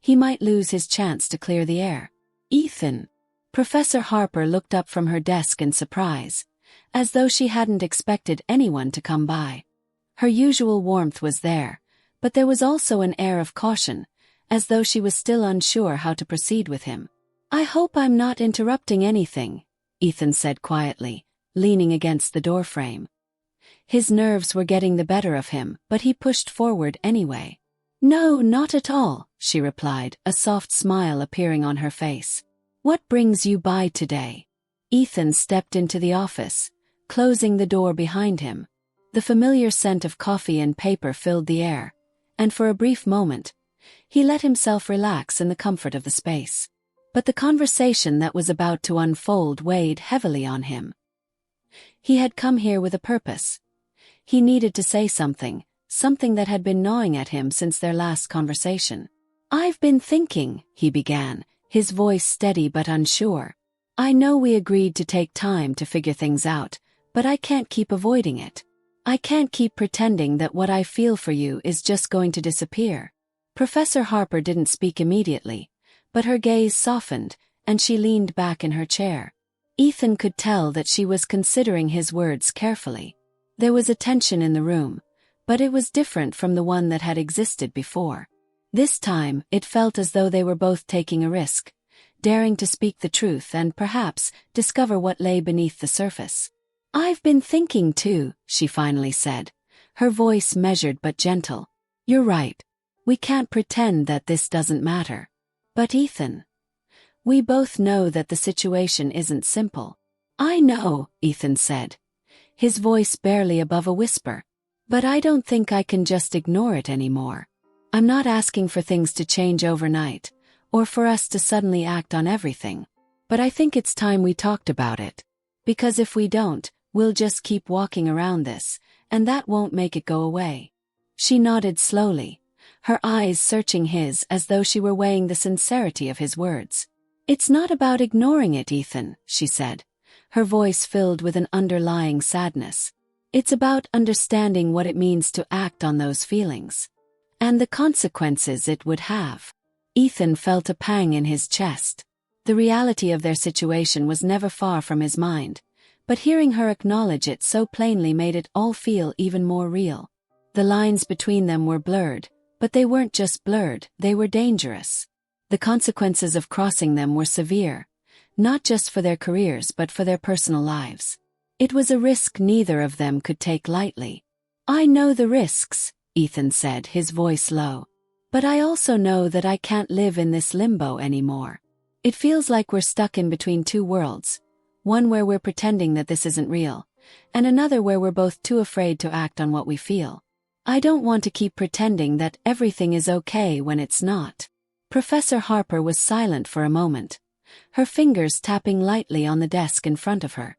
he might lose his chance to clear the air. "Ethan," Professor Harper looked up from her desk in surprise, as though she hadn't expected anyone to come by. Her usual warmth was there, but there was also an air of caution, as though she was still unsure how to proceed with him. "I hope I'm not interrupting anything," Ethan said quietly, leaning against the doorframe. His nerves were getting the better of him, but he pushed forward anyway. "No, not at all," she replied, a soft smile appearing on her face. "What brings you by today?" Ethan stepped into the office, closing the door behind him. The familiar scent of coffee and paper filled the air, and for a brief moment, he let himself relax in the comfort of the space. But the conversation that was about to unfold weighed heavily on him. He had come here with a purpose. He needed to say something that had been gnawing at him since their last conversation. "I've been thinking," he began, his voice steady but unsure. "I know we agreed to take time to figure things out, but I can't keep avoiding it. I can't keep pretending that what I feel for you is just going to disappear." Professor Harper didn't speak immediately, but her gaze softened, and she leaned back in her chair. Ethan could tell that she was considering his words carefully. There was a tension in the room, but it was different from the one that had existed before. This time, it felt as though they were both taking a risk, daring to speak the truth and perhaps discover what lay beneath the surface. "I've been thinking too," she finally said, her voice measured but gentle. "You're right. We can't pretend that this doesn't matter. But Ethan, we both know that the situation isn't simple." "I know," Ethan said, his voice barely above a whisper. "But I don't think I can just ignore it anymore. I'm not asking for things to change overnight, or for us to suddenly act on everything. But I think it's time we talked about it. Because if we don't, we'll just keep walking around this, and that won't make it go away." She nodded slowly, her eyes searching his as though she were weighing the sincerity of his words. "It's not about ignoring it, Ethan," she said, her voice filled with an underlying sadness. "It's about understanding what it means to act on those feelings. And the consequences it would have." Ethan felt a pang in his chest. The reality of their situation was never far from his mind, but hearing her acknowledge it so plainly made it all feel even more real. The lines between them were blurred, but they weren't just blurred, they were dangerous. The consequences of crossing them were severe, not just for their careers but for their personal lives. It was a risk neither of them could take lightly. "I know the risks," Ethan said, his voice low. "But I also know that I can't live in this limbo anymore. It feels like we're stuck in between two worlds, one where we're pretending that this isn't real, and another where we're both too afraid to act on what we feel. I don't want to keep pretending that everything is okay when it's not." Professor Harper was silent for a moment, her fingers tapping lightly on the desk in front of her.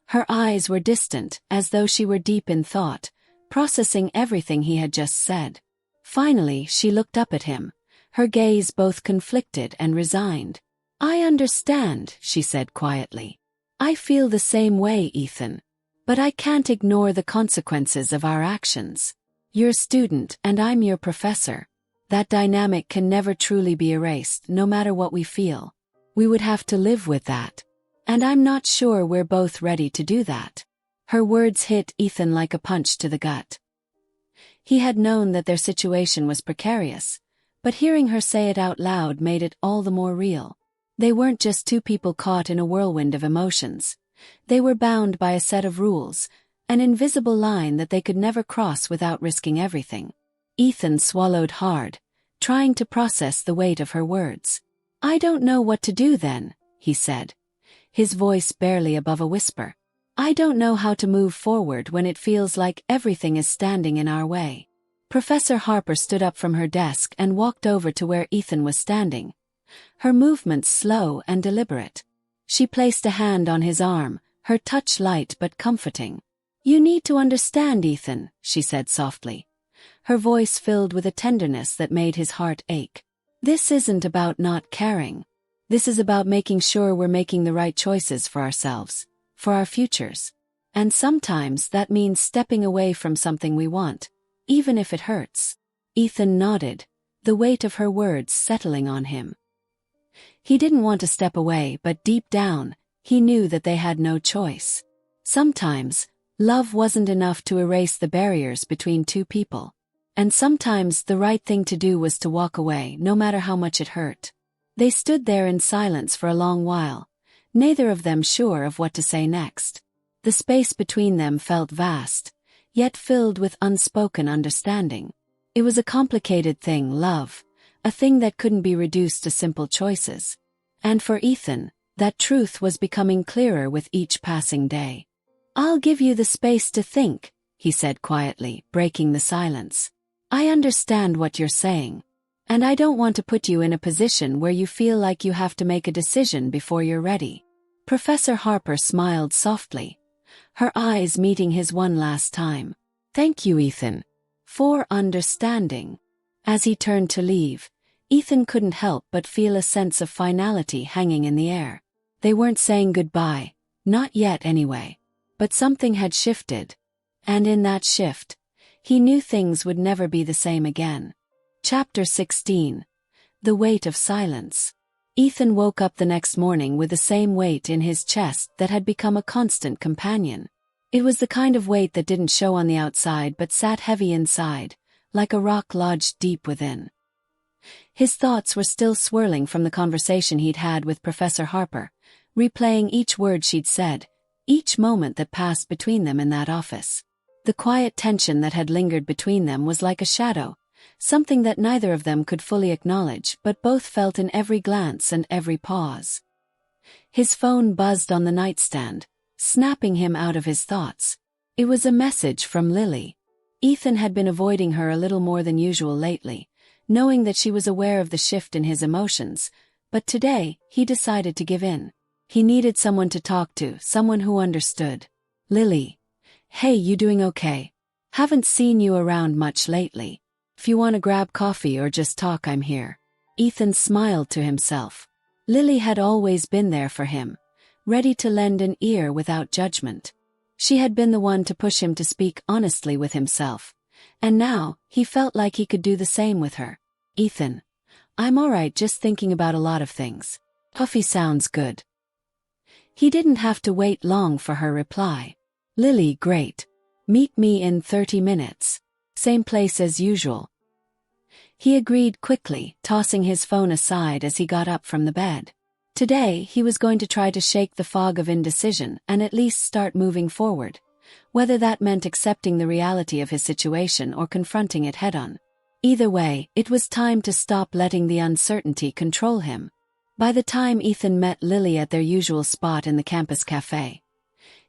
Her eyes were distant, as though she were deep in thought, processing everything he had just said. Finally, she looked up at him, her gaze both conflicted and resigned. "I understand," she said quietly. "I feel the same way, Ethan. But I can't ignore the consequences of our actions. You're a student and I'm your professor. That dynamic can never truly be erased, no matter what we feel. We would have to live with that. And I'm not sure we're both ready to do that." Her words hit Ethan like a punch to the gut. He had known that their situation was precarious, but hearing her say it out loud made it all the more real. They weren't just two people caught in a whirlwind of emotions. They were bound by a set of rules, an invisible line that they could never cross without risking everything. Ethan swallowed hard, trying to process the weight of her words. "I don't know what to do then," he said, his voice barely above a whisper. "I don't know how to move forward when it feels like everything is standing in our way." Professor Harper stood up from her desk and walked over to where Ethan was standing, her movements slow and deliberate. She placed a hand on his arm, her touch light but comforting. "You need to understand, Ethan," she said softly, her voice filled with a tenderness that made his heart ache. "This isn't about not caring. This is about making sure we're making the right choices for ourselves, for our futures. And sometimes that means stepping away from something we want, even if it hurts." Ethan nodded, the weight of her words settling on him. He didn't want to step away, but deep down, he knew that they had no choice. Sometimes, love wasn't enough to erase the barriers between two people. And sometimes the right thing to do was to walk away, no matter how much it hurt. They stood there in silence for a long while, neither of them sure of what to say next. The space between them felt vast, yet filled with unspoken understanding. It was a complicated thing, love, a thing that couldn't be reduced to simple choices. And for Ethan, that truth was becoming clearer with each passing day. "I'll give you the space to think," he said quietly, breaking the silence. "I understand what you're saying. And I don't want to put you in a position where you feel like you have to make a decision before you're ready." Professor Harper smiled softly, her eyes meeting his one last time. "Thank you, Ethan, for understanding." As he turned to leave, Ethan couldn't help but feel a sense of finality hanging in the air. They weren't saying goodbye, not yet anyway. But something had shifted. And in that shift, he knew things would never be the same again. Chapter 16. The Weight of Silence. Ethan woke up the next morning with the same weight in his chest that had become a constant companion. It was the kind of weight that didn't show on the outside but sat heavy inside, like a rock lodged deep within. His thoughts were still swirling from the conversation he'd had with Professor Harper, replaying each word she'd said, each moment that passed between them in that office. The quiet tension that had lingered between them was like a shadow, something that neither of them could fully acknowledge but both felt in every glance and every pause. His phone buzzed on the nightstand, snapping him out of his thoughts. It was a message from Lily. Ethan had been avoiding her a little more than usual lately, knowing that she was aware of the shift in his emotions, but today, he decided to give in. He needed someone to talk to, someone who understood. "Lily. Hey, you doing okay? Haven't seen you around much lately. If you want to grab coffee or just talk, I'm here." Ethan smiled to himself. Lily had always been there for him, ready to lend an ear without judgment. She had been the one to push him to speak honestly with himself, and now, he felt like he could do the same with her. "Ethan, I'm alright, just thinking about a lot of things. Coffee sounds good." He didn't have to wait long for her reply. "Lily, great. Meet me in 30 minutes. Same place as usual." He agreed quickly, tossing his phone aside as he got up from the bed. Today, he was going to try to shake the fog of indecision and at least start moving forward, whether that meant accepting the reality of his situation or confronting it head-on. Either way, it was time to stop letting the uncertainty control him. By the time Ethan met Lily at their usual spot in the campus cafe,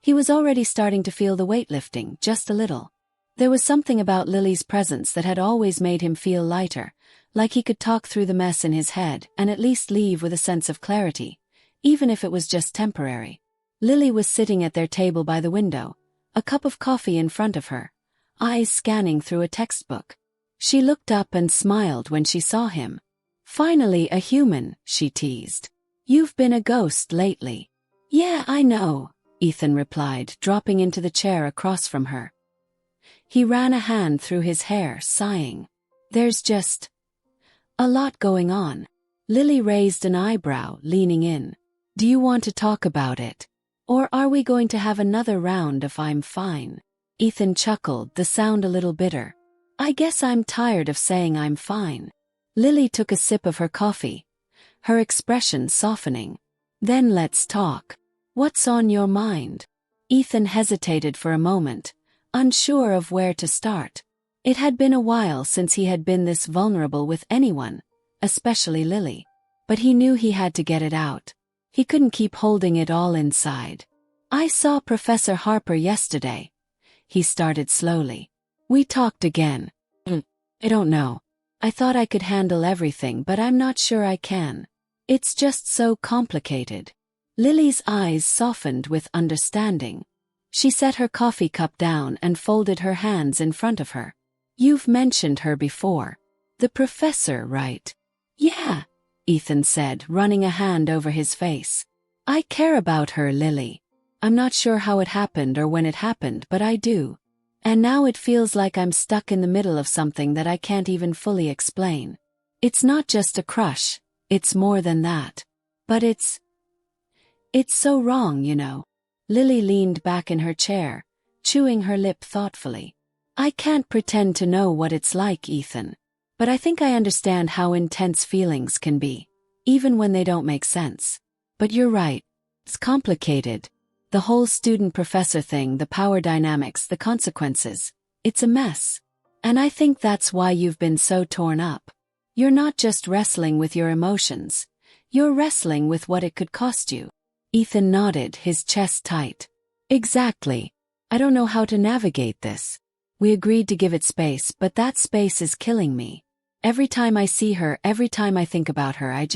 he was already starting to feel the weight lifting, just a little. There was something about Lily's presence that had always made him feel lighter, like he could talk through the mess in his head and at least leave with a sense of clarity, even if it was just temporary. Lily was sitting at their table by the window, a cup of coffee in front of her, eyes scanning through a textbook. She looked up and smiled when she saw him. "Finally a human," she teased. "You've been a ghost lately." "Yeah, I know," Ethan replied, dropping into the chair across from her. He ran a hand through his hair, sighing. "There's just a lot going on." Lily raised an eyebrow, leaning in. "Do you want to talk about it? Or are we going to have another round of I'm fine?" Ethan chuckled, the sound a little bitter. "I guess I'm tired of saying I'm fine." Lily took a sip of her coffee, her expression softening. "Then let's talk. What's on your mind?" Ethan hesitated for a moment, unsure of where to start. It had been a while since he had been this vulnerable with anyone, especially Lily. But he knew he had to get it out. He couldn't keep holding it all inside. "I saw Professor Harper yesterday," he started slowly. "We talked again. I don't know. I thought I could handle everything, but I'm not sure I can. It's just so complicated." Lily's eyes softened with understanding. She set her coffee cup down and folded her hands in front of her. "You've mentioned her before. The professor, right?" "Yeah," Ethan said, running a hand over his face. "I care about her, Lily. I'm not sure how it happened or when it happened, but I do. And now it feels like I'm stuck in the middle of something that I can't even fully explain. It's not just a crush, it's more than that." But it's so wrong, you know. Lily leaned back in her chair, chewing her lip thoughtfully. I can't pretend to know what it's like, Ethan. But I think I understand how intense feelings can be, even when they don't make sense. But you're right. It's complicated. The whole student-professor thing, the power dynamics, the consequences. It's a mess. And I think that's why you've been so torn up. You're not just wrestling with your emotions. You're wrestling with what it could cost you. Ethan nodded, his chest tight. Exactly. I don't know how to navigate this. We agreed to give it space, but that space is killing me. Every time I see her, every time I think about her, I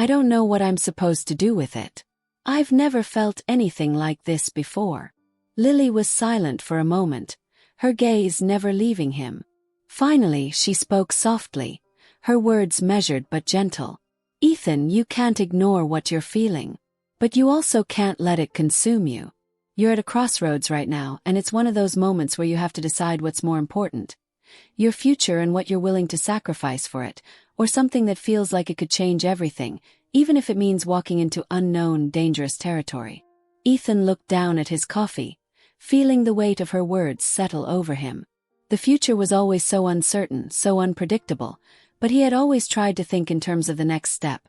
don't know what I'm supposed to do with it. I've never felt anything like this before. Lily was silent for a moment, her gaze never leaving him. Finally, she spoke softly, her words measured but gentle. Ethan, you can't ignore what you're feeling. But you also can't let it consume you. You're at a crossroads right now, and it's one of those moments where you have to decide what's more important. Your future and what you're willing to sacrifice for it, or something that feels like it could change everything, even if it means walking into unknown, dangerous territory. Ethan looked down at his coffee, feeling the weight of her words settle over him. The future was always so uncertain, so unpredictable, but he had always tried to think in terms of the next step.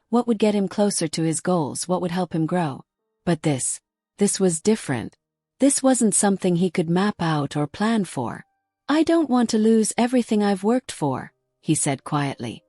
What would get him closer to his goals, what would help him grow? But this was different. This wasn't something he could map out or plan for. I don't want to lose everything I've worked for, he said quietly,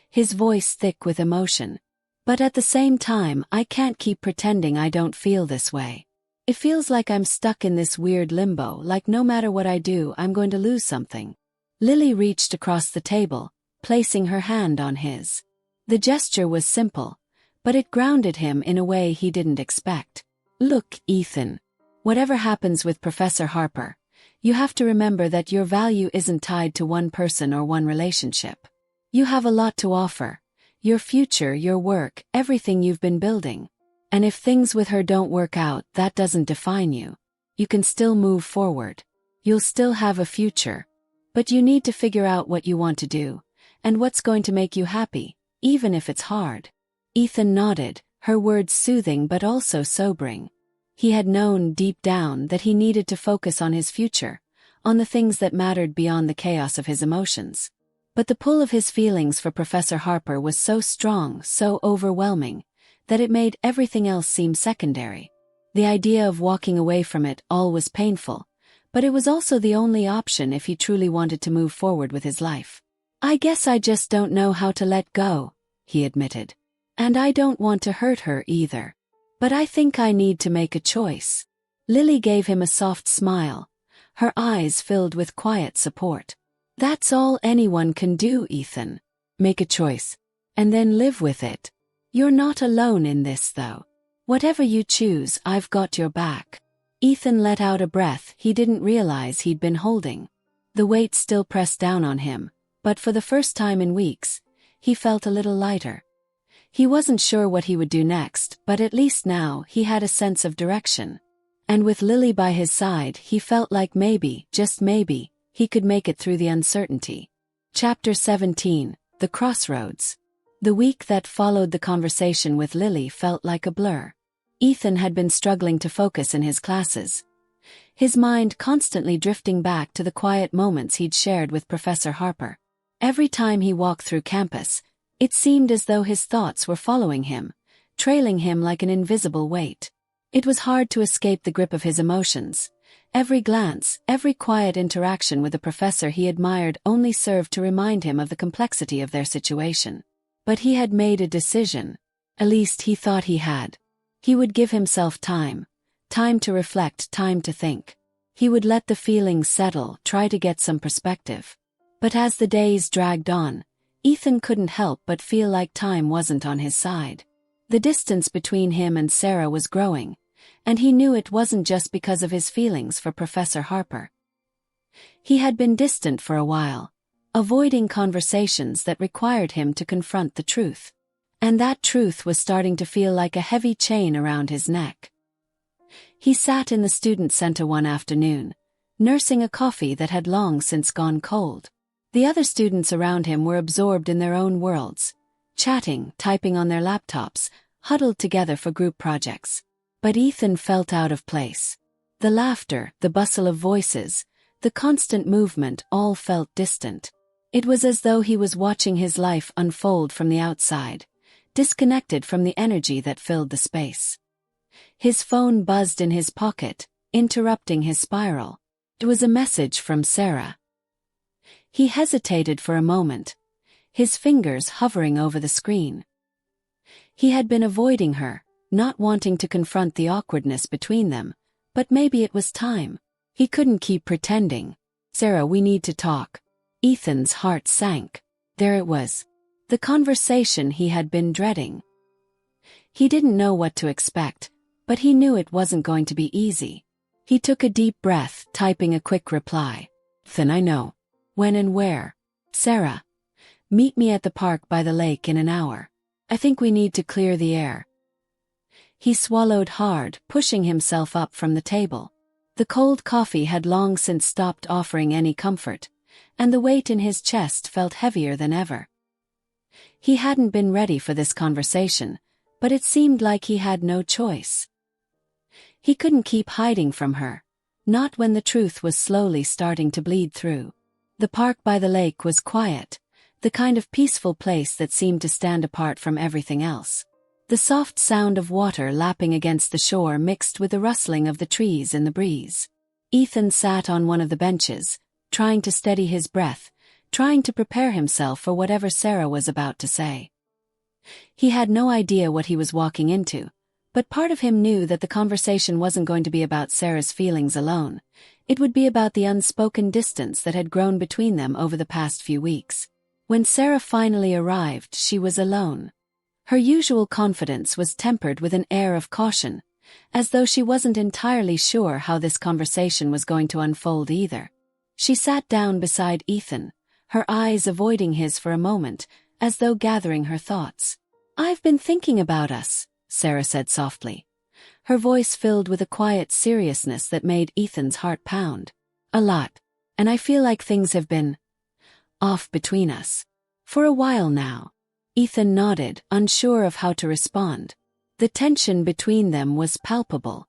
his voice thick with emotion. But at the same time, I can't keep pretending I don't feel this way. It feels like I'm stuck in this weird limbo, like no matter what I do, I'm going to lose something. Lily reached across the table, placing her hand on his. The gesture was simple, but it grounded him in a way he didn't expect. Look, Ethan. Whatever happens with Professor Harper, you have to remember that your value isn't tied to one person or one relationship. You have a lot to offer. Your future, your work, everything you've been building. And if things with her don't work out, that doesn't define you. You can still move forward. You'll still have a future. But you need to figure out what you want to do, and what's going to make you happy. Even if it's hard. Ethan nodded, her words soothing but also sobering. He had known deep down that he needed to focus on his future, on the things that mattered beyond the chaos of his emotions. But the pull of his feelings for Professor Harper was so strong, so overwhelming, that it made everything else seem secondary. The idea of walking away from it all was painful, but it was also the only option if he truly wanted to move forward with his life. I guess I just don't know how to let go, he admitted. And I don't want to hurt her either. But I think I need to make a choice. Lily gave him a soft smile, her eyes filled with quiet support. That's all anyone can do, Ethan. Make a choice. And then live with it. You're not alone in this, though. Whatever you choose, I've got your back. Ethan let out a breath he didn't realize he'd been holding. The weight still pressed down on him. But for the first time in weeks, he felt a little lighter. He wasn't sure what he would do next, but at least now he had a sense of direction. And with Lily by his side, he felt like maybe, just maybe, he could make it through the uncertainty. Chapter 17, The Crossroads. The week that followed the conversation with Lily felt like a blur. Ethan had been struggling to focus in his classes, his mind constantly drifting back to the quiet moments he'd shared with Professor Harper. Every time he walked through campus, it seemed as though his thoughts were following him, trailing him like an invisible weight. It was hard to escape the grip of his emotions. Every glance, every quiet interaction with the professor he admired only served to remind him of the complexity of their situation. But he had made a decision. At least he thought he had. He would give himself time. Time to reflect, time to think. He would let the feelings settle, try to get some perspective. But as the days dragged on, Ethan couldn't help but feel like time wasn't on his side. The distance between him and Sarah was growing, and he knew it wasn't just because of his feelings for Professor Harper. He had been distant for a while, avoiding conversations that required him to confront the truth. And that truth was starting to feel like a heavy chain around his neck. He sat in the student center one afternoon, nursing a coffee that had long since gone cold. The other students around him were absorbed in their own worlds, chatting, typing on their laptops, huddled together for group projects. But Ethan felt out of place. The laughter, the bustle of voices, the constant movement all felt distant. It was as though he was watching his life unfold from the outside, disconnected from the energy that filled the space. His phone buzzed in his pocket, interrupting his spiral. It was a message from Sarah. He hesitated for a moment, his fingers hovering over the screen. He had been avoiding her, not wanting to confront the awkwardness between them, but maybe it was time. He couldn't keep pretending. "Sarah, we need to talk." Ethan's heart sank. There it was. The conversation he had been dreading. He didn't know what to expect, but he knew it wasn't going to be easy. He took a deep breath, typing a quick reply. "Ethan, I know. When and where?" "Sarah. Meet me at the park by the lake in an hour. I think we need to clear the air." He swallowed hard, pushing himself up from the table. The cold coffee had long since stopped offering any comfort, and the weight in his chest felt heavier than ever. He hadn't been ready for this conversation, but it seemed like he had no choice. He couldn't keep hiding from her, not when the truth was slowly starting to bleed through. The park by the lake was quiet, the kind of peaceful place that seemed to stand apart from everything else. The soft sound of water lapping against the shore mixed with the rustling of the trees in the breeze. Ethan sat on one of the benches, trying to steady his breath, trying to prepare himself for whatever Sarah was about to say. He had no idea what he was walking into, but part of him knew that the conversation wasn't going to be about Sarah's feelings alone. It would be about the unspoken distance that had grown between them over the past few weeks. When Sarah finally arrived, she was alone. Her usual confidence was tempered with an air of caution, as though she wasn't entirely sure how this conversation was going to unfold either. She sat down beside Ethan, her eyes avoiding his for a moment, as though gathering her thoughts. "I've been thinking about us," Sarah said softly, her voice filled with a quiet seriousness that made Ethan's heart pound. "A lot. And I feel like things have been off between us. For a while now." Ethan nodded, unsure of how to respond. The tension between them was palpable.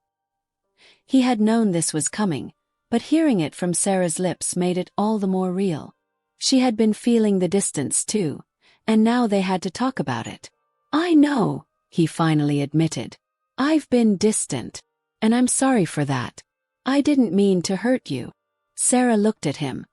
He had known this was coming, but hearing it from Sarah's lips made it all the more real. She had been feeling the distance too, and now they had to talk about it. "I know," he finally admitted. "I've been distant, and I'm sorry for that. I didn't mean to hurt you." Sarah looked at him,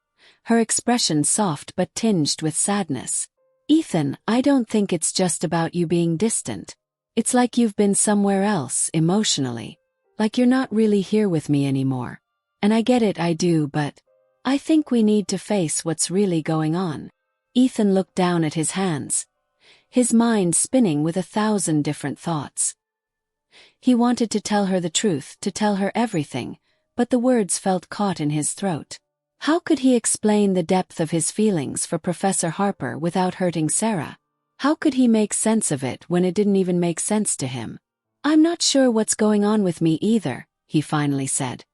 her expression soft but tinged with sadness. "Ethan, I don't think it's just about you being distant. It's like you've been somewhere else emotionally. Like you're not really here with me anymore. And I get it, I do, but I think we need to face what's really going on." Ethan looked down at his hands, his mind spinning with 1,000 different thoughts. He wanted to tell her the truth, to tell her everything, but the words felt caught in his throat. How could he explain the depth of his feelings for Professor Harper without hurting Sarah? How could he make sense of it when it didn't even make sense to him? "I'm not sure what's going on with me either," he finally said,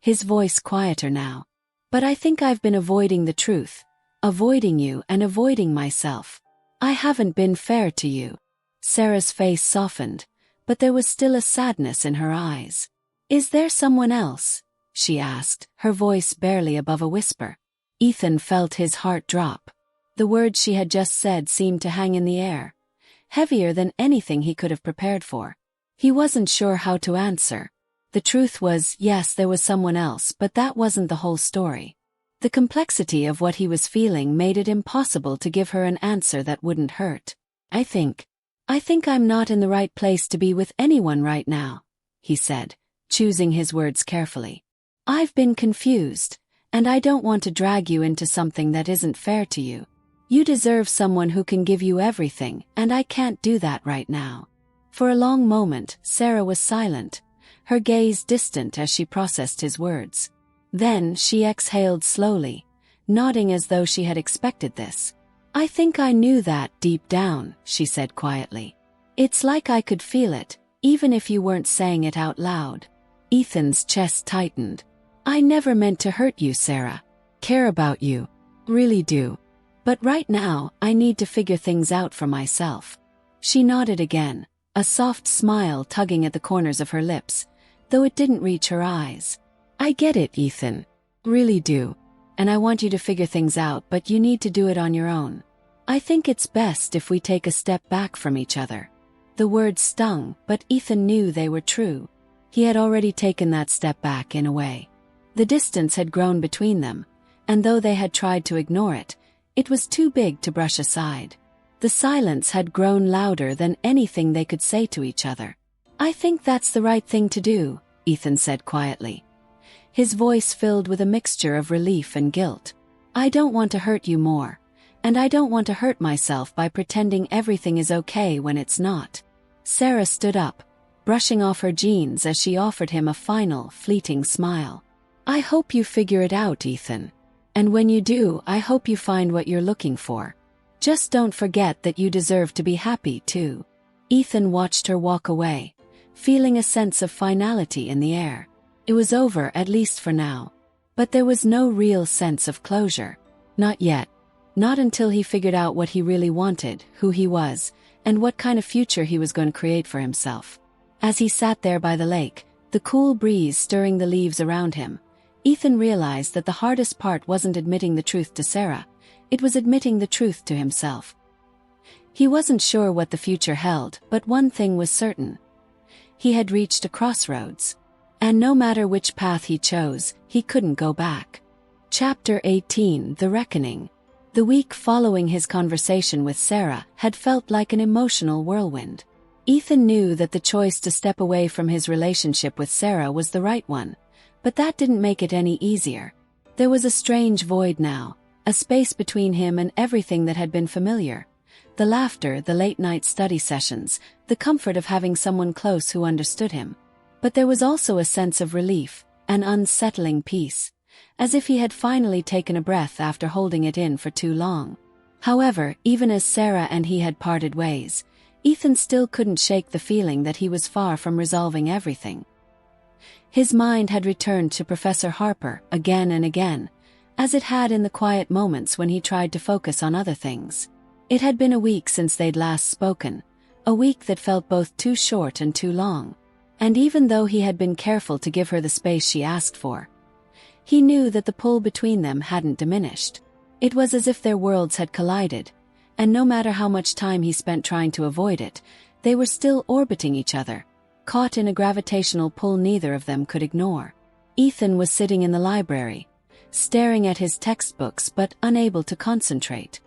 his voice quieter now. "But I think I've been avoiding the truth, avoiding you and avoiding myself. I haven't been fair to you." Sarah's face softened, but there was still a sadness in her eyes. "Is there someone else?" she asked, her voice barely above a whisper. Ethan felt his heart drop. The words she had just said seemed to hang in the air, heavier than anything he could have prepared for. He wasn't sure how to answer. The truth was, yes, there was someone else, but that wasn't the whole story. The complexity of what he was feeling made it impossible to give her an answer that wouldn't hurt. I think I'm not in the right place to be with anyone right now," he said, choosing his words carefully. "I've been confused, and I don't want to drag you into something that isn't fair to you. You deserve someone who can give you everything, and I can't do that right now." For a long moment, Sarah was silent, her gaze distant as she processed his words. Then she exhaled slowly, nodding as though she had expected this. "I think I knew that deep down," she said quietly. "It's like I could feel it, even if you weren't saying it out loud." Ethan's chest tightened. "I never meant to hurt you, Sarah. Care about you. Really do. But right now, I need to figure things out for myself." She nodded again, a soft smile tugging at the corners of her lips, though it didn't reach her eyes. "I get it, Ethan. Really do. And I want you to figure things out, but you need to do it on your own. I think it's best if we take a step back from each other." The words stung, but Ethan knew they were true. He had already taken that step back in a way. The distance had grown between them, and though they had tried to ignore it, it was too big to brush aside. The silence had grown louder than anything they could say to each other. "I think that's the right thing to do," Ethan said quietly, his voice filled with a mixture of relief and guilt. "I don't want to hurt you more, and I don't want to hurt myself by pretending everything is okay when it's not." Sarah stood up, brushing off her jeans as she offered him a final, fleeting smile. "I hope you figure it out, Ethan. And when you do, I hope you find what you're looking for. Just don't forget that you deserve to be happy, too." Ethan watched her walk away, feeling a sense of finality in the air. It was over, at least for now. But there was no real sense of closure. Not yet. Not until he figured out what he really wanted, who he was, and what kind of future he was going to create for himself. As he sat there by the lake, the cool breeze stirring the leaves around him, Ethan realized that the hardest part wasn't admitting the truth to Sarah, it was admitting the truth to himself. He wasn't sure what the future held, but one thing was certain. He had reached a crossroads. And no matter which path he chose, he couldn't go back. Chapter 18: The Reckoning. The week following his conversation with Sarah had felt like an emotional whirlwind. Ethan knew that the choice to step away from his relationship with Sarah was the right one, but that didn't make it any easier. There was a strange void now, a space between him and everything that had been familiar. The laughter, the late-night study sessions, the comfort of having someone close who understood him. But there was also a sense of relief, an unsettling peace, as if he had finally taken a breath after holding it in for too long. However, even as Sarah and he had parted ways, Ethan still couldn't shake the feeling that he was far from resolving everything. His mind had returned to Professor Harper again and again, as it had in the quiet moments when he tried to focus on other things. It had been a week since they'd last spoken, a week that felt both too short and too long. And even though he had been careful to give her the space she asked for, he knew that the pull between them hadn't diminished. It was as if their worlds had collided, and no matter how much time he spent trying to avoid it, they were still orbiting each other, caught in a gravitational pull neither of them could ignore. Ethan was sitting in the library, staring at his textbooks but unable to concentrate.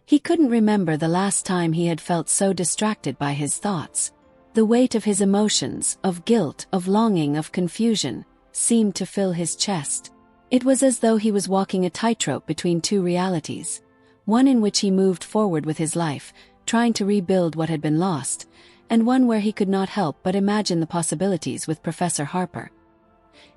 He couldn't remember the last time he had felt so distracted by his thoughts. The weight of his emotions, of guilt, of longing, of confusion, seemed to fill his chest. It was as though he was walking a tightrope between two realities, one in which he moved forward with his life, trying to rebuild what had been lost, and one where he could not help but imagine the possibilities with Professor Harper.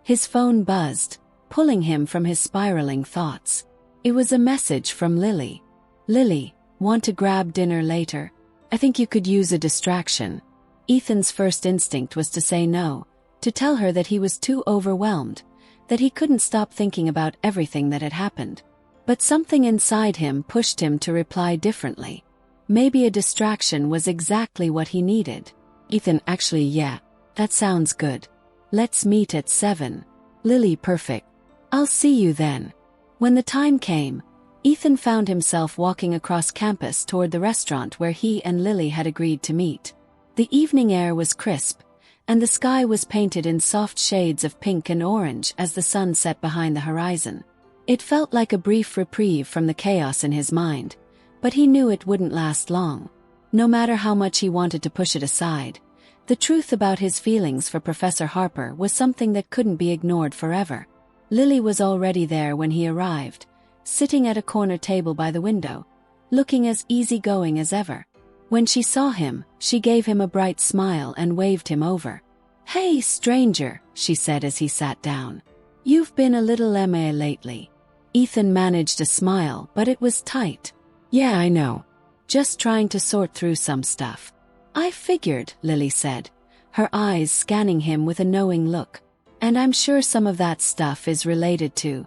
His phone buzzed, pulling him from his spiraling thoughts. It was a message from Lily. "Lily, want to grab dinner later? I think you could use a distraction." Ethan's first instinct was to say no, to tell her that he was too overwhelmed, that he couldn't stop thinking about everything that had happened. But something inside him pushed him to reply differently. Maybe a distraction was exactly what he needed. "Ethan, actually, yeah, that sounds good. Let's meet at 7. Lily, perfect. I'll see you then." When the time came, Ethan found himself walking across campus toward the restaurant where he and Lily had agreed to meet. The evening air was crisp, and the sky was painted in soft shades of pink and orange as the sun set behind the horizon. It felt like a brief reprieve from the chaos in his mind, but he knew it wouldn't last long. No matter how much he wanted to push it aside, the truth about his feelings for Professor Harper was something that couldn't be ignored forever. Lily was already there when he arrived, sitting at a corner table by the window, looking as easygoing as ever. When she saw him, she gave him a bright smile and waved him over. "Hey, stranger," she said as he sat down. "You've been a little MIA lately." Ethan managed a smile, but it was tight. "Yeah, I know. Just trying to sort through some stuff." "I figured," Lily said, her eyes scanning him with a knowing look. "And I'm sure some of that stuff is related to,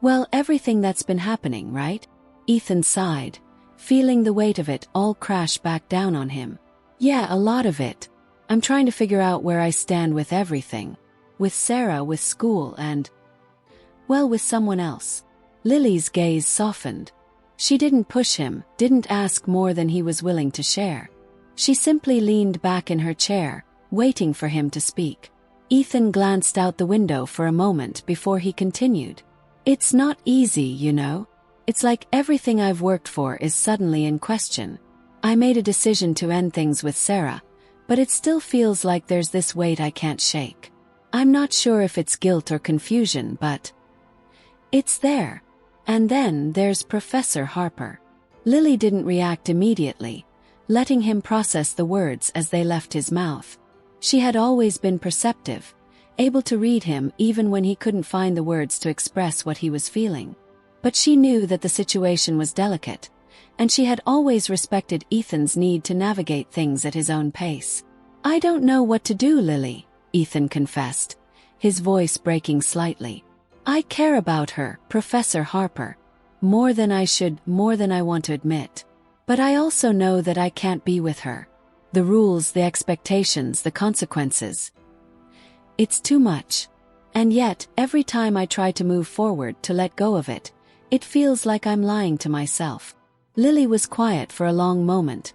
well, everything that's been happening, right?" Ethan sighed, feeling the weight of it all crash back down on him. Yeah, a lot of it. I'm trying to figure out where I stand with everything. With Sarah, with school, and, well, with someone else. Lily's gaze softened. She didn't push him, didn't ask more than he was willing to share. She simply leaned back in her chair, waiting for him to speak. Ethan glanced out the window for a moment before he continued. It's not easy, you know. It's like everything I've worked for is suddenly in question. I made a decision to end things with Sarah, but it still feels like there's this weight I can't shake. I'm not sure if it's guilt or confusion, but it's there. And then there's Professor Harper. Lily didn't react immediately, letting him process the words as they left his mouth. She had always been perceptive, able to read him even when he couldn't find the words to express what he was feeling. But she knew that the situation was delicate, and she had always respected Ethan's need to navigate things at his own pace. I don't know what to do, Lily, Ethan confessed, his voice breaking slightly. I care about her, Professor Harper, more than I should, more than I want to admit. But I also know that I can't be with her. The rules, the expectations, the consequences. It's too much. And yet, every time I try to move forward to let go of it, it feels like I'm lying to myself. Lily was quiet for a long moment,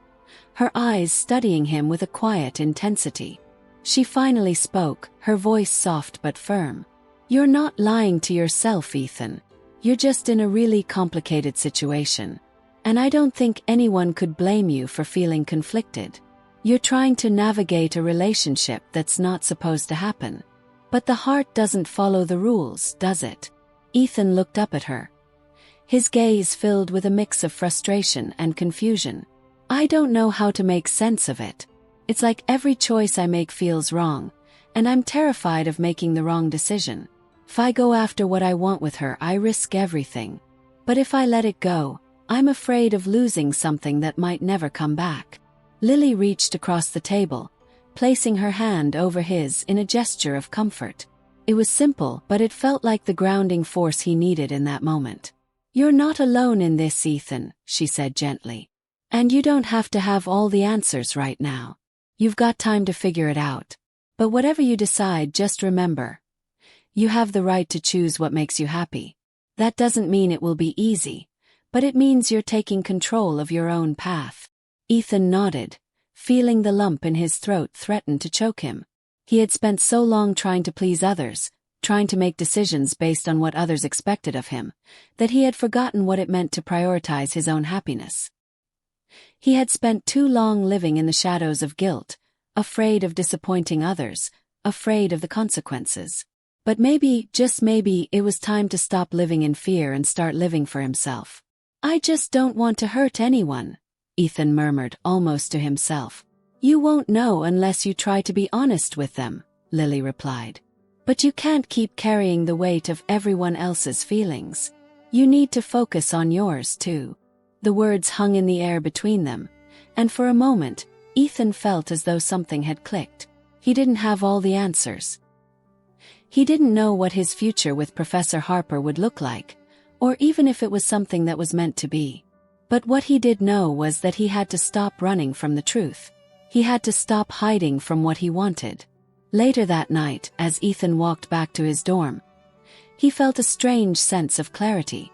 her eyes studying him with a quiet intensity. She finally spoke, her voice soft but firm. You're not lying to yourself, Ethan. You're just in a really complicated situation. And I don't think anyone could blame you for feeling conflicted. You're trying to navigate a relationship that's not supposed to happen. But the heart doesn't follow the rules, does it? Ethan looked up at her, his gaze filled with a mix of frustration and confusion. I don't know how to make sense of it. It's like every choice I make feels wrong, and I'm terrified of making the wrong decision. If I go after what I want with her, I risk everything. But if I let it go, I'm afraid of losing something that might never come back. Lily reached across the table, placing her hand over his in a gesture of comfort. It was simple, but it felt like the grounding force he needed in that moment. You're not alone in this, Ethan, she said gently. And you don't have to have all the answers right now. You've got time to figure it out. But whatever you decide, just remember, you have the right to choose what makes you happy. That doesn't mean it will be easy, but it means you're taking control of your own path. Ethan nodded, feeling the lump in his throat threaten to choke him. He had spent so long trying to please others, trying to make decisions based on what others expected of him, that he had forgotten what it meant to prioritize his own happiness. He had spent too long living in the shadows of guilt, afraid of disappointing others, afraid of the consequences. But maybe, just maybe, it was time to stop living in fear and start living for himself. I just don't want to hurt anyone, Ethan murmured, almost to himself. You won't know unless you try to be honest with them, Lily replied. But you can't keep carrying the weight of everyone else's feelings. You need to focus on yours too. The words hung in the air between them, and for a moment, Ethan felt as though something had clicked. He didn't have all the answers. He didn't know what his future with Professor Harper would look like, or even if it was something that was meant to be. But what he did know was that he had to stop running from the truth. He had to stop hiding from what he wanted. Later that night, as Ethan walked back to his dorm, he felt a strange sense of clarity.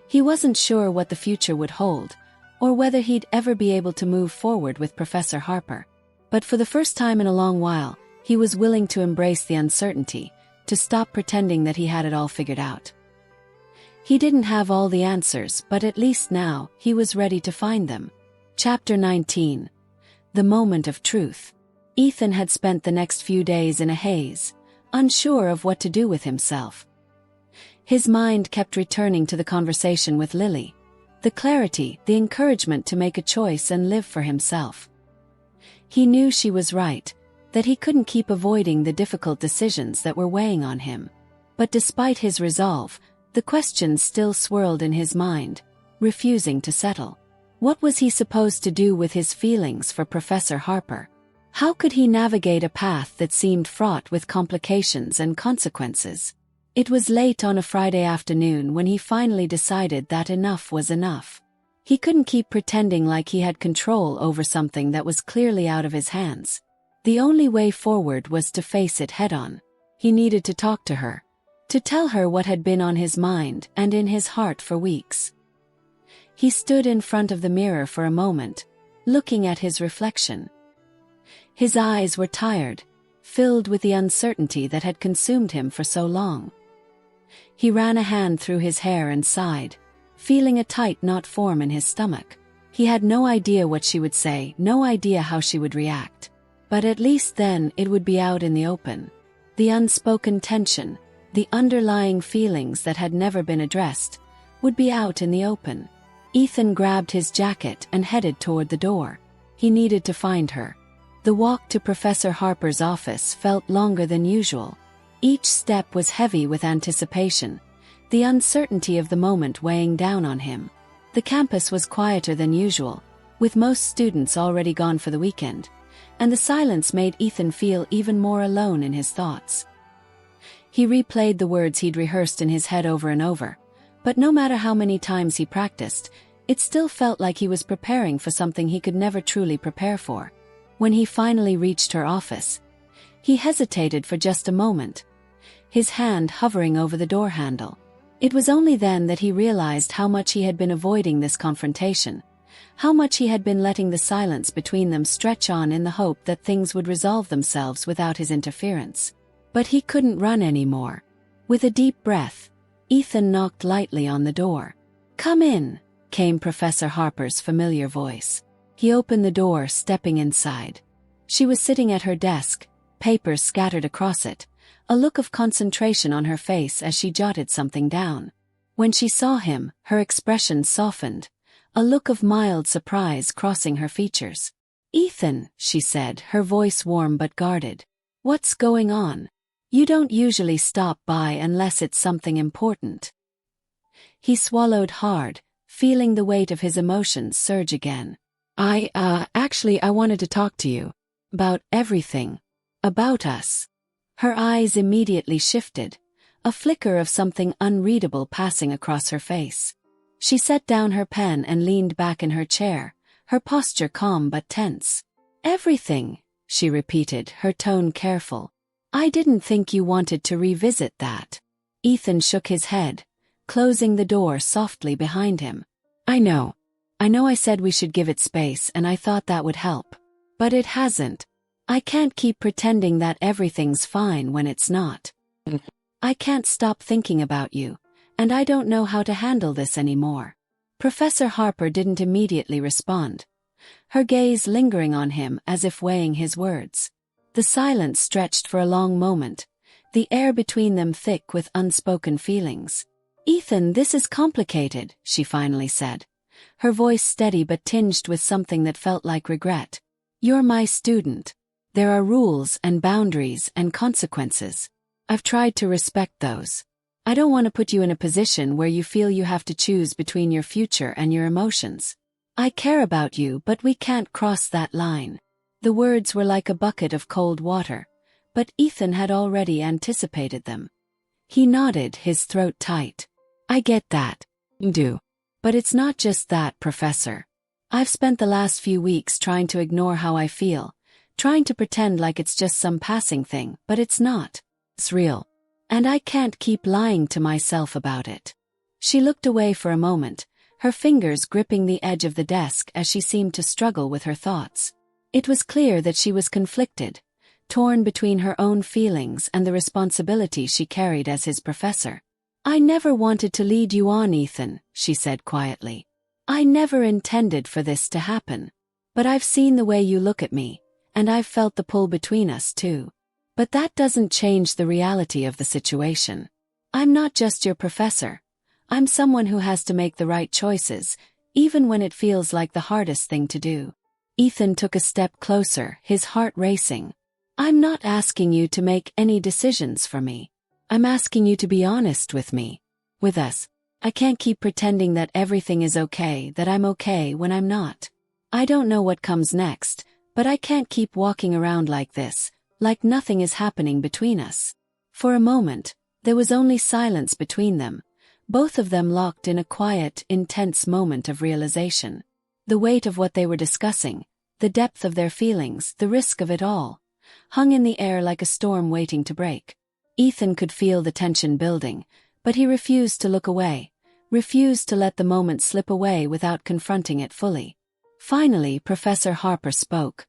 He wasn't sure what the future would hold, or whether he'd ever be able to move forward with Professor Harper. But for the first time in a long while, he was willing to embrace the uncertainty, to stop pretending that he had it all figured out. He didn't have all the answers, but at least now, he was ready to find them. Chapter 19. The Moment of Truth. Ethan had spent the next few days in a haze, unsure of what to do with himself. His mind kept returning to the conversation with Lily, the clarity, the encouragement to make a choice and live for himself. He knew she was right, that he couldn't keep avoiding the difficult decisions that were weighing on him. But despite his resolve, the questions still swirled in his mind, refusing to settle. What was he supposed to do with his feelings for Professor Harper? How could he navigate a path that seemed fraught with complications and consequences? It was late on a Friday afternoon when he finally decided that enough was enough. He couldn't keep pretending like he had control over something that was clearly out of his hands. The only way forward was to face it head-on. He needed to talk to her. To tell her what had been on his mind and in his heart for weeks. He stood in front of the mirror for a moment, looking at his reflection. His eyes were tired, filled with the uncertainty that had consumed him for so long. He ran a hand through his hair and sighed, feeling a tight knot form in his stomach. He had no idea what she would say, no idea how she would react. But at least then it would be out in the open. The unspoken tension, the underlying feelings that had never been addressed, would be out in the open. Ethan grabbed his jacket and headed toward the door. He needed to find her. The walk to Professor Harper's office felt longer than usual. Each step was heavy with anticipation, the uncertainty of the moment weighing down on him. The campus was quieter than usual, with most students already gone for the weekend, and the silence made Ethan feel even more alone in his thoughts. He replayed the words he'd rehearsed in his head over and over, but no matter how many times he practiced, it still felt like he was preparing for something he could never truly prepare for. When he finally reached her office, he hesitated for just a moment, his hand hovering over the door handle. It was only then that he realized how much he had been avoiding this confrontation, how much he had been letting the silence between them stretch on in the hope that things would resolve themselves without his interference. But he couldn't run anymore. With a deep breath, Ethan knocked lightly on the door. "Come in," came Professor Harper's familiar voice. He opened the door, stepping inside. She was sitting at her desk, papers scattered across it, a look of concentration on her face as she jotted something down. When she saw him, her expression softened, a look of mild surprise crossing her features. "Ethan," she said, her voice warm but guarded. "What's going on? You don't usually stop by unless it's something important." He swallowed hard, feeling the weight of his emotions surge again. Actually, I wanted to talk to you. About everything. About us." Her eyes immediately shifted, a flicker of something unreadable passing across her face. She set down her pen and leaned back in her chair, her posture calm but tense. "Everything," she repeated, her tone careful. "I didn't think you wanted to revisit that." Ethan shook his head, closing the door softly behind him. I know I said we should give it space and I thought that would help. But it hasn't. I can't keep pretending that everything's fine when it's not. I can't stop thinking about you, and I don't know how to handle this anymore." Professor Harper didn't immediately respond, her gaze lingering on him as if weighing his words. The silence stretched for a long moment, the air between them thick with unspoken feelings. "Ethan, this is complicated," she finally said, her voice steady but tinged with something that felt like regret. "You're my student. There are rules and boundaries and consequences. I've tried to respect those. I don't want to put you in a position where you feel you have to choose between your future and your emotions. I care about you, but we can't cross that line." The words were like a bucket of cold water, but Ethan had already anticipated them. He nodded, his throat tight. "I get that. Do. But it's not just that, Professor. I've spent the last few weeks trying to ignore how I feel, trying to pretend like it's just some passing thing, but it's not. It's real. And I can't keep lying to myself about it." She looked away for a moment, her fingers gripping the edge of the desk as she seemed to struggle with her thoughts. It was clear that she was conflicted, torn between her own feelings and the responsibility she carried as his professor. "I never wanted to lead you on, Ethan," she said quietly. "I never intended for this to happen. But I've seen the way you look at me, and I've felt the pull between us too. But that doesn't change the reality of the situation. I'm not just your professor. I'm someone who has to make the right choices, even when it feels like the hardest thing to do." Ethan took a step closer, his heart racing. "I'm not asking you to make any decisions for me. I'm asking you to be honest with me. With us. I can't keep pretending that everything is okay, that I'm okay when I'm not. I don't know what comes next, but I can't keep walking around like this, like nothing is happening between us." For a moment, there was only silence between them, both of them locked in a quiet, intense moment of realization. The weight of what they were discussing, the depth of their feelings, the risk of it all, hung in the air like a storm waiting to break. Ethan could feel the tension building, but he refused to look away, refused to let the moment slip away without confronting it fully. Finally, Professor Harper spoke,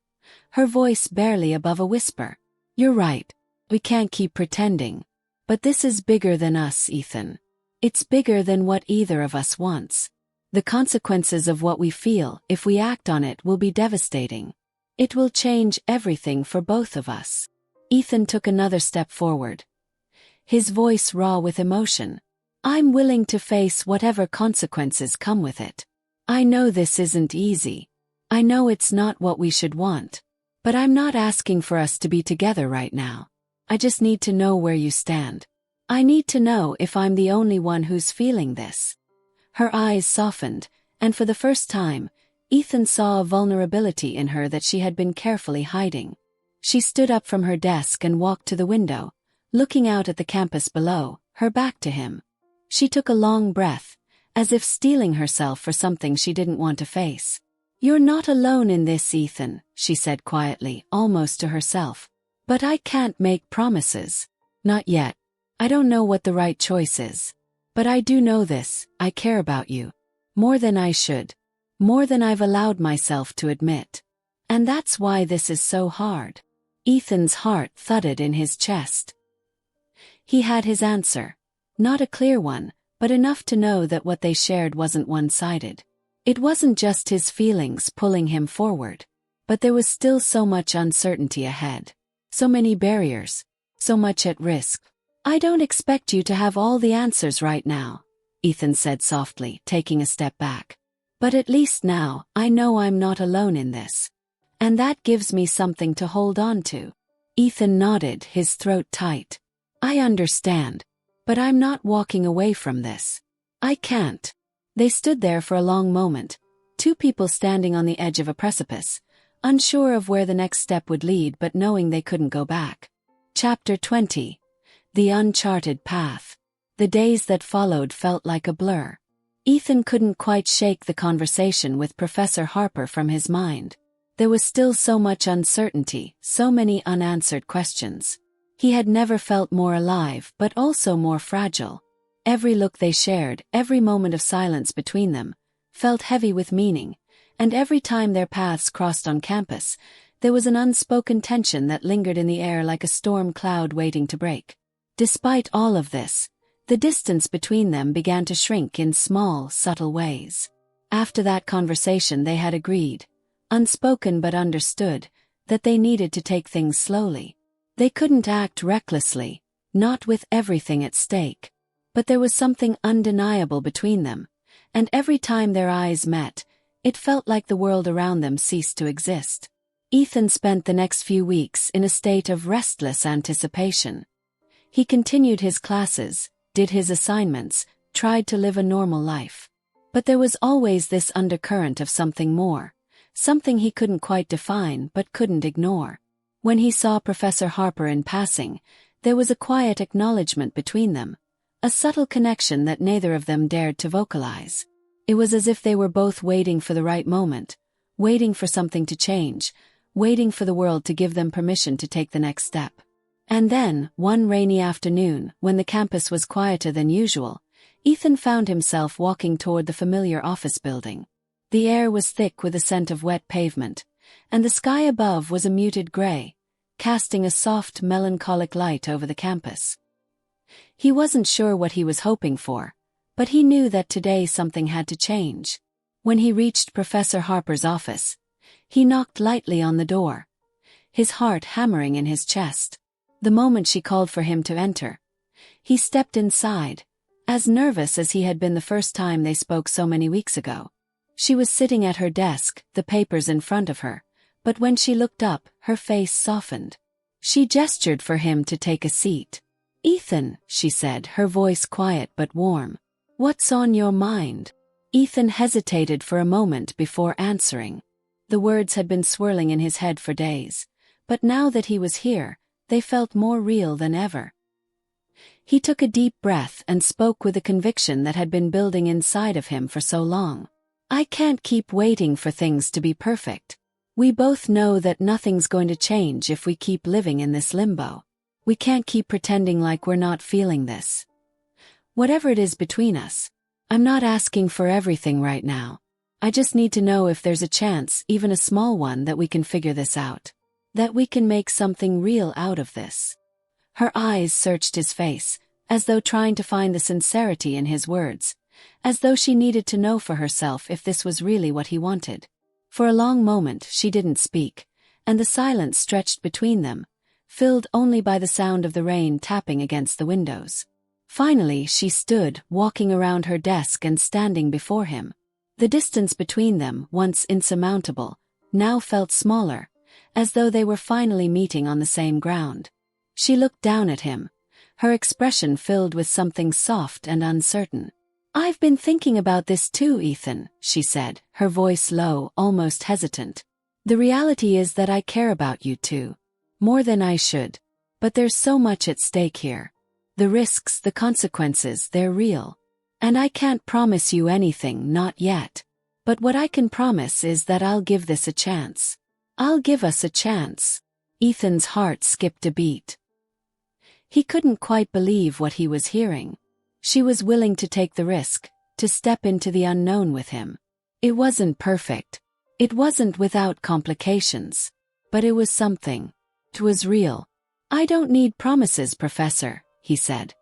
her voice barely above a whisper. "You're right. We can't keep pretending. But this is bigger than us, Ethan. It's bigger than what either of us wants. The consequences of what we feel, if we act on it, will be devastating. It will change everything for both of us." Ethan took another step forward, his voice raw with emotion. "I'm willing to face whatever consequences come with it. I know this isn't easy. I know it's not what we should want. But I'm not asking for us to be together right now. I just need to know where you stand. I need to know if I'm the only one who's feeling this." Her eyes softened, and for the first time, Ethan saw a vulnerability in her that she had been carefully hiding. She stood up from her desk and walked to the window, looking out at the campus below, her back to him. She took a long breath, as if steeling herself for something she didn't want to face. "You're not alone in this, Ethan," she said quietly, almost to herself. "But I can't make promises. Not yet. I don't know what the right choice is. But I do know this: I care about you. More than I should. More than I've allowed myself to admit. And that's why this is so hard." Ethan's heart thudded in his chest. He had his answer. Not a clear one, but enough to know that what they shared wasn't one-sided. It wasn't just his feelings pulling him forward. But there was still so much uncertainty ahead. So many barriers. So much at risk. "I don't expect you to have all the answers right now," Ethan said softly, taking a step back. "But at least now, I know I'm not alone in this. And that gives me something to hold on to." Ethan nodded, his throat tight. "I understand. But I'm not walking away from this. I can't." They stood there for a long moment, two people standing on the edge of a precipice, unsure of where the next step would lead but knowing they couldn't go back. Chapter 20. The Uncharted Path. The days that followed felt like a blur. Ethan couldn't quite shake the conversation with Professor Harper from his mind. There was still so much uncertainty, so many unanswered questions. He had never felt more alive but also more fragile. Every look they shared, every moment of silence between them, felt heavy with meaning, and every time their paths crossed on campus, there was an unspoken tension that lingered in the air like a storm cloud waiting to break. Despite all of this, the distance between them began to shrink in small, subtle ways. After that conversation they had agreed, unspoken but understood, that they needed to take things slowly. They couldn't act recklessly, not with everything at stake. But there was something undeniable between them, and every time their eyes met, it felt like the world around them ceased to exist. Ethan spent the next few weeks in a state of restless anticipation. He continued his classes, did his assignments, tried to live a normal life. But there was always this undercurrent of something more, something he couldn't quite define but couldn't ignore. When he saw Professor Harper in passing, there was a quiet acknowledgement between them, a subtle connection that neither of them dared to vocalize. It was as if they were both waiting for the right moment, waiting for something to change, waiting for the world to give them permission to take the next step. And then, one rainy afternoon, when the campus was quieter than usual, Ethan found himself walking toward the familiar office building. The air was thick with a scent of wet pavement, and the sky above was a muted gray, casting a soft, melancholic light over the campus. He wasn't sure what he was hoping for, but he knew that today something had to change. When he reached Professor Harper's office, he knocked lightly on the door, his heart hammering in his chest. The moment she called for him to enter, he stepped inside, as nervous as he had been the first time they spoke so many weeks ago. She was sitting at her desk, the papers in front of her, but when she looked up, her face softened. She gestured for him to take a seat. "Ethan," she said, her voice quiet but warm. "What's on your mind?" Ethan hesitated for a moment before answering. The words had been swirling in his head for days, but now that he was here, they felt more real than ever. He took a deep breath and spoke with a conviction that had been building inside of him for so long. I can't keep waiting for things to be perfect. We both know that nothing's going to change if we keep living in this limbo. We can't keep pretending like we're not feeling this. Whatever it is between us, I'm not asking for everything right now. I just need to know if there's a chance, even a small one, that we can figure this out. That we can make something real out of this. Her eyes searched his face, as though trying to find the sincerity in his words, as though she needed to know for herself if this was really what he wanted. For a long moment she didn't speak, and the silence stretched between them, filled only by the sound of the rain tapping against the windows. Finally she stood, walking around her desk and standing before him. The distance between them, once insurmountable, now felt smaller, as though they were finally meeting on the same ground. She looked down at him, her expression filled with something soft and uncertain. I've been thinking about this too, Ethan, she said, her voice low, almost hesitant. The reality is that I care about you too. More than I should. But there's so much at stake here. The risks, the consequences, they're real. And I can't promise you anything, not yet. But what I can promise is that I'll give this a chance. I'll give us a chance. Ethan's heart skipped a beat. He couldn't quite believe what he was hearing. She was willing to take the risk, to step into the unknown with him. It wasn't perfect. It wasn't without complications. But it was something. It was real. I don't need promises, Professor, he said.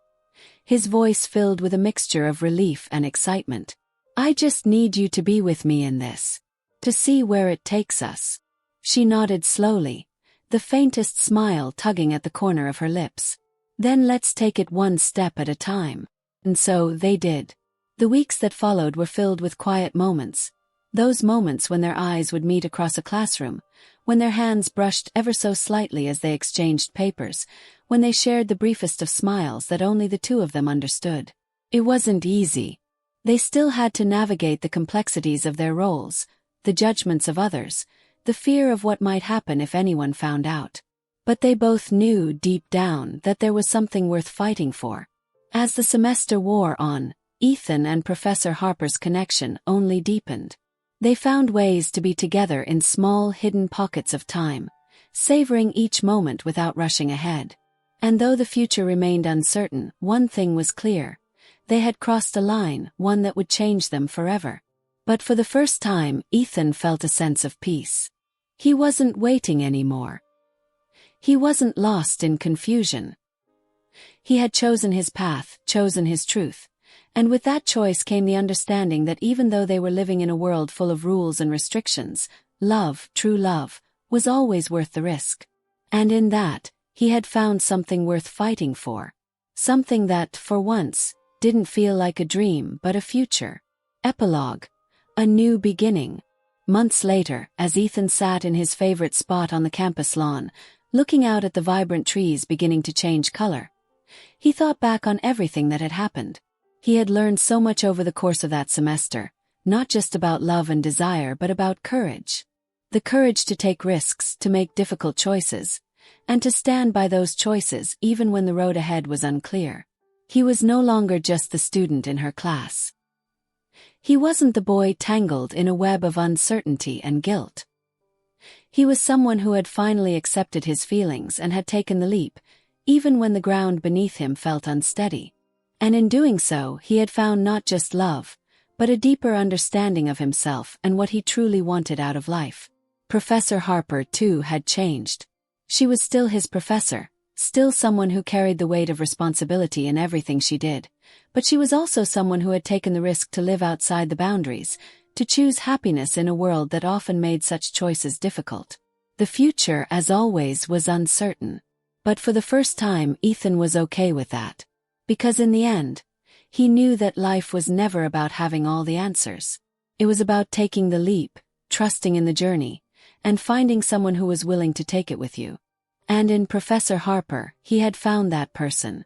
His voice filled with a mixture of relief and excitement. I just need you to be with me in this. To see where it takes us. She nodded slowly, the faintest smile tugging at the corner of her lips. Then let's take it one step at a time. And so they did. The weeks that followed were filled with quiet moments. Those moments when their eyes would meet across a classroom, when their hands brushed ever so slightly as they exchanged papers, when they shared the briefest of smiles that only the two of them understood. It wasn't easy. They still had to navigate the complexities of their roles, the judgments of others, the fear of what might happen if anyone found out. But they both knew deep down that there was something worth fighting for. As the semester wore on, Ethan and Professor Harper's connection only deepened. They found ways to be together in small, hidden pockets of time, savoring each moment without rushing ahead. And though the future remained uncertain, one thing was clear. They had crossed a line, one that would change them forever. But for the first time, Ethan felt a sense of peace. He wasn't waiting anymore. He wasn't lost in confusion. He had chosen his path, chosen his truth. And with that choice came the understanding that even though they were living in a world full of rules and restrictions, love, true love, was always worth the risk. And in that, he had found something worth fighting for. Something that, for once, didn't feel like a dream but a future. Epilogue. A new beginning. Months later, as Ethan sat in his favorite spot on the campus lawn, looking out at the vibrant trees beginning to change color, he thought back on everything that had happened. He had learned so much over the course of that semester, not just about love and desire but about courage. The courage to take risks, to make difficult choices, and to stand by those choices even when the road ahead was unclear. He was no longer just the student in her class. He wasn't the boy tangled in a web of uncertainty and guilt. He was someone who had finally accepted his feelings and had taken the leap, even when the ground beneath him felt unsteady. And in doing so, he had found not just love, but a deeper understanding of himself and what he truly wanted out of life. Professor Harper, too, had changed. She was still his professor, still someone who carried the weight of responsibility in everything she did, but she was also someone who had taken the risk to live outside the boundaries, to choose happiness in a world that often made such choices difficult. The future, as always, was uncertain. But for the first time, Ethan was okay with that. Because in the end, he knew that life was never about having all the answers. It was about taking the leap, trusting in the journey, and finding someone who was willing to take it with you. And in Professor Harper, he had found that person.